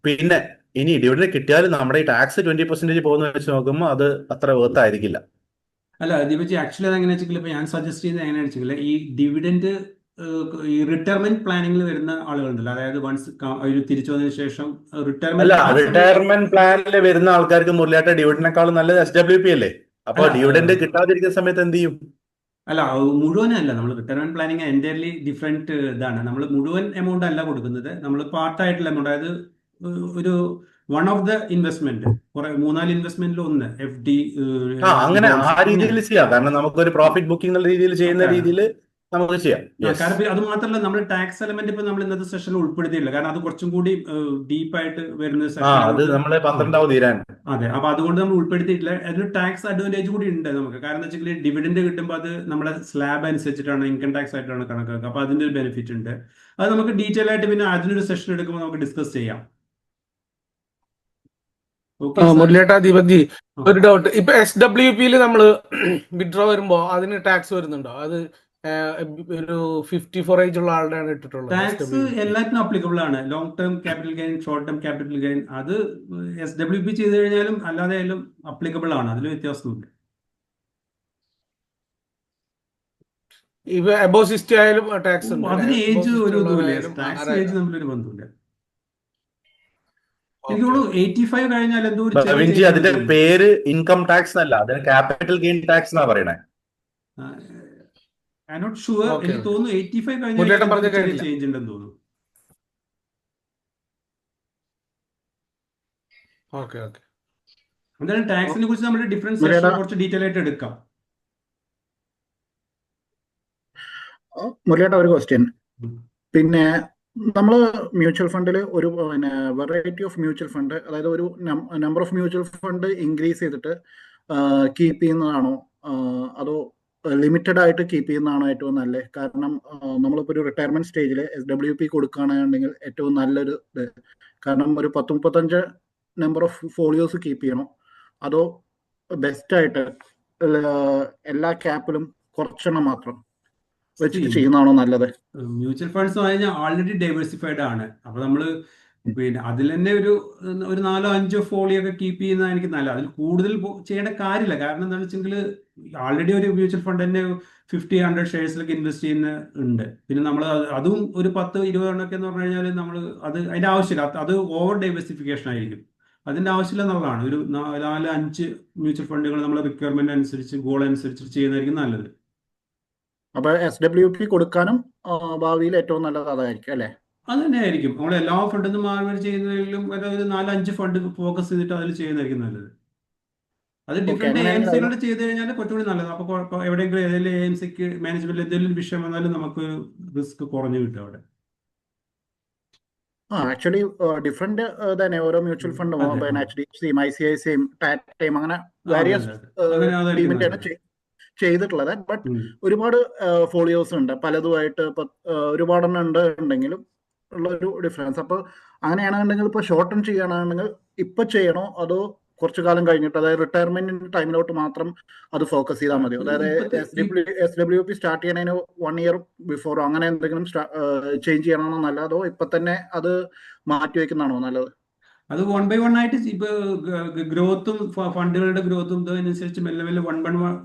[SPEAKER 4] പിന്നെ ഇനി ഡിവിഡൻഡ് കിട്ടിയാലും നമ്മുടെ ഈ ടാക്സ് 20% പോകുന്ന വെച്ച് നോക്കുമ്പോൾ അത് അത്ര വേർത്ത് ആയിരിക്കില്ല.
[SPEAKER 1] അല്ല ദീപജി, ആക്ച്വലി അത് എങ്ങനെ വെച്ചെങ്കിൽ ഇപ്പൊ ഞാൻ സജസ്റ്റ് ചെയ്യുന്നത് എങ്ങനെയാണെന്ന് വെച്ചെങ്കിൽ ഈ ഡിവിഡൻഡ് ഈ റിട്ടയർമെന്റ് പ്ലാനിങ്ങിൽ വരുന്ന ആളുകളുണ്ടല്ലോ, അതായത് വൺസ് ഒരു തിരിച്ചു വന്നതിന് ശേഷം
[SPEAKER 4] അല്ല,
[SPEAKER 1] റിട്ടയർമെന്റ്
[SPEAKER 4] റിട്ടയർമെന്റ് പ്ലാനിൽ വരുന്ന ആൾക്കാർക്ക് മുരളിയായിട്ട് ഡിവിഡൻഡിനേക്കാളും നല്ലത് SWP അല്ലേ? അപ്പൊ
[SPEAKER 1] അല്ല
[SPEAKER 4] ഡിവിഡൻഡ് കിട്ടാതിരിക്കുന്ന സമയത്ത് എന്ത് ചെയ്യും?
[SPEAKER 1] അല്ല മുഴുവനല്ല, നമ്മൾ റിട്ടയർമെന്റ് പ്ലാനിങ് എൻറ്റയർലി ഡിഫറെന്റ് ഇതാണ്. നമ്മൾ മുഴുവൻ എമൗണ്ട് അല്ല കൊടുക്കുന്നത്, നമ്മൾ പാർട്ടായിട്ടുള്ള എമൗണ്ട്, അതായത് ഒരു വൺ ഓഫ് ദ ഇൻവെസ്റ്റ്മെന്റ്, കുറെ 3-4 ഇൻവെസ്റ്റ്മെന്റിൽ ഒന്ന് FD
[SPEAKER 4] അങ്ങനെ
[SPEAKER 1] ബോൺസ്
[SPEAKER 4] ആ രീതിയിൽ
[SPEAKER 1] അങ്ങനെയാണ്.
[SPEAKER 4] ചെയ്യാം. കാരണം നമുക്കൊരു പ്രോഫിറ്റ് ബുക്കിംഗ് എന്നുള്ള രീതിയിൽ ചെയ്യുന്ന
[SPEAKER 1] ഓക്കെ.
[SPEAKER 4] രീതിയിൽ നമുക്ക് ചെയ്യാം. യെസ്.
[SPEAKER 1] കാരണം അത് മാത്രമല്ല, നമ്മൾ ടാക്സ് എലമെന്റ് ഇപ്പൊ നമ്മൾ ഇന്നത്തെ സെഷനിൽ ഉൾപ്പെടുത്തിയില്ല, കാരണം അത് കുറച്ചും കൂടി ഡീപ്പായിട്ട് വരുന്ന
[SPEAKER 4] അത്
[SPEAKER 1] സെഷനാണ്.
[SPEAKER 4] നമ്മള് 12 തീരാൻ.
[SPEAKER 1] അതെ, അപ്പൊ അതുകൊണ്ട് നമ്മൾ ഉൾപ്പെടുത്തിയിട്ടില്ല. അതിന് ടാക്സ് അഡ്വാൻറ്റേജ് കൂടി ഉണ്ട് നമുക്ക്. കാരണം എന്താ വെച്ചാൽ ഡിവിഡൻഡ് കിട്ടുമ്പോൾ അത് നമ്മുടെ സ്ലാബ് അനുസരിച്ചിട്ടാണ്, ഇൻകം ടാക്സ് ആയിട്ടാണ് കണക്കാക്കുക. അപ്പൊ അതിന്റെ ഒരു ബെനിഫിറ്റ് ഉണ്ട്. അത് നമുക്ക് ഡീറ്റെയിൽ ആയിട്ട് പിന്നെ അതിനൊരു സെഷൻ എടുക്കുമ്പോൾ നമുക്ക് ഡിസ്കസ് ചെയ്യാം. Okay sir.
[SPEAKER 5] മുരളിയേട്ടാ, ദീപക്ജി, ഒരു ഡൗട്ട്. ഇപ്പൊ SWP നമ്മൾ വിഡ്രോ വരുമ്പോ അതിന് ടാക്സ് വരുന്നുണ്ടോ? അത് ഒരു 54 ഏജ് ഉള്ള ആളുടെയാണ് ഇട്ടിട്ടുള്ളത്
[SPEAKER 1] ടാക്സ്
[SPEAKER 5] SWP.
[SPEAKER 1] എല്ലാത്തിനും അപ്ലിക്കബിൾ ആണ്. Long term capital gain, short term capital gain, അത് SWP ചെയ്ത് കഴിഞ്ഞാലും അല്ലാതെ ആയാലും അപ്ലിക്കബിൾ ആണ്. അതിൽ വ്യത്യാസമുണ്ട്.
[SPEAKER 5] ഇപ്പൊ എബോ 60 ആയാലും ടാക്സ് ഉണ്ട് അല്ലെ?
[SPEAKER 1] അതിന്
[SPEAKER 5] എബോ
[SPEAKER 1] ഏജ്
[SPEAKER 5] 60
[SPEAKER 1] ഒരു ഇതുമില്ല.
[SPEAKER 5] ഉള്ളവരായാലും
[SPEAKER 1] ടാക്സ് ഏജ് തമ്മിലൊരു ബന്ധമില്ല. എനിക്ക് തോന്നുന്നു 85 കഴിഞ്ഞാൽ എന്തോ ഒരു ചെറിയ
[SPEAKER 4] ബവിൻജി,
[SPEAKER 1] ചേഞ്ച്
[SPEAKER 4] അതിന്റെ
[SPEAKER 1] തോന്നുന്നു.
[SPEAKER 4] പേര് ഇൻകം ടാക്സ് എന്നല്ല, അതിന് ക്യാപിറ്റൽ ഗെയിൻ ടാക്സ് എന്നാ പറയണേ.
[SPEAKER 1] I not sure.
[SPEAKER 5] ഓക്കെ
[SPEAKER 1] എനിക്ക്
[SPEAKER 5] ഓക്കെ.
[SPEAKER 1] തോന്നുന്നു 85 കഴിഞ്ഞാൽ
[SPEAKER 5] മുരളിയേട്ടൻ
[SPEAKER 1] എന്തോ
[SPEAKER 5] പറഞ്ഞ
[SPEAKER 1] ഒരു ചെറിയ
[SPEAKER 5] കേട്ടില്ല.
[SPEAKER 1] ചേഞ്ച് ഉണ്ടെന്ന് തോന്നുന്നു.
[SPEAKER 5] Okay okay.
[SPEAKER 1] എന്തായാലും ടാക്സിനെ കുറിച്ച് നമ്മുടെ ഡിഫറൻസ് സെഷൻ
[SPEAKER 6] മുരളിയേട്ടാ
[SPEAKER 1] കുറച്ച് ഡീറ്റെയിൽ ആയിട്ട് എടുക്കാം.
[SPEAKER 6] മുരളിയേട്ടാ, ഒരു ക്വസ്റ്റ്യൻ.
[SPEAKER 1] ഉം.
[SPEAKER 6] പിന്നെ നമ്മൾ മ്യൂച്വൽ ഫണ്ടിൽ ഒരു പിന്നെ വെറൈറ്റി ഓഫ് മ്യൂച്വൽ ഫണ്ട്, അതായത് ഒരു number of mutual fund increase ചെയ്തിട്ട് കീപ്പ് ചെയ്യുന്നതാണോ അതോ ലിമിറ്റഡ് ആയിട്ട് കീപ്പ് ചെയ്യുന്നതാണോ ഏറ്റവും നല്ലത്? കാരണം നമ്മളിപ്പോൾ ഒരു റിട്ടയർമെന്റ് സ്റ്റേജിൽ SWP കൊടുക്കുകയാണെന്നുണ്ടെങ്കിൽ ഏറ്റവും നല്ലൊരു ഇത്. കാരണം ഒരു 10-35 നമ്പർ ഓഫ് ഫോളിയോസ് കീപ്പ് ചെയ്യണോ അതോ ബെസ്റ്റായിട്ട് എല്ലാ ക്യാപ്പിലും കുറച്ചെണ്ണം മാത്രം വെച്ചിട്ട് ചെയ്യുന്നതാണോ നല്ലത്?
[SPEAKER 1] മ്യൂച്വൽ ഫണ്ട്സ് എന്ന് പറഞ്ഞാൽ ആൾറെഡി ഡൈവേഴ്സിഫൈഡ് ആണ്. അപ്പൊ നമ്മള് പിന്നെ അതിൽ തന്നെ ഒരു 4-5 ഫോളിയൊക്കെ കീപ്പ് ചെയ്യുന്നതാണ് എനിക്ക് നല്ലത്. അതിൽ കൂടുതൽ ചെയ്യേണ്ട കാര്യമില്ല. കാരണം എന്താണെന്ന് വെച്ചെങ്കിൽ ആൾറെഡി ഒരു മ്യൂച്വൽ ഫണ്ട് തന്നെ 50-100 ഷെയർസിലൊക്കെ ഇൻവെസ്റ്റ് ചെയ്യുന്ന ഉണ്ട്. പിന്നെ നമ്മൾ അതും ഒരു 10-20 എണ്ണൊക്കെ എന്ന് പറഞ്ഞു കഴിഞ്ഞാൽ നമ്മൾ അതിന്റെ ആവശ്യമില്ല. അത് ഓവർ ഡൈവേഴ്സിഫിക്കേഷൻ ആയിരിക്കും. അതിന്റെ ആവശ്യമില്ല എന്നുള്ളതാണ്. ഒരു 4-5 മ്യൂച്വൽ ഫണ്ടുകൾ നമ്മളെ റിക്വയർമെന്റ് അനുസരിച്ച്, ഗോൾ അനുസരിച്ച് ചെയ്യുന്നതായിരിക്കും നല്ലത്.
[SPEAKER 6] അപ്പൊ SWP കൊടുക്കാനും ഭാവിയിൽ ഏറ്റവും നല്ലത് അതായിരിക്കും അല്ലെ?
[SPEAKER 1] അത് തന്നെ ആയിരിക്കും. നമ്മൾ എല്ലാ ഫണ്ടിൽ നിന്നും മാറി മാറി ചെയ്യുന്നതിലും അതായത് 4-5 ഫണ്ട് ഫോക്കസ് ചെയ്തിട്ട് അതിൽ ചെയ്യുന്നതായിരിക്കും നല്ലത്. അത്
[SPEAKER 6] ഓക്കെ,
[SPEAKER 1] ഡിഫറെന്റ്
[SPEAKER 6] അങ്ങനെയാണെങ്കിൽ അതിന്
[SPEAKER 1] AMCകളുടെ ചെയ്ത് കഴിഞ്ഞാൽ കുറച്ചുകൂടി നല്ലത്. അപ്പോൾ എവിടെയെങ്കിലും ഏതെങ്കിലും AMCക്ക് മാനേജ്മെന്റിൽ എന്തെങ്കിലും വിഷയം വന്നാലും നമുക്ക് റിസ്ക് കുറഞ്ഞു കിട്ടും അവിടെ.
[SPEAKER 6] ആക്ച്വലി ഡിഫറെന്റ് തന്നെ ഓരോ മ്യൂച്വൽ ഫണ്ടും
[SPEAKER 1] അതെ.
[SPEAKER 6] പിന്നെ HDFCയും ICICIയും ടാറ്റയും അങ്ങനെ
[SPEAKER 1] അതെ
[SPEAKER 6] വേരിയസ്
[SPEAKER 1] അതെ അങ്ങനെ അതായിരിക്കും
[SPEAKER 6] ടീമിന്റെയാണ്
[SPEAKER 1] നല്ലത്.
[SPEAKER 6] ചെയ്തിട്ടുള്ളത്. ബട്ട്
[SPEAKER 1] ഉം.
[SPEAKER 6] ഒരുപാട് ഫോളിയോസ് ഉണ്ട്, പലതുമായിട്ട് ഒരുപാടെണ്ണം ഉണ്ടെങ്കിലും ഉള്ള ഒരു ഡിഫറൻസ്. അപ്പോൾ അങ്ങനെയാണെന്നുണ്ടെങ്കിൽ ഇപ്പോൾ ഷോർട്ട് ടേം ചെയ്യുകയാണെന്നുണ്ടെങ്കിൽ ഇപ്പൊ ചെയ്യണോ അതോ കുറച്ചു കാലം കഴിഞ്ഞിട്ട്, അതായത് റിട്ടയർമെന്റിന്റെ ടൈമിലോട്ട് മാത്രം അത് ഫോക്കസ് ചെയ്താൽ മതിയോ? അതായത്
[SPEAKER 1] ഇപ്പോഴത്തെ
[SPEAKER 6] SWP സ്റ്റാർട്ട് ചെയ്യണതിന് 1 ഇയർ ബിഫോറോ അങ്ങനെ എന്തെങ്കിലും ചേഞ്ച് ചെയ്യണമെന്നോ നല്ലത്, അതോ ഇപ്പൊ തന്നെ അത് മാറ്റി വെക്കുന്നതാണോ നല്ലത്?
[SPEAKER 1] അത് 1 by 1 ആയിട്ട് ഇപ്പൊ ഗ്രോത്തും ഫണ്ടുകളുടെ ഗ്രോത്തും ഇതനുസരിച്ച് മെല്ലെ മെല്ലെ 1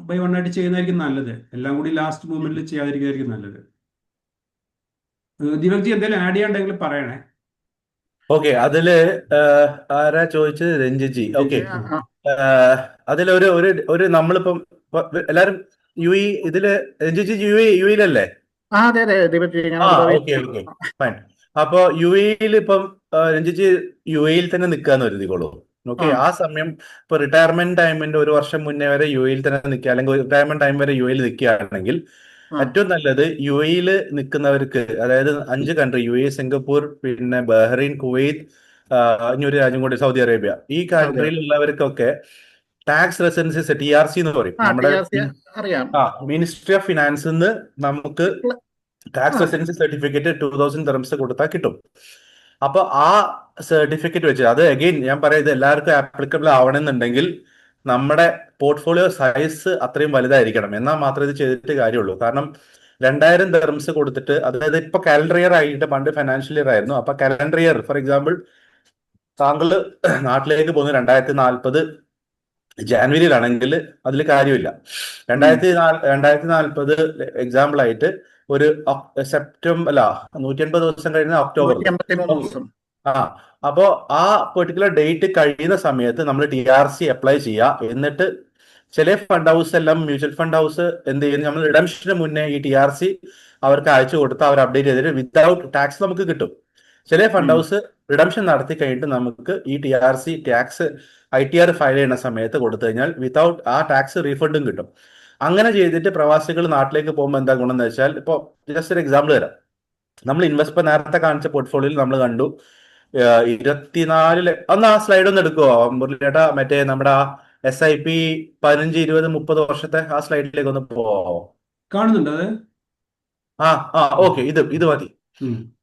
[SPEAKER 1] by 1 ആയിട്ട് ചെയ്യുന്നതായിരിക്കും നല്ലത്. എല്ലാം കൂടി ലാസ്റ്റ് മൂമെന്റിൽ ചെയ്യാതിരിക്കുന്നതായിരിക്കും നല്ലത്. ദീപക് ജി എന്തെങ്കിലും ആഡ് ചെയ്യാണ്ടെങ്കിൽ പറയണേ.
[SPEAKER 4] ഓക്കെ, അതില് ആരാ ചോദിച്ചത്? രഞ്ജിജി. ഓക്കെ, അതിലൊരു ഒരു ഒരു നമ്മളിപ്പം എല്ലാരും UAE ഇതില് രഞ്ജിജി UAE-ലല്ലേ?
[SPEAKER 6] അതെ അതെ ദീപക്, ഞാൻ
[SPEAKER 4] ഓക്കെ ഓക്കെ ഫൈൻ. അപ്പൊ UAE-ൽ ഇപ്പം രഞ്ജിജി UAE-ൽ തന്നെ നിൽക്കാന്ന് കരുതിക്കോളൂ. ഓക്കെ, ആ സമയം ഇപ്പൊ റിട്ടയർമെന്റ് ടൈമിന്റെ 1 വർഷം മുന്നേ വരെ UAE-ൽ തന്നെ നിൽക്കുക, അല്ലെങ്കിൽ റിട്ടയർമെന്റ് ടൈം വരെ UAE-ൽ നിൽക്കുകയാണെങ്കിൽ ഏറ്റവും നല്ലത് UAE-ൽ നിൽക്കുന്നവർക്ക്, അതായത് 5 കൺട്രി UAE, സിംഗപ്പൂർ, പിന്നെ ബഹ്റൈൻ, കുവൈത്ത്, ഇനി ഒരു രാജ്യം കൂടി സൗദി അറേബ്യ, ഈ കൺട്രിയിലുള്ളവർക്കൊക്കെ ടാക്സ് റെസിഡൻസി TRC എന്ന് പറയും. നമ്മുടെ
[SPEAKER 6] അറിയാം.
[SPEAKER 4] മിനിസ്ട്രി ഓഫ് ഫിനാൻസിൽ നിന്ന് നമുക്ക് ടാക്സ് റെസിഡൻസി സർട്ടിഫിക്കറ്റ് 2000 ദിർഹംസ് കൊടുത്താൽ കിട്ടും. അപ്പൊ ആ സർട്ടിഫിക്കറ്റ് വെച്ച്, അത് അഗെയിൻ ഞാൻ പറയാം, ഇത് എല്ലാവർക്കും ആപ്ലിക്കബിൾ ആവണമെന്നുണ്ടെങ്കിൽ നമ്മുടെ പോർട്ട്ഫോളിയോ സൈസ് അത്രയും വലുതായിരിക്കണം, എന്നാൽ മാത്രമേ ഇത് ചെയ്തിട്ട് കാര്യമുള്ളൂ. കാരണം 2000 ദിർഹംസ് കൊടുത്തിട്ട്, അതായത് ഇപ്പൊ കാലണ്ടർ ഇയർ ആയിട്ട്, പണ്ട് ഫൈനാൻഷ്യൽ ഇയർ ആയിരുന്നു. അപ്പൊ കാലണ്ടർ ഇയർ ഫോർ എക്സാമ്പിൾ താങ്കൾ നാട്ടിലേക്ക് പോകുന്നത് 2040 ജാനുവരിയിലാണെങ്കിൽ അതിൽ കാര്യമില്ല. 2040 എക്സാമ്പിൾ ആയിട്ട് ഒരു സെപ്റ്റംബർ അല്ല 180 ദിവസം കഴിഞ്ഞ ഒക്ടോബറിൽ
[SPEAKER 6] 183 ദിവസം.
[SPEAKER 4] ആ അപ്പോ ആ പെർട്ടിക്കുലർ ഡേറ്റ് കഴിയുന്ന സമയത്ത് നമ്മൾ TRC അപ്ലൈ ചെയ്യുക. എന്നിട്ട് ചില ഫണ്ട് ഹൗസ് എല്ലാം, മ്യൂച്വൽ ഫണ്ട് ഹൗസ് എന്ത് ചെയ്യുന്നു, നമ്മൾ റിഡംഷന് മുന്നേ ഈ TRC അവർക്ക് അയച്ചു കൊടുത്താൽ അവർ അപ്ഡേറ്റ് ചെയ്തിട്ട് വിത്തൗട്ട് ടാക്സ് നമുക്ക് കിട്ടും. ചില ഫണ്ട് ഹൗസ് റിഡംഷൻ നടത്തി കഴിഞ്ഞിട്ട് നമുക്ക് ഈ TRC ടാക്സ് ITR ഫയൽ ചെയ്യുന്ന സമയത്ത് കൊടുത്തു കഴിഞ്ഞാൽ വിത്തൗട്ട് ആ ടാക്സ് റീഫണ്ടും കിട്ടും. അങ്ങനെ ചെയ്തിട്ട് പ്രവാസികൾ നാട്ടിലേക്ക് പോകുമ്പോൾ എന്താ ഗുണം എന്ന് വെച്ചാൽ, ഇപ്പോൾ ജസ്റ്റ് ഒരു എക്സാമ്പിൾ തരാം. നമ്മൾ ഇൻവെസ്റ്റ് നേരത്തെ കാണിച്ച പോർട്ട്ഫോളിയോയിൽ നമ്മൾ കണ്ടു 24 ഒന്ന് ആ സ്ലൈഡ് ഒന്ന് എടുക്കുവോ മുരളിയേട്ടാ, മറ്റേ നമ്മുടെ SIP 15, 20, 30 വർഷത്തെ ആ സ്ലൈഡിലേക്ക് ഒന്ന് പോവോ?
[SPEAKER 1] കാണുന്നുണ്ട് അത്.
[SPEAKER 4] ഓക്കെ, ഇത് മതി.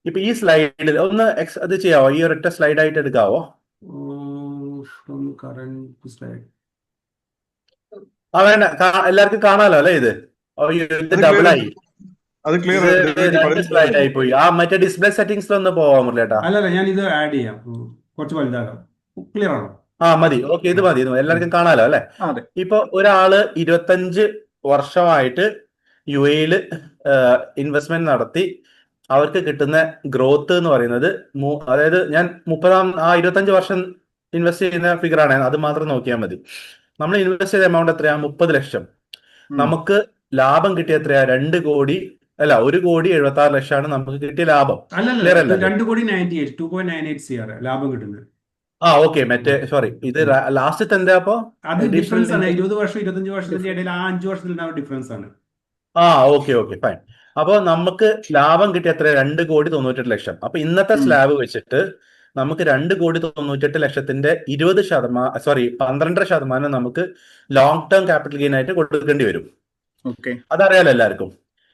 [SPEAKER 4] ഇപ്പൊ ഈ സ്ലൈഡിൽ ഒന്ന് അത് ചെയ്യാവോ? ഈ ഒരൊറ്റ സ്ലൈഡ് ആയിട്ട് എടുക്കാവോ?
[SPEAKER 1] കറന്റ് സ്ലൈഡ്
[SPEAKER 4] വേണ്ട, എല്ലാവർക്കും കാണാലോ അല്ലെ? ഇത് ഡബിൾ ആയി,
[SPEAKER 3] അത് ക്ലിയർ
[SPEAKER 4] സ്ലൈഡ് ആയി പോയി. മറ്റേ ഡിസ്പ്ലേ സെറ്റിംഗ്സിൽ ഒന്ന് പോവാം മുരളിയേട്ടാ.
[SPEAKER 1] അല്ലല്ല, ഞാൻ ഇത് ആഡ് ചെയ്യാം, കുറച്ച് വലുതാകാം. ക്ലിയർ ആണോ?
[SPEAKER 4] മതി. ഓക്കെ, ഇത് മതി. എല്ലാവർക്കും കാണാലോ അല്ലെ? ഇപ്പൊ ഒരാള് 25 വർഷമായിട്ട് UAE ഇൻവെസ്റ്റ്മെന്റ് നടത്തി അവർക്ക് കിട്ടുന്ന ഗ്രോത്ത് എന്ന് പറയുന്നത്, അതായത് ഞാൻ 25 വർഷം ഇൻവെസ്റ്റ് ചെയ്യുന്ന ഫിഗർ ആണ്, അത് മാത്രം നോക്കിയാൽ മതി. നമ്മൾ ഇൻവെസ്റ്റ് ചെയ്ത എമൗണ്ട് എത്രയാ? 30 ലക്ഷം. നമുക്ക് ലാഭം കിട്ടിയ എത്രയാ? 1,76,00,000 നമുക്ക് കിട്ടിയ ലാഭം.
[SPEAKER 1] 2,98 CR ലാഭം കിട്ടുന്നത്.
[SPEAKER 4] ഓക്കെ, മറ്റേ സോറി, ഇത് ലാസ്റ്റ് എന്താ? അപ്പൊ
[SPEAKER 1] അത് ഡിഫറൻസ് ആണ്. 20 വർഷം 25 വർഷത്തിന്റെ ഇടയിൽ 5 വർഷത്തിൽ ഡിഫറൻസ് ആണ്.
[SPEAKER 4] Okay fine. അപ്പൊ നമുക്ക് ലാഭം കിട്ടിയ എത്ര? 2,98,00,000. അപ്പൊ ഇന്നത്തെ സ്ലാബ് വെച്ചിട്ട് നമുക്ക് 2,98,00,000ത്തിന്റെ 12% നമുക്ക് ലോങ് ടേം ക്യാപിറ്റൽ ഗെയിൻ ആയിട്ട് കൊടുക്കേണ്ടി വരും. അതറിയാലോ എല്ലാവർക്കും.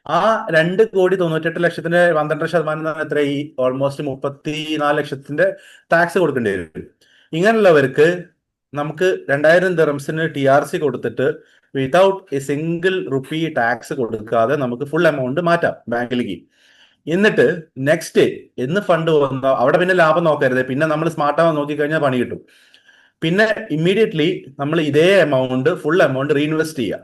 [SPEAKER 4] ആ 2,98,00,000ത്തിന്റെ 12% എത്ര? ഈ ഓൾമോസ്റ്റ് 34 ലക്ഷത്തിന്റെ ടാക്സ് കൊടുക്കേണ്ടി വരും. ഇങ്ങനെയുള്ളവർക്ക് നമുക്ക് 2000 ദിർഹംസിന് TRC കൊടുത്തിട്ട് without A single rupee tax കൊടുക്കാതെ നമുക്ക് ഫുൾ എമൗണ്ട് മാറ്റാം ബാങ്കിലേക്ക്. എന്നിട്ട് നെക്സ്റ്റ് എന്ന് ഫണ്ട് വന്നോ അവിടെ പിന്നെ ലാഭം നോക്കരുത്. പിന്നെ നമ്മൾ സ്മാർട്ടാവാൻ നോക്കിക്കഴിഞ്ഞാൽ പണി കിട്ടും. പിന്നെ ഇമ്മീഡിയറ്റ്ലി നമ്മൾ ഇതേ എമൗണ്ട് ഫുൾ എമൗണ്ട് റീഇൻവെസ്റ്റ് ചെയ്യുക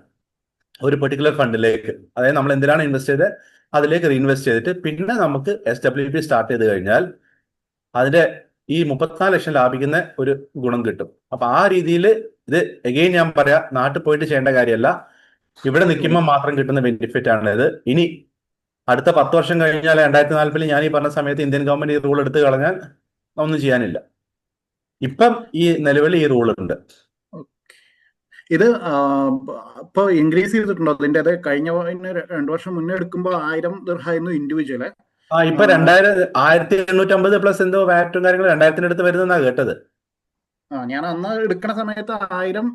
[SPEAKER 4] ഒരു പെർട്ടിക്കുലർ ഫണ്ടിലേക്ക്. അതായത് നമ്മൾ എന്തിനാണ് ഇൻവെസ്റ്റ് ചെയ്തത് അതിലേക്ക് റീഇൻവെസ്റ്റ് ചെയ്തിട്ട് പിന്നെ നമുക്ക് SWP സ്റ്റാർട്ട് ചെയ്ത് കഴിഞ്ഞാൽ അതിന്റെ ഈ 34 ലക്ഷം ലാഭിക്കുന്ന ഒരു ഗുണം കിട്ടും. അപ്പൊ ആ രീതിയിൽ ഇത് എഗെയിൻ ഞാൻ പറയാ, നാട്ടിൽ പോയിട്ട് ചെയ്യേണ്ട കാര്യമല്ല, ഇവിടെ നിൽക്കുമ്പോൾ മാത്രം കിട്ടുന്ന ബെനിഫിറ്റ് ആണ് ഇത്. ഇനി അടുത്ത 10 വർഷം കഴിഞ്ഞാൽ 2040 ഞാൻ ഈ പറഞ്ഞ സമയത്ത് ഇന്ത്യൻ ഗവൺമെന്റ് ഈ റൂൾ എടുത്തു കളഞ്ഞാൽ ഒന്നും ചെയ്യാനില്ല. ഇപ്പം ഈ നിലവിൽ ഈ റൂൾ ഉണ്ട്.
[SPEAKER 6] ഇത് ഇപ്പൊ ഇൻക്രീസ് ചെയ്തിട്ടുണ്ടോ? അതിന്റെ കഴിഞ്ഞ 2 വർഷം മുന്നേ എടുക്കുമ്പോൾ 1000 ദിർഹമായിരുന്നു ഇൻഡിവിജ്വല്.
[SPEAKER 4] ഇപ്പൊ 1850 പ്ലസ് എന്തോ വാറ്റും കാര്യങ്ങളും 2000 അടുത്ത് വരുന്ന കേട്ടത്.
[SPEAKER 6] ഞാൻ അന്ന് എടുക്കുന്ന സമയത്ത് 1000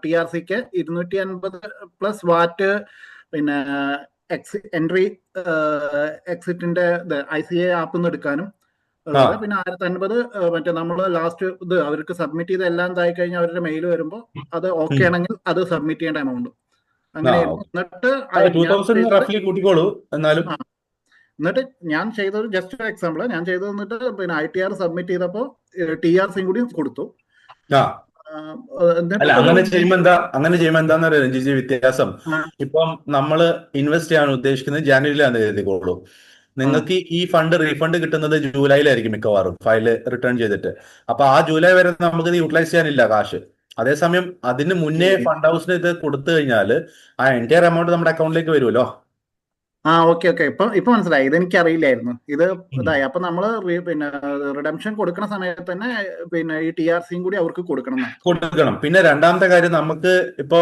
[SPEAKER 6] TRCക്ക് 250 പ്ലസ് വാറ്റ്, പിന്നെ എൻട്രി എക്സിറ്റിന്റെ ICA ആപ്പിൽ നിന്ന് എടുക്കാനും, പിന്നെ 1050 മറ്റേ നമ്മള് ലാസ്റ്റ് ഇത് അവർക്ക് സബ്മിറ്റ് ചെയ്ത് എല്ലാം ഇതായി കഴിഞ്ഞാൽ അവരുടെ മെയിൽ വരുമ്പോൾ അത് ഓക്കെ ആണെങ്കിൽ അത് സബ്മിറ്റ് ചെയ്യേണ്ട എമൗണ്ട് അങ്ങനെ. എന്നിട്ട് ഞാൻ ചെയ്തത് ജസ്റ്റ് ഒരു എക്സാമ്പിൾ ഞാൻ ചെയ്തത്, എന്നിട്ട് പിന്നെ ITR സബ്മിറ്റ് ചെയ്തപ്പോൾ TRCയും കൂടി കൊടുത്തു.
[SPEAKER 4] അങ്ങനെ ചെയ്യുമ്പോ എന്താന്ന് പറയാം രഞ്ജിജി, വ്യത്യാസം. ഇപ്പം നമ്മള് ഇൻവെസ്റ്റ് ചെയ്യാൻ ഉദ്ദേശിക്കുന്നത് ജാനുവരിയിലാണ് കരുതിക്കോളൂ. നിങ്ങൾക്ക് ഈ ഫണ്ട് റീഫണ്ട് കിട്ടുന്നത് ജൂലൈയിലായിരിക്കും മിക്കവാറും ഫയല് റിട്ടേൺ ചെയ്തിട്ട്. അപ്പൊ ആ ജൂലൈ വരെ നമുക്ക് യൂട്ടിലൈസ് ചെയ്യാനില്ല കാശ്. അതേസമയം അതിന് മുന്നേ ഫണ്ട് ഹൗസിന് ഇത് കൊടുത്തു കഴിഞ്ഞാൽ ആ എൻറ്റയർ എമൗണ്ട് നമ്മുടെ അക്കൗണ്ടിലേക്ക് വരുമല്ലോ.
[SPEAKER 6] ഓക്കെ ഇപ്പൊ മനസ്സിലായി. ഇതെനിക്ക് അറിയില്ലായിരുന്നു. ഇത് ഇതായി. അപ്പൊ നമ്മള് പിന്നെ റിഡംഷൻ കൊടുക്കുന്ന സമയത്ത് തന്നെ പിന്നെ ഈ TRCയും കൂടി അവർക്ക് കൊടുക്കണം.
[SPEAKER 4] പിന്നെ രണ്ടാമത്തെ കാര്യം, നമുക്ക് ഇപ്പോ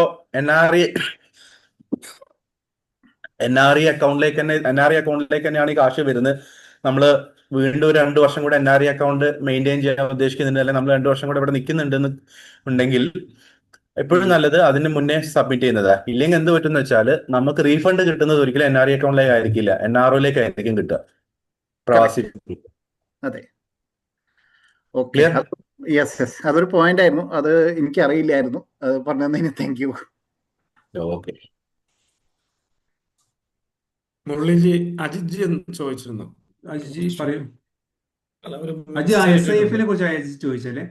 [SPEAKER 4] NRE അക്കൗണ്ടിലേക്ക് തന്നെയാണ് ഈ കാശ് വരുന്നത്. നമ്മള് വീണ്ടും ഒരു 2 വർഷം കൂടെ NRE അക്കൗണ്ട് മെയിൻറ്റെയിൻ ചെയ്യാൻ ഉദ്ദേശിക്കുന്നുണ്ട്, അല്ലെങ്കിൽ നമ്മൾ 2 വർഷം കൂടെ ഇവിടെ നിൽക്കുന്നുണ്ടെന്ന് ഉണ്ടെങ്കിൽ എപ്പോഴും നല്ലത് അതിന് മുന്നേ സബ്മിറ്റ് ചെയ്യുന്നത്. ഇല്ലെങ്കിൽ എന്ത് പറ്റുന്ന വെച്ചാൽ നമുക്ക് റീഫണ്ട് കിട്ടുന്നത് ഒരിക്കലും NRE അക്കൗണ്ടിലേക്ക് ആയിരിക്കില്ല, NROയിലേക്ക് ആയിരിക്കും കിട്ടുക. പ്രവാസി.
[SPEAKER 6] അതെ, ഓക്കെ. യെസ് അതൊരു പോയിന്റ് ആയിരുന്നു, അത് എനിക്കറിയില്ലായിരുന്നു. അത് പറഞ്ഞതിന് thank you.
[SPEAKER 4] Okay.
[SPEAKER 7] Muraliji, Ajith ji എന്ന് ചോദിച്ചിരുന്നു.
[SPEAKER 1] അജിജി പറയൂ.
[SPEAKER 7] അല്ല, ഒരു
[SPEAKER 1] അജി
[SPEAKER 7] മെസ്സേജ്
[SPEAKER 1] എസ് ഐ
[SPEAKER 7] ഇട്ടിട്ടുണ്ട്.
[SPEAKER 1] എഫിനെ കുറിച്ച് അജി ചോദിച്ചല്ലേ?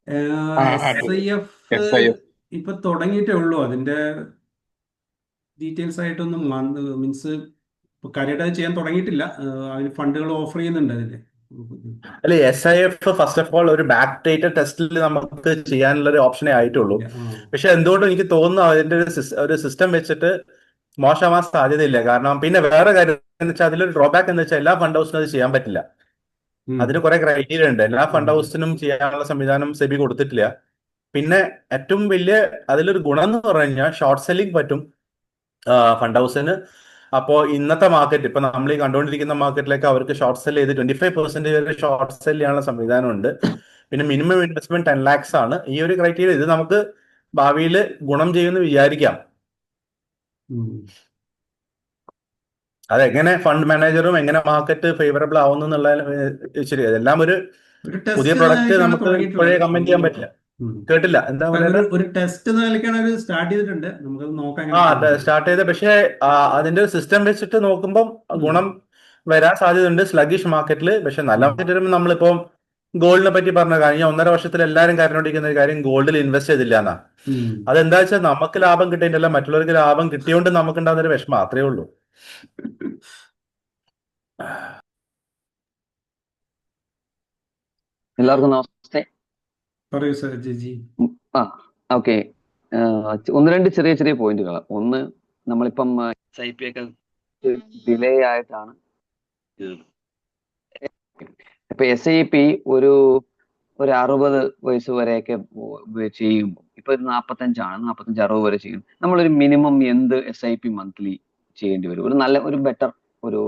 [SPEAKER 1] എസ് ഐ എഫ്
[SPEAKER 3] SIF
[SPEAKER 1] ഇപ്പൊ തുടങ്ങിയിട്ടേ ഉള്ളൂ. അതിന്റെ ഡീറ്റെയിൽസ് ആയിട്ടൊന്നും മീൻസ് ഇപ്പൊ കാര്യമായിട്ട് ചെയ്യാൻ തുടങ്ങിയിട്ടില്ല. അതിന് ഫണ്ടുകൾ ഓഫർ ചെയ്യുന്നുണ്ട് അതില്.
[SPEAKER 4] അല്ലെ, SIF ഫസ്റ്റ് ഓഫ് ഓൾ ഒരു ബാക്ക് ഡേറ്റഡ് ടെസ്റ്റിൽ നമുക്ക് ചെയ്യാനുള്ള ഒരു ഓപ്ഷനേ ആയിട്ടുള്ളൂ. പക്ഷെ എന്തുകൊണ്ടും എനിക്ക് തോന്നുന്നു അതിന്റെ ഒരു സിസ്റ്റം വെച്ചിട്ട് മോശമാവാൻ സാധ്യതയില്ല. കാരണം പിന്നെ വേറെ കാര്യം എന്ന് വെച്ചാൽ അതിലൊരു ഡ്രോബാക്ക് എന്ന് വെച്ചാൽ എല്ലാ ഫണ്ട് ഹൗസിനും അത് ചെയ്യാൻ പറ്റില്ല. അതിന് കുറെ ക്രൈറ്റീരിയ ഉണ്ട്. എല്ലാ ഫണ്ട് ഹൗസിനും ചെയ്യാനുള്ള സംവിധാനം സെബി കൊടുത്തിട്ടില്ല. പിന്നെ ഏറ്റവും വലിയ അതിലൊരു ഗുണം എന്ന് പറഞ്ഞു കഴിഞ്ഞാൽ ഷോർട്ട് സെല്ലിംഗ് പറ്റും ഫണ്ട് ഹൗസിന്. അപ്പോ ഇന്നത്തെ മാർക്കറ്റ് ഇപ്പൊ നമ്മൾ ഈ കണ്ടുകൊണ്ടിരിക്കുന്ന മാർക്കറ്റിലേക്ക് അവർക്ക് ഷോർട്ട് സെൽ ചെയ്ത് 25% വരെ ഷോർട്ട് സെൽ ചെയ്യാനുള്ള സംവിധാനമുണ്ട്. പിന്നെ മിനിമം ഇൻവെസ്റ്റ്മെന്റ് 10 lakhs ആണ്. ഈ ഒരു ക്രൈറ്റീരിയ ഇത് നമുക്ക് ഭാവിയിൽ ഗുണം ചെയ്യുമെന്ന് വിചാരിക്കാം. അതെങ്ങനെ ഫണ്ട് മാനേജറും എങ്ങനെ മാർക്കറ്റ് ഫേവറബിൾ ആവുന്നു എന്നുള്ള ശരി, എല്ലാം ഒരു പുതിയ പ്രൊഡക്റ്റ് നമുക്ക് ഇപ്പോഴേ കമന്റ് ചെയ്യാൻ പറ്റില്ല. കേട്ടില്ല, എന്താ പറയുക?
[SPEAKER 1] ഒരു ടെസ്റ്റ് നിലയ്ക്കാണ് സ്റ്റാർട്ട് ചെയ്തിട്ടുണ്ട്, നമുക്കത് നോക്കാം.
[SPEAKER 4] സ്റ്റാർട്ട് ചെയ്ത്, പക്ഷേ അതിന്റെ സിസ്റ്റം വെച്ചിട്ട് നോക്കുമ്പോൾ ഗുണം വരാൻ സാധ്യതയുണ്ട് സ്ലഗിഷ് മാർക്കറ്റിൽ. പക്ഷെ നല്ല മാർക്കറ്റ് വരുമ്പോൾ നമ്മളിപ്പോ ഗോൾഡിനെ പറ്റി പറഞ്ഞ കഴിഞ്ഞ 1.5 വർഷത്തിൽ എല്ലാവരും കരഞ്ഞോണ്ടിരിക്കുന്ന ഒരു കാര്യം ഗോൾഡിൽ ഇൻവെസ്റ്റ് ചെയ്തില്ല എന്നാ. അതെന്താ വെച്ചാൽ നമുക്ക് ലാഭം കിട്ടിയിട്ടല്ല, മറ്റുള്ളവർക്ക് ലാഭം കിട്ടിയോണ്ട് നമുക്ക് ഉണ്ടാകുന്ന ഒരു വിഷമം, അത്രേ ഉള്ളൂ.
[SPEAKER 8] എല്ലാവർക്കും നമസ്തേ.
[SPEAKER 1] പറയൂ സർ ജിജി.
[SPEAKER 8] ഓക്കെ, ഒന്ന് രണ്ട് ചെറിയ ചെറിയ പോയിന്റുകൾ. ഒന്ന്, നമ്മളിപ്പം SIP ഒക്കെ ഡിലേ ആയിട്ടാണ്. ഇപ്പൊ SIP ഒരു 60 വയസ്സ് വരെയൊക്കെ ചെയ്യുമ്പോൾ, ഇപ്പൊ 45-60 വരെ ചെയ്യും. നമ്മളൊരു മിനിമം എന്ത് SIP മന്ത്ലി ചെയ്യേണ്ടി വരും? ഒരു ബെറ്റർ ഒരു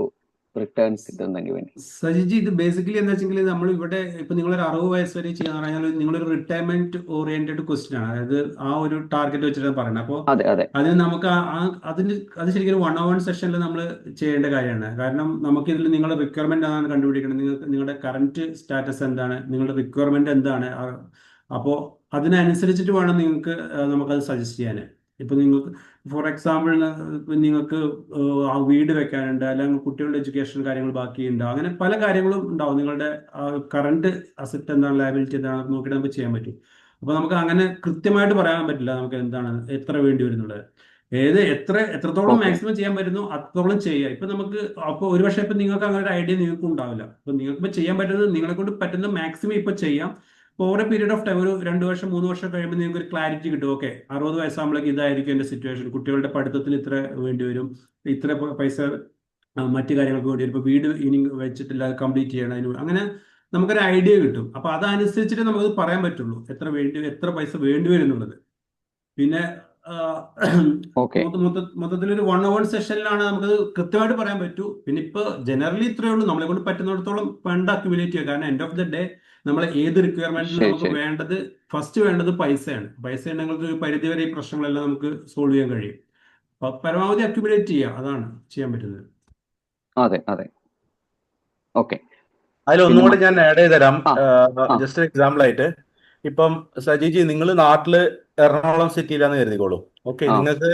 [SPEAKER 8] റിട്ടേൺ കിട്ടുന്നെങ്കിൽ വേണ്ടി.
[SPEAKER 1] സജിജി, ഇത് ബേസിക്കലി എന്താ വെച്ചെങ്കിൽ നമ്മൾ ഇവിടെ ഇപ്പൊ നിങ്ങളൊരു 60 വയസ്സ് വരെ ചെയ്യാന്ന് പറഞ്ഞാൽ നിങ്ങളൊരു റിട്ടയർമെന്റ് ഓറിയന്റഡ് ക്വസ്റ്റ്യൻ ആണ്. അതായത് ആ ഒരു ടാർഗറ്റ് വെച്ചിട്ടാണ് പറയുന്നത്. അപ്പോൾ അതിന് നമുക്ക് അത് ശരിക്കും 1-on-1 സെഷനിൽ നമ്മൾ ചെയ്യേണ്ട കാര്യമാണ്. കാരണം നമുക്ക് ഇതിൽ നിങ്ങളുടെ റിക്വയർമെന്റ് ആണ് കണ്ടുപിടിക്കണം. നിങ്ങളുടെ കറന്റ് സ്റ്റാറ്റസ് എന്താണ്, നിങ്ങളുടെ റിക്വയർമെന്റ് എന്താണ്. അപ്പോൾ അതിനനുസരിച്ചിട്ട് വേണം നമുക്കത് സജസ്റ്റ് ചെയ്യാൻ. ഇപ്പൊ നിങ്ങൾക്ക് ഫോർ എക്സാമ്പിൾ നിങ്ങൾക്ക് ആ വീട് വെക്കാനുണ്ട്, അല്ലെങ്കിൽ കുട്ടികളുടെ എഡ്യൂക്കേഷൻ കാര്യങ്ങൾ ബാക്കിയുണ്ട്, അങ്ങനെ പല കാര്യങ്ങളും ഉണ്ടാവും. നിങ്ങളുടെ കറണ്ട് അസറ്റ് എന്താണ്, ലയബിലിറ്റി എന്താണ് നോക്കിയിട്ട് നമുക്ക് ചെയ്യാൻ പറ്റും. അപ്പൊ നമുക്ക് അങ്ങനെ കൃത്യമായിട്ട് പറയാൻ പറ്റില്ല നമുക്ക് എന്താണ് എത്ര വേണ്ടി വരുന്നുള്ളത്. എത്രത്തോളം മാക്സിമം ചെയ്യാൻ പറ്റുന്നു അത്രത്തോളം ചെയ്യുക. ഇപ്പൊ നമുക്ക് അപ്പോൾ ഒരുപക്ഷെ ഇപ്പൊ നിങ്ങൾക്ക് അങ്ങനെ ഒരു ഐഡിയ നിങ്ങൾക്ക് ഉണ്ടാവില്ല. അപ്പൊ നിങ്ങൾക്ക് ഇപ്പൊ ചെയ്യാൻ പറ്റുന്നത് നിങ്ങളെ കൊണ്ട് പറ്റുന്ന മാക്സിമം ഇപ്പൊ ചെയ്യാം. Over A period of time, ഒരു 2 വർഷം 3 വർഷം കഴിയുമ്പോൾ നിങ്ങൾക്ക് ഒരു ക്ലാരിറ്റി കിട്ടും. ഓക്കെ, 60 വയസ്സാകുമ്പോഴേക്ക് ഇതായിരിക്കും എന്റെ സിറ്റുവേഷൻ, കുട്ടികളുടെ പഠിത്തത്തിന് ഇത്ര വേണ്ടി വരും, ഇത്ര പൈസ മറ്റു കാര്യങ്ങൾക്ക് വേണ്ടി വരും, ഇപ്പൊ വീട് ഇനി വെച്ചിട്ടില്ല കംപ്ലീറ്റ് ചെയ്യണം, അതിന് അങ്ങനെ നമുക്കൊരു ഐഡിയ കിട്ടും. അപ്പൊ അതനുസരിച്ചിട്ട് നമുക്കത് പറയാൻ പറ്റുള്ളൂ എത്ര പൈസ വേണ്ടി വരും എന്നുള്ളത്. പിന്നെ മൊത്തത്തിൽ ഒരു 1-on-1 സെഷനിലാണ് നമുക്കത് കൃത്യമായിട്ട് പറയാൻ പറ്റൂ. പിന്നെ ഇപ്പൊ ജനറലി ഇത്രയേ ഉള്ളൂ, നമ്മളെ കൊണ്ട് പറ്റുന്നിടത്തോളം ഫണ്ട് അക്യുമുലേറ്റ് ചെയ്യുക. കാരണം എൻഡ് ഓഫ് ദ ഡേ നമ്മളെ ഏത് റിക്വയർമെന്റിലും നമുക്ക് ഫസ്റ്റ് വേണ്ടത് പൈസയാണ്. പൈസ ഉണ്ടെങ്കിൽ ഒരു പരിധി വരെ ഈ പ്രശ്നങ്ങളെല്ലാം നമുക്ക് സോൾവ് ചെയ്യാൻ കഴിയും. അപ്പൊ പരമാവധി അക്യുമുലേറ്റ് ചെയ്യുക, അതാണ് ചെയ്യാൻ പറ്റുന്നത്.
[SPEAKER 8] അതെ, ഓക്കെ.
[SPEAKER 4] അതിലൊന്നുകൂടി ഞാൻ ആഡ് ചെയ്ത് തരാം, ജസ്റ്റ് എക്സാമ്പിൾ ആയിട്ട്. ഇപ്പം സജിജി, നിങ്ങൾ നാട്ടില് എറണാകുളം സിറ്റിയിലാന്ന് കരുതിക്കോളൂ. ഓക്കെ, നിങ്ങൾക്ക്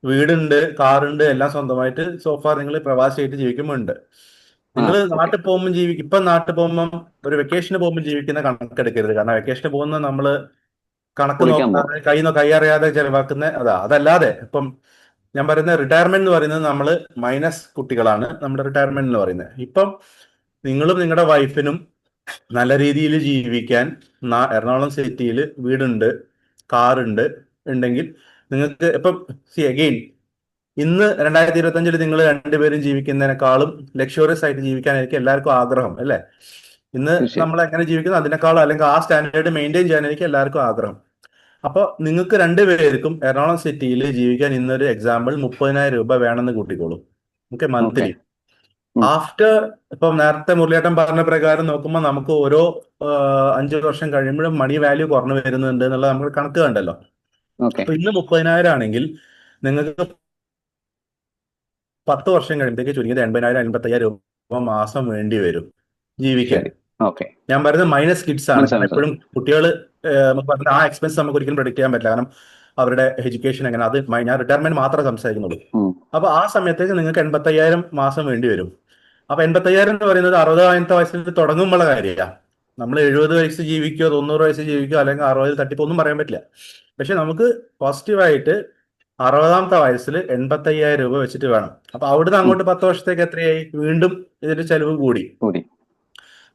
[SPEAKER 4] വീടുണ്ട്, കാറുണ്ട്, എല്ലാം സ്വന്തമായിട്ട് സോഫാർ നിങ്ങൾ പ്രവാസിയായിട്ട് ജീവിക്കുമ്പോൾ ഉണ്ട്. നിങ്ങൾ നാട്ടിൽ പോകുമ്പോൾ ഇപ്പം നാട്ടിൽ പോകുമ്പോൾ ഒരു വെക്കേഷന് പോകുമ്പോൾ ജീവിക്കുന്ന കണക്കെടുക്കരുത്. കാരണം വെക്കേഷന് പോകുന്ന നമ്മള് കണക്ക് നോക്കാതെ കൈ അറിയാതെ ചെലവാക്കുന്ന അതല്ലാതെ ഇപ്പം ഞാൻ പറയുന്ന റിട്ടയർമെന്റ് എന്ന് പറയുന്നത് നമ്മള് മൈനസ് കുട്ടികളാണ് നമ്മുടെ റിട്ടയർമെന്റ് എന്ന് പറയുന്നത്. ഇപ്പം നിങ്ങളും നിങ്ങളുടെ വൈഫിനും നല്ല രീതിയിൽ ജീവിക്കാൻ എറണാകുളം സിറ്റിയിൽ വീടുണ്ട്, കാറുണ്ട് ഉണ്ടെങ്കിൽ നിങ്ങൾക്ക് ഇപ്പം അഗെയിൻ ഇന്ന് 2025 നിങ്ങൾ രണ്ടുപേരും ജീവിക്കുന്നതിനേക്കാളും ലക്ഷറിയസ് ആയിട്ട് ജീവിക്കാനായിരിക്കും എല്ലാവർക്കും ആഗ്രഹം, അല്ലെ? ഇന്ന് നമ്മൾ എങ്ങനെ ജീവിക്കുന്നു അതിനേക്കാളും, അല്ലെങ്കിൽ ആ സ്റ്റാൻഡേർഡ് മെയിൻറ്റെയിൻ ചെയ്യാനായിരിക്കും എല്ലാവർക്കും ആഗ്രഹം. അപ്പോൾ നിങ്ങൾക്ക് രണ്ടുപേർക്കും എറണാകുളം സിറ്റിയിൽ ജീവിക്കാൻ ഇന്നൊരു എക്സാമ്പിൾ 30,000 രൂപ വേണമെന്ന് കൂട്ടിക്കോളൂ. Okay, monthly. ആഫ്റ്റർ ഇപ്പം നേരത്തെ മുരളിയേട്ടൻ പറഞ്ഞ പ്രകാരം നോക്കുമ്പോൾ നമുക്ക് ഓരോ 5 വർഷം കഴിയുമ്പോഴും മണി വാല്യൂ കുറഞ്ഞു വരുന്നുണ്ട് എന്നുള്ള നമ്മൾ കണക്ക് കണ്ടല്ലോ. അപ്പൊ ഇന്ന് 30,000 ആണെങ്കിൽ നിങ്ങൾക്ക് 10 വർഷം കഴിയുമ്പോഴത്തേക്ക് ചുരുങ്ങിയത് 80,000-85,000 രൂപ മാസം വേണ്ടി വരും ജീവിക്കാൻ.
[SPEAKER 8] ഓക്കെ,
[SPEAKER 4] ഞാൻ പറയുന്നത് മൈനസ് കിഡ്സ് ആണ്.
[SPEAKER 8] മനസ്സിലായി
[SPEAKER 4] കാരണം
[SPEAKER 8] മനസ്സിലായി.
[SPEAKER 4] എപ്പോഴും കുട്ടികൾ നമുക്ക് പറഞ്ഞ ആ എക്സ്പെൻസ് നമുക്ക് ഒരിക്കലും പ്രൊഡിക്ട് ചെയ്യാൻ പറ്റില്ല. കാരണം അവരുടെ എഡ്യൂക്കേഷൻ എങ്ങനെ, അത് ഞാൻ റിട്ടയർമെന്റ് മാത്രമേ സംസാരിക്കുന്നുള്ളൂ.
[SPEAKER 8] ഉം.
[SPEAKER 4] അപ്പൊ ആ സമയത്തേക്ക് നിങ്ങൾക്ക് 85,000 മാസം വേണ്ടി വരും. അപ്പൊ 85,000 എന്ന് പറയുന്നത് 60 വയസ്സിൽ തുടങ്ങുമ്പോഴുള്ള കാര്യമാണ്. നമ്മൾ 70 വയസ്സ് ജീവിക്കോ 90 വയസ്സ് ജീവിക്കോ അല്ലെങ്കിൽ 60 തട്ടിപ്പോ ഒന്നും പറയാൻ പറ്റില്ല. പക്ഷെ നമുക്ക് പോസിറ്റീവായിട്ട് 60ാമത്തെ വയസ്സിൽ 85,000 രൂപ വെച്ചിട്ട് വേണം. അപ്പൊ അവിടുന്ന് അങ്ങോട്ട് 10 വർഷത്തേക്ക് എത്രയായി? വീണ്ടും ഇതിന്റെ ചെലവ് കൂടി.
[SPEAKER 8] കൂടി.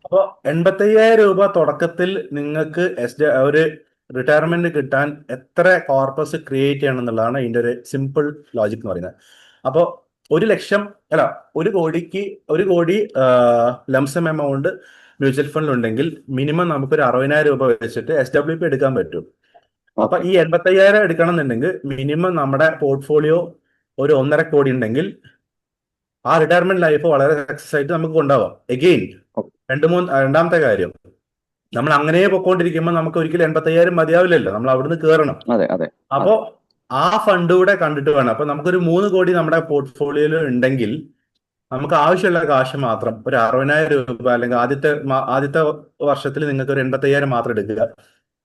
[SPEAKER 4] അപ്പോൾ 85,000 രൂപ തുടക്കത്തിൽ നിങ്ങൾക്ക് ഒരു റിട്ടയർമെന്റ് കിട്ടാൻ എത്ര കോർപ്പസ് ക്രിയേറ്റ് ചെയ്യണം എന്നുള്ളതാണ് ഇതിന്റെ ഒരു സിമ്പിൾ ലോജിക് എന്ന് പറയുന്നത്. അപ്പോൾ 1,00,000 അല്ല 1 കോടി ലംസം എമൗണ്ട് മ്യൂച്വൽ ഫണ്ടിൽ ഉണ്ടെങ്കിൽ മിനിമം നമുക്കൊരു 60,000 രൂപ വെച്ചിട്ട് SWP എടുക്കാൻ പറ്റും. അപ്പൊ ഈ 85,000 എടുക്കണം എന്നുണ്ടെങ്കിൽ മിനിമം നമ്മുടെ പോർട്ട്ഫോളിയോ ഒരു 1.5 കോടി ഉണ്ടെങ്കിൽ ആ റിട്ടയർമെന്റ് ലൈഫ് വളരെ സക്സസ് ആയിട്ട് നമുക്ക് കൊണ്ടുപോകാം. എഗെയിൻ രണ്ടാമത്തെ കാര്യം, നമ്മൾ അങ്ങനെ പൊക്കോണ്ടിരിക്കുമ്പോൾ നമുക്ക് ഒരിക്കലും 85,000 മതിയാവില്ലല്ലോ, നമ്മൾ അവിടുന്ന് കയറണം.
[SPEAKER 8] അതെ അതെ.
[SPEAKER 4] അപ്പോ ആ ഫണ്ട് കൂടെ കണ്ടിട്ട് വേണം. അപ്പൊ നമുക്കൊരു 3 കോടി നമ്മുടെ പോർട്ട്ഫോളിയോയിൽ ഉണ്ടെങ്കിൽ നമുക്ക് ആവശ്യമുള്ള കാശ് മാത്രം ഒരു 60,000 രൂപ അല്ലെങ്കിൽ ആദ്യത്തെ വർഷത്തിൽ നിങ്ങൾക്ക് ഒരു 85,000 മാത്രം എടുക്കുക.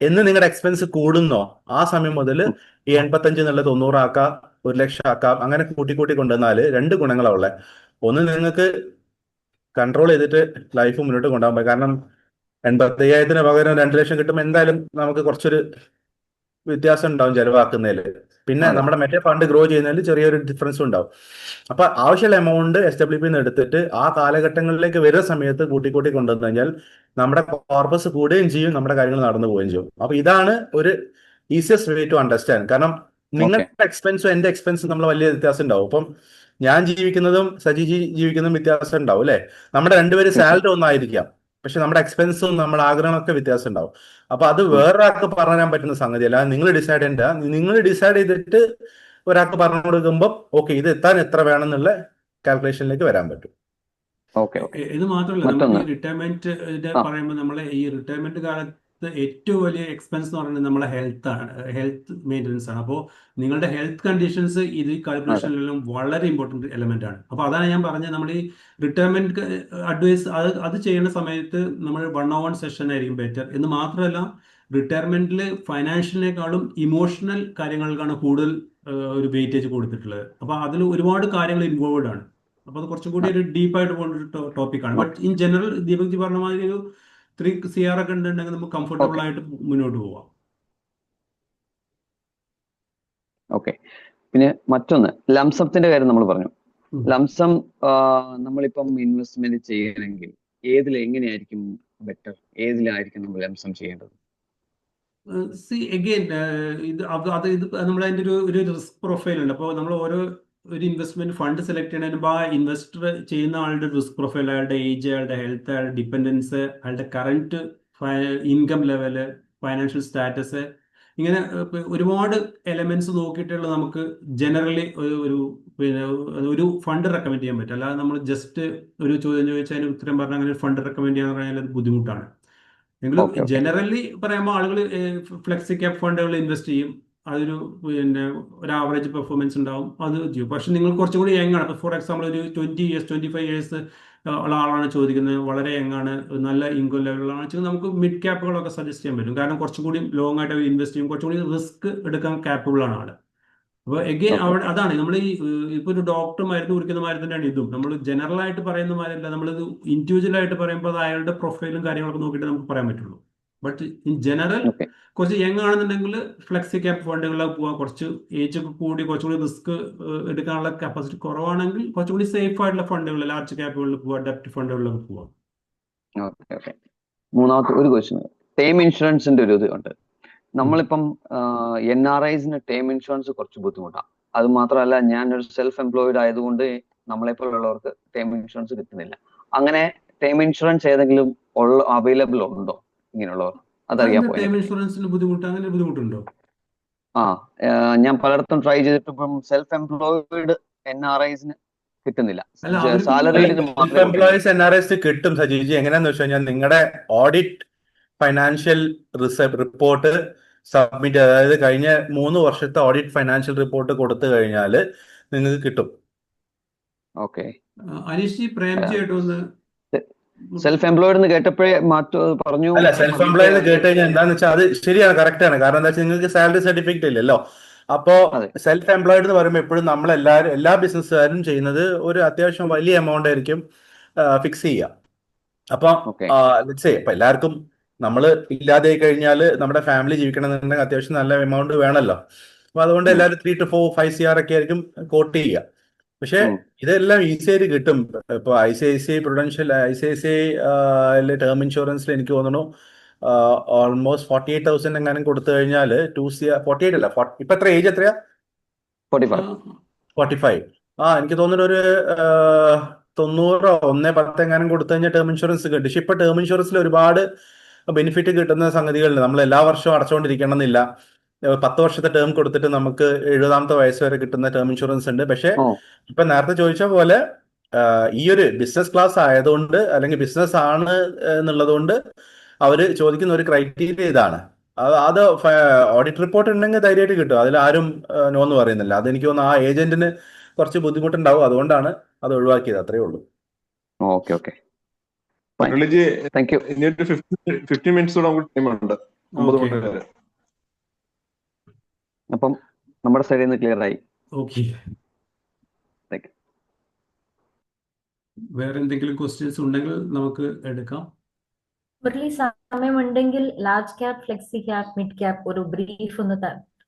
[SPEAKER 4] എന്ന് നിങ്ങളുടെ എക്സ്പെൻസ് കൂടുന്നോ ആ സമയം മുതൽ ഈ 85 എന്നുള്ളത് 90 ആക്കാം, 1,00,000 ആക്കാം. അങ്ങനെ കൂട്ടി കൊണ്ടുവന്നാൽ 2 ഗുണങ്ങളാണ് ഉള്ളത്. ഒന്ന്, നിങ്ങൾക്ക് കൺട്രോൾ ചെയ്തിട്ട് ലൈഫ് മുന്നോട്ട് കൊണ്ടുപോകാൻ പറ്റും. കാരണം 85,000 പകരം 2,00,000 കിട്ടുമ്പോൾ എന്തായാലും നമുക്ക് കുറച്ചൊരു വ്യത്യാസം ഉണ്ടാവും ചെലവാക്കുന്നതിൽ. പിന്നെ നമ്മുടെ മറ്റേ ഫണ്ട് ഗ്രോ ചെയ്യുന്നതിൽ ചെറിയൊരു ഡിഫറൻസ് ഉണ്ടാവും. അപ്പൊ ആവശ്യമുള്ള എമൗണ്ട് SWP എടുത്തിട്ട് ആ കാലഘട്ടങ്ങളിലേക്ക് വരുന്ന സമയത്ത് കൂട്ടി കൊണ്ടുവന്നു കഴിഞ്ഞാൽ നമ്മുടെ കോർപ്പസ് കൂടുകയും ചെയ്യും, നമ്മുടെ കാര്യങ്ങൾ നടന്നു പോവുകയും ചെയ്യും. അപ്പൊ ഇതാണ് ഒരു ഈസിയസ്റ്റ് വേ ടു അണ്ടർസ്റ്റാൻഡ്. കാരണം നിങ്ങളുടെ എക്സ്പെൻസും എന്റെ എക്സ്പെൻസും നമ്മൾ വലിയ വ്യത്യാസം ഉണ്ടാവും. ഇപ്പം ഞാൻ ജീവിക്കുന്നതും സജിജി ജീവിക്കുന്നതും വ്യത്യാസം ഉണ്ടാവും അല്ലെ. നമ്മുടെ രണ്ടുപേരും സാലറി ഒന്നായിരിക്കാം, പക്ഷെ നമ്മുടെ എക്സ്പെൻസും നമ്മുടെ ആഗ്രഹമൊക്കെ വ്യത്യാസം ഉണ്ടാവും. അപ്പൊ അത് വേറൊരാൾക്ക് പറഞ്ഞുതരാൻ പറ്റുന്ന സംഗതിയല്ല. നിങ്ങൾ ഡിസൈഡ് ചെയ്യേണ്ട, നിങ്ങൾ ഡിസൈഡ് ചെയ്തിട്ട് ഒരാൾക്ക് പറഞ്ഞു കൊടുക്കുമ്പോൾ ഓക്കെ ഇത് എത്താൻ എത്ര വേണം എന്നുള്ള കാൽക്കുലേഷനിലേക്ക് വരാൻ പറ്റും.
[SPEAKER 1] ഇത് മാത്രമല്ല, നമ്മൾ ഈ റിട്ടയർമെന്റ് പറയുമ്പോൾ നമ്മളെ ഈ റിട്ടയർമെന്റ് കാലത്ത് ഏറ്റവും വലിയ എക്സ്പെൻസ് എന്ന് പറയുന്നത് നമ്മളെ ഹെൽത്ത് മെയിൻ്റനൻസ് ആണ്. അപ്പോൾ നിങ്ങളുടെ ഹെൽത്ത് കണ്ടീഷൻസ് ഇത് കാൽക്കുലേഷനിലെല്ലാം വളരെ ഇമ്പോർട്ടൻറ്റ് എലമെന്റ് ആണ്. അപ്പോൾ അതാണ് ഞാൻ പറഞ്ഞത്, നമ്മൾ ഈ റിട്ടയർമെന്റ് അഡ്വൈസ് അത് ചെയ്യുന്ന സമയത്ത് നമ്മൾ 1-on-1 സെഷൻ ആയിരിക്കും ബെറ്റർ. എന്ന് മാത്രമല്ല, റിട്ടയർമെന്റിൽ ഫൈനാൻഷ്യലിനേക്കാളും ഇമോഷണൽ കാര്യങ്ങൾക്കാണ് കൂടുതൽ ഒരു വെയിറ്റേജ് കൊടുത്തിട്ടുള്ളത്. അപ്പോൾ അതിൽ ഒരുപാട് കാര്യങ്ങൾ ഇൻവോൾവ് ആണ്. അപ്പോൾ അത് കുറച്ചും കൂടി ഒരു ഡീപ്പായിട്ട് പോകുന്ന ഒരു ടോപ്പിക്കാണ്. But in general Deepak G പറഞ്ഞ മാതിരി ഒരു 3 CR ഒക്കെ ഉണ്ടെങ്കിൽ നമുക്ക് കംഫർട്ടബിൾ ആയിട്ട് മുന്നോട്ട് പോവാം.
[SPEAKER 8] ഓക്കെ. പിന്നെ മറ്റൊന്ന്, ലംസത്തിന്റെ കാര്യം നമ്മൾ പറഞ്ഞു. ലംസം നമ്മളിപ്പം ഇൻവെസ്റ്റ്മെന്റ് ചെയ്യണമെങ്കിൽ എങ്ങനെയായിരിക്കും ബെറ്റർ, ഏതിലായിരിക്കും നമ്മൾ ലംസം ചെയ്യേണ്ടത്?
[SPEAKER 1] അഗെയിൻ ഇത് നമ്മുടെ അതിൻ്റെ ഒരു റിസ്ക് പ്രൊഫൈൽ ഉണ്ട്. അപ്പോൾ നമ്മൾ ഒരു ഇൻവെസ്റ്റ്മെന്റ് ഫണ്ട് സെലക്ട് ചെയ്യുന്നതിന് മുമ്പ് ആ ഇൻവെസ്റ്റർ ചെയ്യുന്ന ആളുടെ റിസ്ക് പ്രൊഫൈൽ, അയാളുടെ ഏജ്, അയാളുടെ ഹെൽത്ത്, അയാളുടെ ഡിപ്പെൻഡൻസ്, അയാളുടെ current income level, financial status, ഇങ്ങനെ ഒരുപാട് എലമെന്റ്സ് നോക്കിയിട്ടുള്ള നമുക്ക് ജനറലി ഒരു ഫണ്ട് റെക്കമെൻഡ് ചെയ്യാൻ പറ്റും. അല്ലാതെ നമ്മൾ ജസ്റ്റ് ഒരു ചോദ്യം ചോദിച്ചാൽ അതിന് ഉത്തരം പറഞ്ഞാൽ അങ്ങനെ ഒരു ഫണ്ട് റെക്കമെൻഡ് ചെയ്യാന്ന് പറഞ്ഞാൽ അത് ബുദ്ധിമുട്ടാണ്. എങ്കിലും ജനറലി പറയുമ്പോൾ ആളുകൾ ഫ്ലെക്സി ക്യാപ് ഫണ്ടുകൾ ഇൻവെസ്റ്റ് ചെയ്യും. അതൊരു ഒരു ആവറേജ് പെർഫോമൻസ് ഉണ്ടാവും, അത് ചെയ്യും. പക്ഷെ നിങ്ങൾ കുറച്ചും കൂടി യങ്ങാണ്. ഇപ്പോൾ ഫോർ എക്സാമ്പിൾ ഒരു 20 years 25 years ഉള്ള ആളാണ് ചോദിക്കുന്നത്, വളരെ യങ്ങാണ്, നല്ല ഇൻകം ലെവലിലാണ് വെച്ചാൽ നമുക്ക് മിഡ് ക്യാപ്പുകളൊക്കെ സജസ്റ്റ് ചെയ്യാൻ പറ്റും. കാരണം കുറച്ചും കൂടി ലോങ് ആയിട്ട് ഇൻവെസ്റ്റ് ചെയ്യും, കുറച്ചും കൂടി റിസ്ക് എടുക്കാൻ ക്യാപ്പബിൾ ആണ് ആള്. അപ്പോൾ എഗെയിൻ അവിടെ അതാണ് നമ്മൾ ഇപ്പൊ ഒരു ഡോക്ടർ മരുന്ന് കുറിക്കുന്ന മാതിരി തന്നെയാണ് ഇതും. നമ്മൾ ജനറൽ ആയിട്ട് പറയുന്ന മാതിരല്ല, നമ്മളിത് ഇൻഡിവിജ്വൽ ആയിട്ട് പറയുമ്പോൾ അത് അയാളുടെ പ്രൊഫൈലും കാര്യങ്ങളൊക്കെ നോക്കിയിട്ട് നമുക്ക് പറയാൻ പറ്റുള്ളൂ. ബട്ട് ഇൻ ജനറൽ കുറച്ച് യങ് ആണെന്നുണ്ടെങ്കിൽ ഫ്ലെക്സി ക്യാപ് ഫണ്ടുകളിലേക്ക് പോവാം. കുറച്ച് ഏജ് ഒക്കെ കൂടി കുറച്ചുകൂടി റിസ്ക് എടുക്കാനുള്ള കപ്പാസിറ്റി കുറവാണെങ്കിൽ കുറച്ചുകൂടി സേഫ് ആയിട്ടുള്ള ഫണ്ടുകൾ, ലാർജ് ക്യാപ്പുകളിൽ പോവാം, ഡെപ്റ്റ് ഫണ്ടുകളിലൊക്കെ പോവാം.
[SPEAKER 8] മൂന്നാമത്തെ ഒരു ക്വസ്റ്റ്യൻ, ടേം ഇൻഷുറൻസിന്റെ ഒരു ഇതുണ്ട്. നമ്മളിപ്പം NRIസിന് ടേം ഇൻഷുറൻസ് കുറച്ച് ബുദ്ധിമുട്ടാണ്. അത് മാത്രമല്ല, ഞാനൊരു സെൽഫ് എംപ്ലോയിഡ് ആയതുകൊണ്ട് നമ്മളെപ്പോലുള്ളവർക്ക് ടേം ഇൻഷുറൻസ് കിട്ടുന്നില്ല. അങ്ങനെ ടേം ഇൻഷുറൻസ് ഏതെങ്കിലും അവൈലബിൾ ഉണ്ടോ ഇങ്ങനെയുള്ളവർ? അതറിയാൻ പോയി.
[SPEAKER 1] ടേം ഇൻഷുറൻസിന് ബുദ്ധിമുട്ട്, അങ്ങനെ ബുദ്ധിമുട്ടുണ്ടോ?
[SPEAKER 8] ഞാൻ പലയിടത്തും ട്രൈ ചെയ്തിട്ട് ഇപ്പം സെൽഫ് എംപ്ലോയിഡ് NRIസിന് കിട്ടുന്നില്ല. സാലറി
[SPEAKER 4] NRIസ് കിട്ടും സജീജി. എങ്ങനെയാന്ന് വെച്ച് കഴിഞ്ഞാൽ നിങ്ങളുടെ ഓഡിറ്റ് ഫൈനാൻഷ്യൽ റിപ്പോർട്ട് സബ്മിറ്റ്, അതായത് കഴിഞ്ഞ 3 വർഷത്തെ ഓഡിറ്റ് ഫൈനാൻഷ്യൽ റിപ്പോർട്ട് കൊടുത്തു കഴിഞ്ഞാൽ നിങ്ങൾക്ക് കിട്ടും.
[SPEAKER 8] ഓക്കെ.
[SPEAKER 1] അനീഷ് പ്രേംജി ആയിട്ട് ഒന്ന്
[SPEAKER 8] സെൽഫ് എംപ്ലോയിഡ് എന്ന് കേട്ടപ്പോഴേ പറഞ്ഞു
[SPEAKER 4] അല്ല, സെൽഫ്
[SPEAKER 8] വീട്ടിലെ
[SPEAKER 4] എംപ്ലോയ്ഡ് കേട്ട് കഴിഞ്ഞാൽ എന്താന്ന് വെച്ചാൽ അത് ശരിയാണ്, കറക്റ്റ് ആണ്. കാരണം എന്താ വെച്ചാൽ നിങ്ങൾക്ക് സാലറി സർട്ടിഫിക്കറ്റ് ഇല്ലല്ലോ. അപ്പോ
[SPEAKER 8] അതെ.
[SPEAKER 4] സെൽഫ് എംപ്ലോയിഡ് എന്ന് പറയുമ്പോൾ എപ്പോഴും എല്ലാ ബിസിനസ്സുകാരും ചെയ്യുന്നത് ഒരു അത്യാവശ്യം വലിയ എമൗണ്ട് ആയിരിക്കും ഫിക്സ് ചെയ്യുക. അപ്പൊ
[SPEAKER 8] ഓക്കെ.
[SPEAKER 4] ഇപ്പൊ എല്ലാവർക്കും നമ്മൾ ഇല്ലാതെ കഴിഞ്ഞാൽ നമ്മുടെ ഫാമിലി ജീവിക്കണമെന്നുണ്ടെങ്കിൽ അത്യാവശ്യം നല്ല എമൗണ്ട് വേണമല്ലോ. അപ്പൊ അതുകൊണ്ട് എല്ലാവരും 3 to 4, 5 CR ഒക്കെ ആയിരിക്കും കോട്ട് ചെയ്യുക. പക്ഷെ ഇതെല്ലാം ഈസി ആയിട്ട് കിട്ടും. ഇപ്പൊ ICICI പ്രൊഡൻഷ്യൽ, ICICI ടേം ഇൻഷുറൻസിൽ എനിക്ക് തോന്നുന്നു ഓൾമോസ്റ്റ് 48,000 എങ്ങാനും കൊടുത്തു കഴിഞ്ഞാൽ 2 CR, 48 അല്ല, ഇപ്പൊ എത്ര ഏജ് എത്രയാ? 45. എനിക്ക് തോന്നുന്നു ഒരു 90 110 എങ്ങാനും കൊടുത്തു കഴിഞ്ഞാൽ ടേം ഇൻഷുറൻസ് കിട്ടും. പക്ഷെ ഇപ്പൊ ടേം ഇൻഷുറൻസിൽ ഒരുപാട് ബെനിഫിറ്റ് കിട്ടുന്ന സംഗതികളുണ്ട്. നമ്മൾ എല്ലാ വർഷവും അടച്ചുകൊണ്ടിരിക്കണം എന്നില്ല. 10 വർഷത്തെ ടേം കൊടുത്തിട്ട് നമുക്ക് 70ാമത്തെ വയസ്സ് വരെ കിട്ടുന്ന ടേം ഇൻഷുറൻസ് ഉണ്ട്. പക്ഷെ ഇപ്പൊ നേരത്തെ ചോദിച്ച പോലെ ഈ ഒരു ബിസിനസ് ക്ലാസ് ആയതുകൊണ്ട്, അല്ലെങ്കിൽ ബിസിനസ് ആണ് എന്നുള്ളതുകൊണ്ട് അവര് ചോദിക്കുന്ന ഒരു ക്രൈറ്റീരിയ ഇതാണ്. അത് ഓഡിറ്റ് റിപ്പോർട്ട് ഉണ്ടെങ്കിൽ ധൈര്യമായിട്ട് കിട്ടും. അതിൽ ആരും നോ എന്ന് പറയുന്നില്ല. അതെനിക്ക് തോന്നുന്നു ആ ഏജന്റിന് കുറച്ച് ബുദ്ധിമുട്ടുണ്ടാവും, അതുകൊണ്ടാണ് അത് ഒഴിവാക്കിയത്. അത്രേ ഉള്ളൂ.
[SPEAKER 8] Okay okay,
[SPEAKER 3] Muraliji,
[SPEAKER 8] thank you.
[SPEAKER 3] ഇനി ഒരു 15 മിനിറ്റ്സ് കൂടെ നമുക്ക് ടൈം ഉണ്ട്. 9
[SPEAKER 1] ഓക്കെ
[SPEAKER 3] മണി വരെ.
[SPEAKER 8] അപ്പം നമ്മുടെ സൈഡിൽ നിന്ന് ക്ലിയർ ആയി.
[SPEAKER 1] ഓക്കെ.
[SPEAKER 8] Thank you.
[SPEAKER 1] വേറെ എന്തെങ്കിലും ക്വസ്റ്റ്യൻസ് ഉണ്ടെങ്കിൽ നമുക്ക് എടുക്കാം.
[SPEAKER 2] മുരളി, സമയമുണ്ടെങ്കിൽ large cap, flexi cap, mid cap ഒരു ബ്രീഫ് ഒന്ന്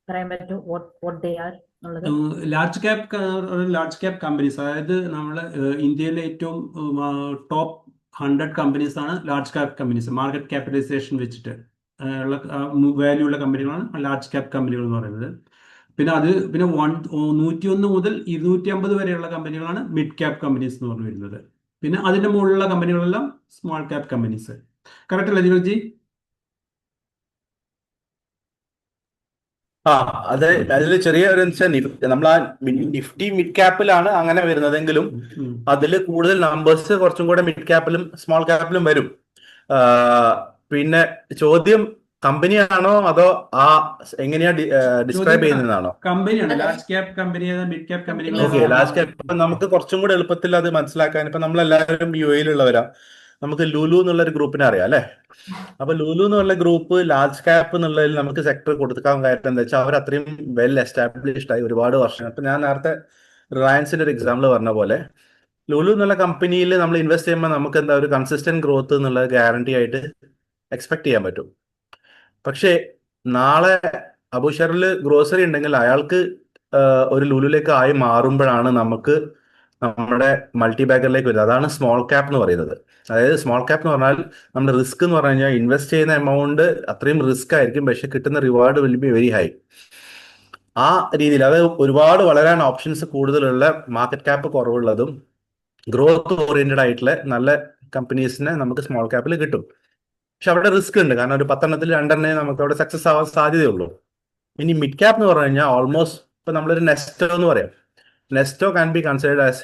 [SPEAKER 2] പറയാൻ പറ്റുമോ? what they are എന്നുള്ളത്.
[SPEAKER 1] ലാർജ് ക്യാപ് കമ്പനീസ്, അതായത് നമ്മൾ ഇന്ത്യയിലെ ഏറ്റവും ടോപ്പ് 100 കമ്പനീസ് ആണ് large cap companies. Market capitalisation വെച്ചിട്ട് ഉള്ള വാല്യൂ ഉള്ള കമ്പനികളാണ് ലാർജ് ക്യാപ് കമ്പനികൾ എന്ന് പറയുന്നത്. പിന്നെ 101 മുതൽ 250 വരെയുള്ള കമ്പനികളാണ് മിഡ് ക്യാപ് കമ്പനീസ് എന്ന് പറഞ്ഞു വരുന്നത്. പിന്നെ അതിന്റെ മുകളിലുള്ള കമ്പനികളെല്ലാം സ്മോൾ ക്യാപ് കമ്പനീസ്. കറക്റ്റ് അല്ലേ ജിജി?
[SPEAKER 4] അതിൽ ചെറിയ ഒരു നമ്മൾ ആ നിഫ്റ്റി മിഡ് ക്യാപ്പിലാണ് അങ്ങനെ വരുന്നതെങ്കിലും അതിൽ കൂടുതൽ നമ്പേഴ്സ് കുറച്ചും കൂടെ മിഡ് ക്യാപ്പിലും സ്മോൾ ക്യാപ്പിലും വരും. പിന്നെ ചോദ്യം കമ്പനിയാണോ അതോ എങ്ങനെയാ ഡിസ്ക്രൈബ് ചെയ്യുന്നതാണോ?
[SPEAKER 1] കമ്പനിയാണ്. Large cap company, mid cap company.
[SPEAKER 4] Okay, large cap നമുക്ക് കുറച്ചും കൂടെ എളുപ്പത്തിൽ അത് മനസ്സിലാക്കാൻ, ഇപ്പൊ നമ്മളെല്ലാവരും UAE-ലുള്ളവരാ. നമുക്ക് ലുലു എന്നുള്ള ഒരു ഗ്രൂപ്പിനെ അറിയാം അല്ലെ? അപ്പൊ ലുലു എന്നുള്ള ഗ്രൂപ്പ് ലാർജ് ക്യാപ്പ് എന്നുള്ളതിൽ നമുക്ക് സെക്ടർ കൊടുക്കാൻ കാര്യം എന്താ വെച്ചാൽ അവർ അത്രയും വെൽ എസ്റ്റാബ്ലിഷ്ഡ് ആയി ഒരുപാട് വർഷങ്ങൾ. ഇപ്പൊ ഞാൻ നേരത്തെ റിലയൻസിന്റെ ഒരു എക്സാമ്പിൾ പറഞ്ഞ പോലെ ലുലു എന്നുള്ള കമ്പനിയിൽ നമ്മൾ ഇൻവെസ്റ്റ് ചെയ്യുമ്പോൾ നമുക്ക് എന്താ ഒരു കൺസിസ്റ്റന്റ് ഗ്രോത്ത് എന്നുള്ളത് ഗ്യാരണ്ടി ആയിട്ട് എക്സ്പെക്ട് ചെയ്യാൻ പറ്റും. പക്ഷേ നാളെ അബുഷറിൽ ഗ്രോസറി ഉണ്ടെങ്കിൽ അയാൾക്ക് ഒരു ലുലുലേക്ക് ആയി മാറുമ്പോഴാണ് നമുക്ക് നമ്മുടെ മൾട്ടി ബാഗറിലേക്ക് വരുന്നത്. അതാണ് സ്മോൾ ക്യാപ്പ് എന്ന് പറയുന്നത്. അതായത് സ്മോൾ ക്യാപ്പ് എന്ന് പറഞ്ഞാൽ നമ്മുടെ റിസ്ക് എന്ന് പറഞ്ഞു കഴിഞ്ഞാൽ ഇൻവെസ്റ്റ് ചെയ്യുന്ന എമൗണ്ട് അത്രയും റിസ്ക് ആയിരിക്കും, പക്ഷെ കിട്ടുന്ന reward will be very high. ആ രീതിയിൽ അതായത് ഒരുപാട് വളരാൻ ഓപ്ഷൻസ് കൂടുതലുള്ള, മാർക്കറ്റ് ക്യാപ്പ് കുറവുള്ളതും ഗ്രോത്ത് ഓറിയന്റഡ് ആയിട്ടുള്ള നല്ല കമ്പനീസിനെ നമുക്ക് സ്മോൾ ക്യാപ്പിൽ കിട്ടും. പക്ഷെ അവിടെ റിസ്ക് ഉണ്ട്, കാരണം ഒരു 10 എണ്ണത്തിൽ 2 എണ്ണേ നമുക്ക് അവിടെ സക്സസ് ആവാൻ സാധ്യതയുള്ളൂ. ഇനി മിഡ് ക്യാപ്പ് എന്ന് പറഞ്ഞു കഴിഞ്ഞാൽ ഓൾമോസ്റ്റ് ഇപ്പൊ നമ്മളൊരു നെസ്റ്റോ എന്ന് പറയാം. Nesto can be considered as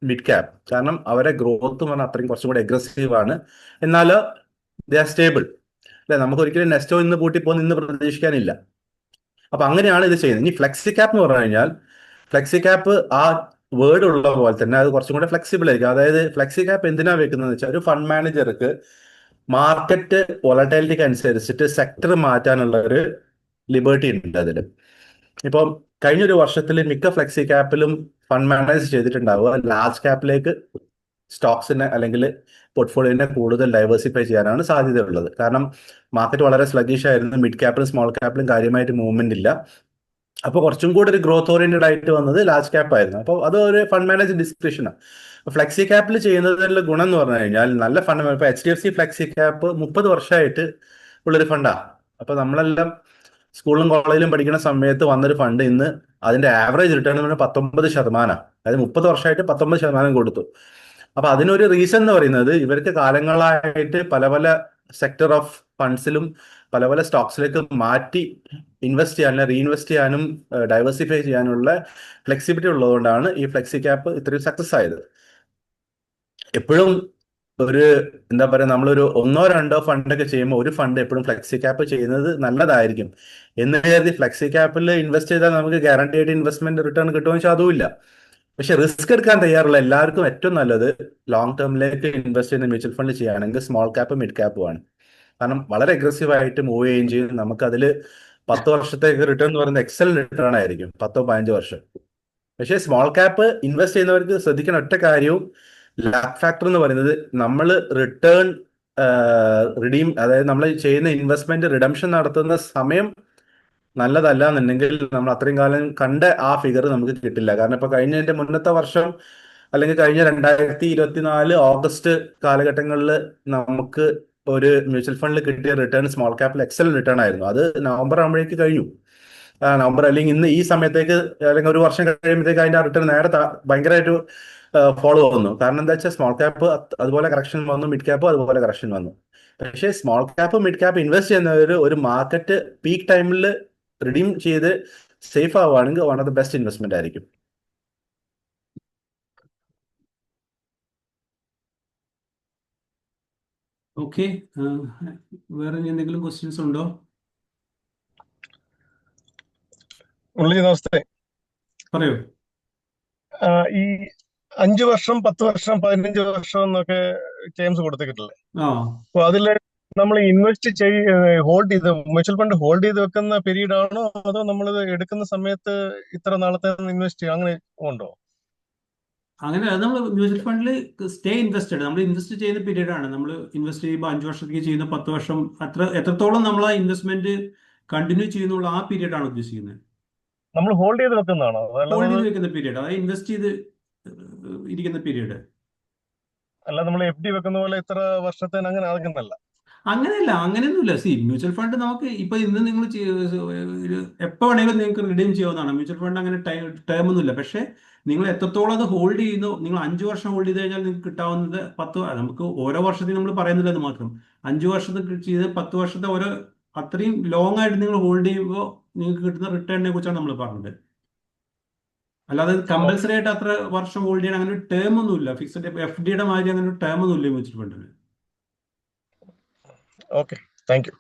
[SPEAKER 4] mid cap, കാരണം അവരെ ഗ്രോത്ത് പറഞ്ഞാൽ അത്രയും കുറച്ചും കൂടെ അഗ്രസീവ് ആണ്, എന്നാൽ ദേ ആർ സ്റ്റേബിൾ അല്ലെ. നമുക്ക് ഒരിക്കലും നെസ്റ്റോ ഇന്ന് പൂട്ടിപ്പോന്ന് ഇന്ന് പ്രതീക്ഷിക്കാനില്ല. അപ്പൊ അങ്ങനെയാണ് ഇത് ചെയ്യുന്നത്. ഇനി ഫ്ലെക്സി ക്യാപ്പ് എന്ന് പറഞ്ഞു കഴിഞ്ഞാൽ ഫ്ലെക്സി ക്യാപ്പ് ആ വേർഡ് ഉള്ള പോലെ തന്നെ അത് കുറച്ചും കൂടെ ഫ്ലെക്സിബിൾ ആയിരിക്കും. അതായത് ഫ്ലെക്സി ക്യാപ്പ് എന്തിനാ വെക്കുന്നത് വെച്ചാൽ ഒരു ഫണ്ട് മാനേജർക്ക് മാർക്കറ്റ് വോളറ്റാലിറ്റിക്ക് അനുസരിച്ചിട്ട് സെക്ടർ മാറ്റാനുള്ള ഒരു ലിബർട്ടി ഉണ്ട് അതിൽ. ഇപ്പം കഴിഞ്ഞൊരു വർഷത്തിൽ മിക്ക ഫ്ലെക്സി ക്യാപ്പിലും ഫണ്ട് മാനേജ് ചെയ്തിട്ടുണ്ടാവുക ലാർജ് ക്യാപ്പിലേക്ക് സ്റ്റോക്സിനെ അല്ലെങ്കിൽ പോർട്ട്ഫോളിയോനെ കൂടുതൽ ഡൈവേഴ്സിഫൈ ചെയ്യാനാണ് സാധ്യതയുള്ളത്. കാരണം മാർക്കറ്റ് വളരെ സ്ലഗിഷ് ആയിരുന്നു, മിഡ് ക്യാപ്പിലും സ്മോൾ ക്യാപ്പിലും കാര്യമായിട്ട് മൂവ്മെന്റ് ഇല്ല. അപ്പോൾ കുറച്ചും കൂടി ഒരു ഗ്രോത്ത് ഓറിയന്റഡ് ആയിട്ട് വന്നത് ലാർജ് ക്യാപ്പ് ആയിരുന്നു. അപ്പോൾ അത് ഒരു ഫണ്ട് മാനേജ് ഡിസ്ക്രിപ്ഷനാണ്. ഫ്ലെക്സി ക്യാപ്പിൽ ചെയ്യുന്നതിലുള്ള ഗുണം എന്ന് പറഞ്ഞു കഴിഞ്ഞാൽ നല്ല ഫണ്ട്, ഇപ്പോൾ HDFC ഫ്ലെക്സി ക്യാപ്പ് 30 വർഷമായിട്ട് ഉള്ളൊരു ഫണ്ടാണ്. അപ്പോൾ നമ്മളെല്ലാം സ്കൂളിലും കോളേജിലും പഠിക്കുന്ന സമയത്ത് വന്നൊരു ഫണ്ട് ഇന്ന് അതിന്റെ ആവറേജ് റിട്ടേൺ എന്ന് പറഞ്ഞാൽ 19%. അതായത് 30 വർഷമായിട്ട് 19% കൊടുത്തു. അപ്പൊ അതിനൊരു റീസൺ എന്ന് പറയുന്നത് ഇവർക്ക് കാലങ്ങളായിട്ട് പല പല സെക്ടർ ഓഫ് ഫണ്ട്സിലും പല പല സ്റ്റോക്സിലേക്ക് മാറ്റി ഇൻവെസ്റ്റ് ചെയ്യാനും റീഇൻവെസ്റ്റ് ചെയ്യാനും ഡൈവേഴ്സിഫൈ ചെയ്യാനുള്ള ഫ്ലെക്സിബിലിറ്റി ഉള്ളതുകൊണ്ടാണ് ഈ ഫ്ലെക്സി ക്യാപ്പ് ഇത്രയും സക്സസ് ആയത്. എപ്പോഴും ഒരു എന്താ പറയുക, നമ്മളൊരു 1-2 ഫണ്ടൊക്കെ ചെയ്യുമ്പോൾ ഒരു ഫണ്ട് എപ്പോഴും ഫ്ലെക്സി ക്യാപ്പ് ചെയ്യുന്നത് നല്ലതായിരിക്കും എന്ന് കരുതി ഫ്ലെക്സി ക്യാപ്പിൽ ഇൻവെസ്റ്റ് ചെയ്താൽ നമുക്ക് ഗ്യാരണ്ടി ആയിട്ട് ഇൻവെസ്റ്റ്മെന്റ് റിട്ടേൺ കിട്ടുമെന്ന് വെച്ചാൽ അതുമില്ല. പക്ഷെ റിസ്ക് എടുക്കാൻ തയ്യാറുള്ള എല്ലാവർക്കും ഏറ്റവും നല്ലത് ലോങ് ടേമിലേക്ക് ഇൻവെസ്റ്റ് ചെയ്യുന്ന മ്യൂച്വൽ ഫണ്ട് ചെയ്യുകയാണെങ്കിൽ സ്മോൾ ക്യാപ്പ് മിഡ് ക്യാപ്പും ആണ്. കാരണം വളരെ അഗ്രസീവ് ആയിട്ട് മൂവ് ചെയ്യുകയും ചെയ്യും. നമുക്കതിൽ 10 വർഷത്തേക്ക് റിട്ടേൺ എന്ന് പറയുന്നത് എക്സലന്റ് റിട്ടേൺ ആയിരിക്കും, 10-15 വർഷം. പക്ഷേ സ്മോൾ ക്യാപ്പ് ഇൻവെസ്റ്റ് ചെയ്യുന്നവർക്ക് ശ്രദ്ധിക്കുന്ന ഒറ്റ കാര്യവും ലാക്ക് ഫാക്ടർ എന്ന് പറയുന്നത് നമ്മൾ റിട്ടേൺ റിഡീം, അതായത് നമ്മൾ ചെയ്യുന്ന ഇൻവെസ്റ്റ്മെന്റ് റിഡംഷൻ നടത്തുന്ന സമയം നല്ലതല്ല എന്നുണ്ടെങ്കിൽ നമ്മൾ അത്രയും കാലം കണ്ട ആ ഫിഗർ നമുക്ക് കിട്ടില്ല. കാരണം ഇപ്പൊ കഴിഞ്ഞതിന്റെ മുന്നത്തെ വർഷം അല്ലെങ്കിൽ കഴിഞ്ഞ 2024 ഓഗസ്റ്റ് കാലഘട്ടങ്ങളിൽ നമുക്ക് ഒരു മ്യൂച്വൽ ഫണ്ടിൽ കിട്ടിയ റിട്ടേൺ സ്മോൾ ക്യാപ്പിൽ എക്സലന്റ് റിട്ടേൺ ആയിരുന്നു. അത് നവംബർ ആകുമ്പോഴേക്ക് കഴിഞ്ഞു. നവംബർ അല്ലെങ്കിൽ ഇന്ന് ഈ സമയത്തേക്ക് അല്ലെങ്കിൽ ഒരു വർഷം കഴിയുമ്പോഴത്തേക്ക് അതിന്റെ റിട്ടേൺ നേരെ ഭയങ്കരമായിട്ട് ഫോളോ വന്നു. കാരണം എന്താ വെച്ചാൽ സ്മോൾ ക്യാപ്പ് അതുപോലെ കറക്ഷൻ വന്നു, മിഡ് ക്യാപ്പ് അതുപോലെ കറക്ഷൻ വന്നു. പക്ഷേ small cap mid cap invest ചെയ്യുന്നവർ ഒരു മാർക്കറ്റ് പീക്ക് ടൈമിൽ റിഡീം ചെയ്ത് സേഫ് ആവുകയാണെങ്കിൽ one of the best investment ആയിരിക്കും.
[SPEAKER 1] ഓക്കെ, വേറെ എന്തെങ്കിലും ക്വസ്റ്റ്യൻസ് ഉണ്ടോ?
[SPEAKER 9] മുരളി നമസ്തേ.
[SPEAKER 1] പറയൂ.
[SPEAKER 9] ഈ 5 വർഷം 10 വർഷം 15 വർഷം എന്നൊക്കെ ടേംസ് കൊടുത്തിട്ടില്ലേ? അപ്പൊ അതില് നമ്മൾ ഇൻവെസ്റ്റ് ഹോൾഡ് ചെയ്ത് മ്യൂച്വൽ ഫണ്ട് ഹോൾഡ് ചെയ്ത് വെക്കുന്ന പീരീഡ് ആണോ, അതോ നമ്മൾ എടുക്കുന്ന സമയത്ത് ഇത്ര നാളത്തെ ഇൻവെസ്റ്റ് ചെയ്യും, അങ്ങനെ ഉണ്ടോ?
[SPEAKER 1] അങ്ങനെ അത് നമ്മൾ മ്യൂച്വൽ ഫണ്ടിൽ സ്റ്റേ ഇൻവെസ്റ്റഡ്, നമ്മൾ ഇൻവെസ്റ്റ് ചെയ്യുന്ന പീരീഡ് ആണ്. നമ്മൾ ഇൻവെസ്റ്റ് ചെയ്യുമ്പോൾ 5 വർഷത്തേക്ക് ചെയ്യുന്ന 10 വർഷം, എത്രത്തോളം നമ്മൾ ആ ഇൻവെസ്റ്റ്മെന്റ് കണ്ടിന്യൂ ചെയ്യുന്നുള്ള ആ പീരീഡ് ആണ് ഉദ്ദേശിക്കുന്നത്.
[SPEAKER 9] നമ്മൾ ഹോൾഡ് ചെയ്ത് വെക്കുന്നതാണോ?
[SPEAKER 1] ഹോൾഡ് ചെയ്ത് വെക്കുന്ന പീരീഡ്, അതായത് ഇൻവെസ്റ്റ് ചെയ്ത് ഇരിക്കുന്ന പീരീഡ്.
[SPEAKER 9] അല്ല, നമ്മൾ FD വെക്കുന്ന പോലെ ഇത്ര വർഷത്തേന് അങ്ങനെ ആകുന്നല്ല.
[SPEAKER 1] അങ്ങനെയല്ല, അങ്ങനെയൊന്നുമില്ല. മ്യൂച്വൽ ഫണ്ട് നമുക്ക് ഇപ്പൊ ഇന്ന് നിങ്ങൾ എപ്പോ വേണമെങ്കിലും നിങ്ങൾക്ക് റിഡീം ചെയ്യാവുന്നതാണ്. മ്യൂച്വൽ ഫണ്ട് അങ്ങനെ ടേം ഒന്നുമില്ല. പക്ഷേ നിങ്ങൾ എത്രത്തോളം അത് ഹോൾഡ് ചെയ്യുന്നു, നിങ്ങൾ 5 വർഷം ഹോൾഡ് ചെയ്ത് കഴിഞ്ഞാൽ നിങ്ങൾക്ക് കിട്ടാവുന്നത് 10, നമുക്ക് ഓരോ വർഷത്തിൽ നമ്മൾ പറയുന്നില്ല അത് മാത്രം. 5 വർഷത്തെ ചെയ്ത് 10 വർഷത്തെ ഓരോ അത്രയും ലോങ് ആയിട്ട് നിങ്ങൾ ഹോൾഡ് ചെയ്യുമ്പോൾ നിങ്ങൾക്ക് കിട്ടുന്ന റിട്ടേണിനെ കുറിച്ചാണ് നമ്മൾ പറഞ്ഞത്. അല്ലാതെ കമ്പൽസറി ആയിട്ട് അത്ര വർഷം ഹോൾഡ് ചെയ്യണം അങ്ങനെ ഒരു ടേം ഒന്നുമില്ല. ഫിക്സഡ് FD യുടെ മാതിരി അങ്ങനെ ഒരു ടേം ഒന്നുമില്ല മ്യൂച്വൽ ഫണ്ടിന്.
[SPEAKER 9] Okay, thank you.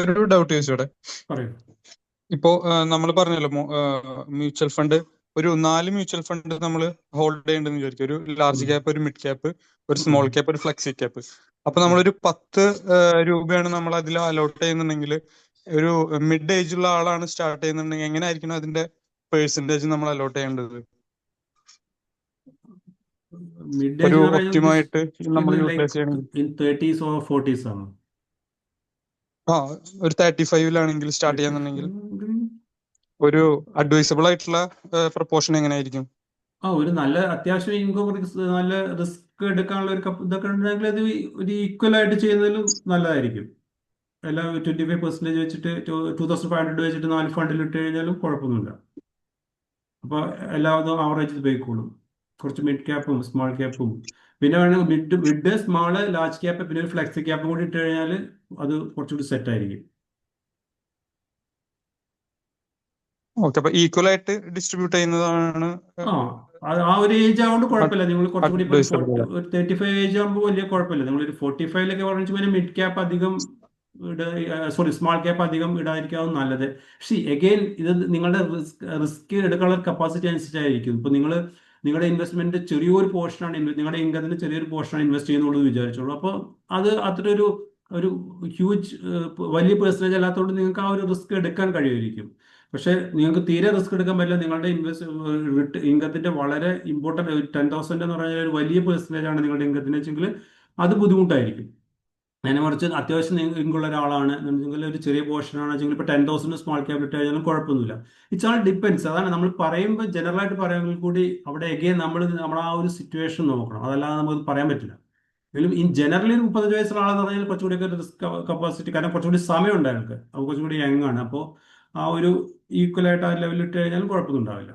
[SPEAKER 10] ഒരു ഡൗട്ട് ചോദിച്ചോടെ?
[SPEAKER 1] പറയൂ.
[SPEAKER 10] ഇപ്പോ നമ്മൾ പറഞ്ഞല്ലോ മ്യൂച്വൽ ഫണ്ട് ഒരു 4 മ്യൂച്വൽ ഫണ്ട് നമ്മൾ ഹോൾഡ് ചെയ്യേണ്ടെന്ന് വിചാരിക്കും. ഒരു ലാർജ് ക്യാപ്പ്, ഒരു മിഡ് ക്യാപ്പ്, ഒരു സ്മോൾ ക്യാപ്പ്, ഒരു ഫ്ലെക്സി ക്യാപ്പ്. അപ്പൊ നമ്മളൊരു 10 രൂപയാണ് നമ്മൾ അതിൽ അലോട്ട് ചെയ്യുന്നുണ്ടെങ്കിൽ, ഒരു മിഡ് ഏജ് ഉള്ള ആളാണ് സ്റ്റാർട്ട് ചെയ്യുന്നുണ്ടെങ്കിൽ എങ്ങനെ ആയിരിക്കണം അതിന്റെ പെർസെന്റേജ് നമ്മൾ അലോട്ട് ചെയ്യേണ്ടത്? ഒരു ഒപ്റ്റിമായിട്ട് നമ്മൾ യൂട്ടിലൈസ് ചെയ്യണമെങ്കിൽ
[SPEAKER 1] 30s or 40s ആണ്.
[SPEAKER 10] ഒരു 35-ലാണെങ്കിൽ സ്റ്റാർട്ട് ചെയ്യാന്നുണ്ടെങ്കിൽ ഒരു അഡ്വൈസബിൾ ആയിട്ടുള്ള പ്രൊപ്പോർഷൻ എങ്ങനെയായിരിക്കും?
[SPEAKER 1] ഒരു നല്ല അത്യാവശ്യം ഇൻകം, നല്ല റിസ്ക് എടുക്കാനുള്ള ഒരു ഇതൊക്കെ ഉണ്ടെങ്കിൽ അത് ഒരു ഈക്വൽ ആയിട്ട് ചെയ്യുന്നതിലും നല്ലതായിരിക്കും. എല്ലാം 25% വെച്ചിട്ട് 2500 വെച്ചിട്ട് 4 ഫണ്ടിൽ ഇട്ട് കഴിഞ്ഞാലും കുഴപ്പമൊന്നുമില്ല. അപ്പോൾ എല്ലാവരും ആവറേജ് ഉപയോഗിക്കോളും. കുറച്ച് മിഡ് ക്യാപ്പും സ്മോൾ ക്യാപ്പും പിന്നെ വേണമെങ്കിൽ മിഡ് സ്മോള് ലാർജ് ക്യാപ്പ് പിന്നെ ഒരു ഫ്ലെക്സി ക്യാപ്പും കൂടി ഇട്ട് കഴിഞ്ഞാൽ അത് കുറച്ചുകൂടി സെറ്റ് ആയിരിക്കും.
[SPEAKER 10] ഓക്കെ, അപ്പൊ ഈക്വൽ ആയിട്ട് ഡിസ്ട്രിബ്യൂട്ട് ചെയ്യുന്നതാണ്.
[SPEAKER 1] ആ ഒരു ഏജ് ആവുകൊണ്ട് കുഴപ്പമില്ല. നിങ്ങൾ കുറച്ചുകൂടി ഒരു 35 ഏജ് ആകുമ്പോൾ വലിയ കുഴപ്പമില്ല. നിങ്ങളൊരു 45-ലൊക്കെ പറഞ്ഞു കഴിഞ്ഞാൽ മിഡ് ക്യാപ്പ് അധികം സ്മാൾ ക്യാപ്പ് അധികം ഇടാതിരിക്കാവും നല്ലത്. പക്ഷേ എഗെയിൻ ഇത് നിങ്ങളുടെ റിസ്ക് എടുക്കാനുള്ള കപ്പാസിറ്റി അനുസരിച്ചായിരിക്കും. ഇപ്പൊ നിങ്ങളുടെ ഇൻവെസ്റ്റ്മെന്റ് ചെറിയൊരു പോർഷനാണ്, നിങ്ങളുടെ ഇൻകത്തിന്റെ ചെറിയൊരു പോർഷനാണ് ഇൻവെസ്റ്റ് ചെയ്യുന്നുള്ളത് വിചാരിച്ചോളൂ. അപ്പോൾ അത് അത്ര ഒരു ഹ്യൂജ് വലിയ പെർസെൻറ്റേജ് അല്ലാത്തതുകൊണ്ട് നിങ്ങൾക്ക് ആ ഒരു റിസ്ക് എടുക്കാൻ കഴിയുമായിരിക്കും. പക്ഷേ നിങ്ങൾക്ക് തീരെ റിസ്ക് എടുക്കാൻ പറ്റില്ല. നിങ്ങളുടെ ഇൻകത്തിന്റെ വളരെ ഇമ്പോർട്ടൻറ്റ് 10,000 എന്ന് പറഞ്ഞാൽ ഒരു വലിയ പെർസെൻറ്റേജ് ആണ് നിങ്ങളുടെ ഇൻകത്തിന് വെച്ചെങ്കിൽ അത് ബുദ്ധിമുട്ടായിരിക്കും. അതിനെ മറിച്ച് അത്യാവശ്യം ഇൻകുള്ള ഒരാളാണ് എന്നുണ്ടെങ്കിൽ ഒരു ചെറിയ പോർഷനാണ് വെച്ചെങ്കിൽ ഇപ്പോൾ 10,000 സ്മോൾ ക്യാപ്പ് ഇട്ട് കഴിഞ്ഞാലും കുഴപ്പമൊന്നുമില്ല. It's all depends. അതാണ് നമ്മൾ പറയുമ്പോൾ ജനറൽ ആയിട്ട് പറയുമെങ്കിൽ കൂടി അവിടെ എഗെയിൻ നമ്മൾ ആ ഒരു സിറ്റുവേഷൻ നോക്കണം. അതല്ലാതെ നമുക്ക് പറയാൻ പറ്റില്ല. എങ്കിലും ഇൻ ജനറലി 35 വയസ്സുള്ള ആളെന്ന് പറഞ്ഞാൽ കുറച്ചുകൂടി റിസ്ക് കപ്പാസിറ്റി, കാരണം കുറച്ചുകൂടി സമയമുണ്ട് അയാൾക്ക്, അപ്പോൾ കുറച്ചുകൂടി യങ് ആണ്. അപ്പോൾ ആ ഒരു ഈക്വൽ ആയിട്ട് ആ ലെവലിൽ ഇട്ട് കഴിഞ്ഞാലും കുഴപ്പമൊന്നും ഉണ്ടാവില്ല.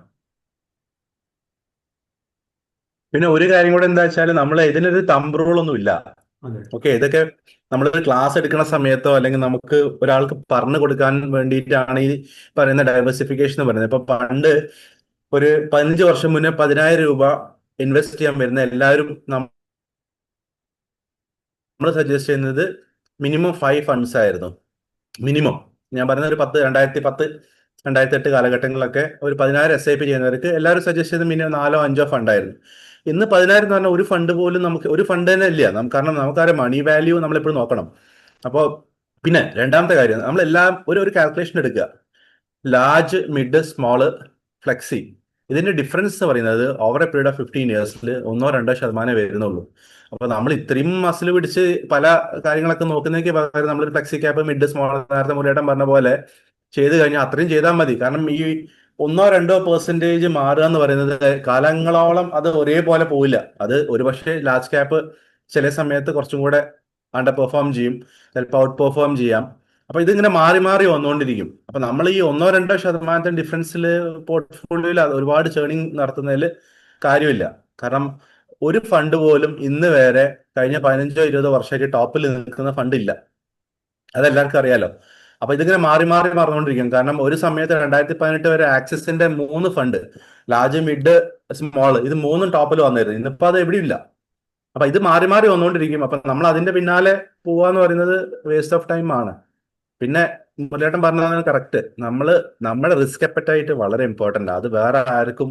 [SPEAKER 4] പിന്നെ ഒരു കാര്യം കൂടെ എന്താ വെച്ചാൽ നമ്മൾ ഇതിനൊരു തമ്പ് റൂൾ ഒന്നും ഇല്ല. ഓക്കെ, ഇതൊക്കെ നമ്മളൊരു ക്ലാസ് എടുക്കുന്ന സമയത്തോ അല്ലെങ്കിൽ നമുക്ക് ഒരാൾക്ക് പറഞ്ഞു കൊടുക്കാൻ വേണ്ടിയിട്ടാണ് ഈ പറയുന്ന ഡൈവേഴ്സിഫിക്കേഷൻ എന്ന് പറയുന്നത്. ഇപ്പൊ പണ്ട് ഒരു 15 വർഷം മുന്നേ 10,000 രൂപ ഇൻവെസ്റ്റ് ചെയ്യാൻ വരുന്ന എല്ലാവരും നമ്മൾ സജസ്റ്റ് ചെയ്യുന്നത് മിനിമം 5 ഫണ്ട്സ് ആയിരുന്നു. മിനിമം ഞാൻ പറയുന്ന ഒരു 2010 2008 കാലഘട്ടങ്ങളിലൊക്കെ ഒരു 10,000 SIP ചെയ്യുന്നവർക്ക് എല്ലാവരും സജസ്റ്റ് ചെയ്ത് മിനിമം 4 or 5 ഫണ്ടായിരുന്നു. ഇന്ന് 10,000 എന്ന് പറഞ്ഞാൽ ഒരു ഫണ്ട് പോലും നമുക്ക് ഒരു ഫണ്ട് തന്നെ ഇല്ല. കാരണം നമുക്കറിയാം മണി വാല്യൂ നമ്മളെപ്പോഴും നോക്കണം. അപ്പോൾ പിന്നെ രണ്ടാമത്തെ കാര്യം നമ്മളെല്ലാം ഒരു കാൽക്കുലേഷൻ എടുക്കുക. ലാർജ്, മിഡ്, സ്മോള്, ഫ്ലെക്സി, ഇതിന്റെ ഡിഫറൻസ് എന്ന് പറയുന്നത് over A period of 15 years 1-2% വരുന്നുള്ളൂ. അപ്പൊ നമ്മൾ ഇത്രയും മസിൽ പിടിച്ച് പല കാര്യങ്ങളൊക്കെ നോക്കുന്നതിന് പകരം നമ്മളൊരു ഫ്ലെക്സി ക്യാപ്പ്, മിഡ്, സ്മോൾ, നേരത്തെ മുരേട്ടൻ പറഞ്ഞ പോലെ ചെയ്ത് കഴിഞ്ഞാൽ അത്രയും ചെയ്താൽ മതി. കാരണം ഈ 1-2% മാറുക എന്ന് പറയുന്നത് കാലങ്ങളോളം അത് ഒരേപോലെ പോവില്ല. അത് ഒരുപക്ഷെ ലാർജ് ക്യാപ്പ് ചില സമയത്ത് കുറച്ചും കൂടെ അണ്ടർ പെർഫോം ചെയ്യും, ചിലപ്പോൾ ഔട്ട് പെർഫോം ചെയ്യാം. അപ്പൊ ഇതിങ്ങനെ മാറി മാറി വന്നുകൊണ്ടിരിക്കും. അപ്പൊ നമ്മൾ ഈ 1-2% ഡിഫറൻസിൽ പോർട്ട്ഫോളിയോയിൽ ഒരുപാട് ചേണിങ് നടത്തുന്നതിൽ കാര്യമില്ല. കാരണം ഒരു ഫണ്ട് പോലും ഇന്ന് വരെ കഴിഞ്ഞ 15-20 വർഷമായിട്ട് ടോപ്പിൽ നിൽക്കുന്ന ഫണ്ട് ഇല്ല. അതെല്ലാവർക്കും അറിയാലോ. അപ്പൊ ഇതിങ്ങനെ മാറി മാറി മറന്നുകൊണ്ടിരിക്കും. കാരണം ഒരു സമയത്ത് 2018 വരെ ആക്സിസിന്റെ 3 ഫണ്ട്, ലാർജ്, മിഡ്, സ്മോൾ, ഇത് 3 ടോപ്പിൽ വന്നിരുന്നു. ഇന്നിപ്പോ അത് എവിടെയും ഇല്ല. അപ്പൊ ഇത് മാറി മാറി വന്നുകൊണ്ടിരിക്കും. അപ്പൊ നമ്മൾ അതിന്റെ പിന്നാലെ പോവാന്ന് പറയുന്നത് വേസ്റ്റ് ഓഫ് ടൈം ആണ്. പിന്നെ മുരളിയേട്ടൻ പറഞ്ഞതാണ് കറക്റ്റ്. നമ്മുടെ റിസ്ക് അപ്പറ്റൈറ്റ് വളരെ ഇമ്പോർട്ടൻ്റ്. അത് വേറെ ആർക്കും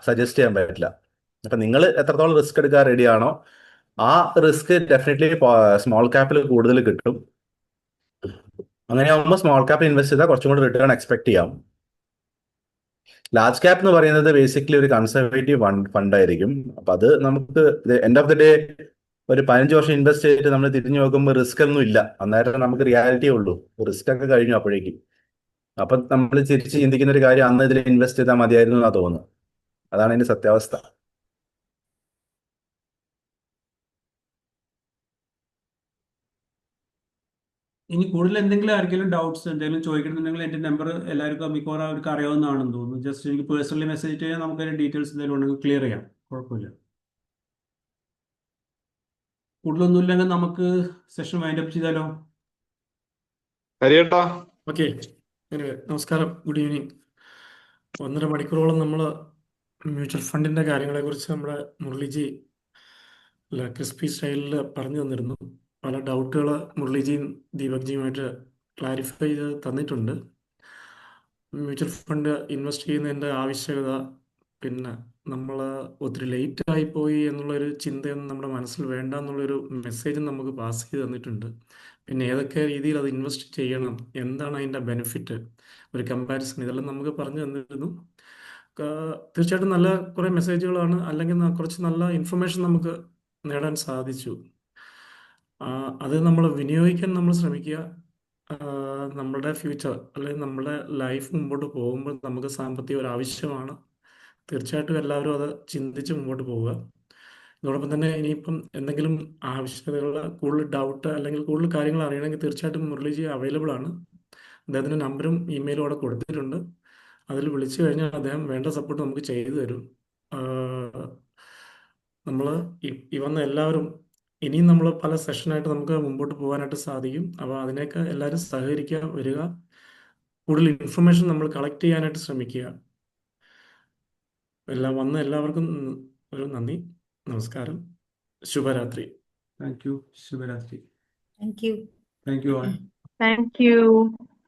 [SPEAKER 4] സജസ്റ്റ് ചെയ്യാൻ പറ്റില്ല. അപ്പൊ നിങ്ങൾ എത്രത്തോളം റിസ്ക് എടുക്കാൻ റെഡിയാണോ ആ റിസ്ക് ഡെഫിനറ്റ്ലി സ്മോൾ ക്യാപ്പിൽ കൂടുതൽ കിട്ടും. അങ്ങനെയാകുമ്പോൾ സ്മോൾ ക്യാപ്പിൽ ഇൻവെസ്റ്റ് ചെയ്താൽ കുറച്ചും കൂടി റിട്ടേൺ എക്സ്പെക്ട് ചെയ്യാം. ലാർജ് ക്യാപ്പ് എന്ന് പറയുന്നത് ബേസിക്കലി ഒരു കൺസർവേറ്റീവ് ഫണ്ട് ആയിരിക്കും. അപ്പൊ അത് നമുക്ക് എൻഡ് ഓഫ് ദി ഡേ ഒരു 15 വർഷം ഇൻവെസ്റ്റ് ചെയ്തിട്ട് നമ്മൾ തിരിഞ്ഞു നോക്കുമ്പോൾ റിസ്ക് ഒന്നും ഇല്ല. അന്നേരം നമുക്ക് റിയാലിറ്റി ഉള്ളൂ, റിസ്ക് ഒക്കെ കഴിഞ്ഞു അപ്പോഴേക്കും. അപ്പൊ നമ്മൾ തിരിച്ച് ചിന്തിക്കുന്ന ഒരു കാര്യം അന്ന് ഇതിൽ ഇൻവെസ്റ്റ് ചെയ്താൽ മതിയായിരുന്നു എന്നാ തോന്നുന്നു. അതാണ് അതിന്റെ സത്യാവസ്ഥ.
[SPEAKER 1] ഇനി കൂടുതൽ എന്തെങ്കിലും ആർക്കെങ്കിലും ഡൗട്ട്സ് എന്തെങ്കിലും ചോദിക്കണമെന്നുണ്ടെങ്കിൽ എൻ്റെ നമ്പർ എല്ലാവർക്കും മിക്കവാറും അവർക്ക് അറിയാവുന്നതാണെന്ന് തോന്നുന്നു. ജസ്റ്റ് എനിക്ക് പേഴ്സണലി മെസ്സേജ് ചെയ്യാൻ നമുക്ക് അതിന്റെ ഡീറ്റെയിൽസ് എന്തെങ്കിലും ഉണ്ടെങ്കിൽ ക്ലിയർ ചെയ്യാം, കുഴപ്പമില്ല. കൂടുതലൊന്നുമില്ലെങ്കിൽ നമുക്ക് സെഷൻ വൈൻഡ് അപ്പ് ചെയ്താലോ?
[SPEAKER 3] ഹരിയേട്ടാ,
[SPEAKER 7] ഓക്കെ. നമസ്കാരം, ഗുഡ് ഈവനിങ്. 1.5 മണിക്കൂറോളം നമ്മൾ മ്യൂച്വൽ ഫണ്ടിന്റെ കാര്യങ്ങളെക്കുറിച്ച് നമ്മുടെ മുരളിജി ക്രിസ്പി സ്റ്റൈലിൽ പറഞ്ഞു തന്നിരുന്നു. പല ഡൗട്ടുകൾ മുരളിജിയും ദീപക്ജിയുമായിട്ട് ക്ലാരിഫൈ ചെയ്ത് തന്നിട്ടുണ്ട്. മ്യൂച്വൽ ഫണ്ട് ഇൻവെസ്റ്റ് ചെയ്യുന്നതിൻ്റെ ആവശ്യകത, പിന്നെ നമ്മൾ ഒത്തിരി ലേറ്റ് ആയിപ്പോയി എന്നുള്ളൊരു ചിന്തയൊന്നും നമ്മുടെ മനസ്സിൽ വേണ്ട എന്നുള്ളൊരു മെസ്സേജും നമുക്ക് പാസ് ചെയ്ത് തന്നിട്ടുണ്ട്. പിന്നെ ഏതൊക്കെ രീതിയിൽ അത് ഇൻവെസ്റ്റ് ചെയ്യണം, എന്താണ് അതിൻ്റെ ബെനിഫിറ്റ്, ഒരു കമ്പാരിസൺ, ഇതെല്ലാം നമുക്ക് പറഞ്ഞു തന്നിരുന്നു. തീർച്ചയായിട്ടും നല്ല കുറേ മെസ്സേജുകളാണ്, അല്ലെങ്കിൽ കുറച്ച് നല്ല ഇൻഫർമേഷൻ നമുക്ക് നേടാൻ സാധിച്ചു. അത് നമ്മൾ വിനിയോഗിക്കാൻ നമ്മൾ ശ്രമിക്കുക. നമ്മുടെ ഫ്യൂച്ചർ അല്ലെങ്കിൽ നമ്മുടെ ലൈഫ് മുമ്പോട്ട് പോകുമ്പോൾ നമുക്ക് സാമ്പത്തിക ഒരു ആവശ്യമാണ്. തീർച്ചയായിട്ടും എല്ലാവരും അത് ചിന്തിച്ച് മുമ്പോട്ട് പോവുക. അതോടൊപ്പം തന്നെ ഇനിയിപ്പം എന്തെങ്കിലും ആവശ്യകതകൾ, കൂടുതൽ ഡൗട്ട് അല്ലെങ്കിൽ കൂടുതൽ കാര്യങ്ങൾ അറിയണമെങ്കിൽ തീർച്ചയായിട്ടും മുരളിജി അവൈലബിൾ ആണ്. അദ്ദേഹത്തിൻ്റെ നമ്പറും ഇമെയിലും അവിടെ കൊടുത്തിട്ടുണ്ട്. അതിൽ വിളിച്ചു കഴിഞ്ഞാൽ അദ്ദേഹം വേണ്ട സപ്പോർട്ട് നമുക്ക് ചെയ്തു തരും. നമ്മൾ ഈ വന്ന എല്ലാവരും ഇനിയും നമ്മൾ പല സെഷനായിട്ട് നമുക്ക് മുമ്പോട്ട് പോകാനായിട്ട് സാധിക്കും. അപ്പോൾ അതിനൊക്കെ എല്ലാവരും സഹകരിക്കുക, വരിക, കൂടുതൽ ഇൻഫർമേഷൻ നമ്മൾ കളക്ട് ചെയ്യാനായിട്ട് ശ്രമിക്കുക. വന്ന എല്ലാവർക്കും ഒരു നന്ദി, നമസ്കാരം, ശുഭരാത്രി.
[SPEAKER 1] Thank you. ശുഭരാത്രി.
[SPEAKER 2] Thank you.
[SPEAKER 1] Thank you.
[SPEAKER 11] Thank you.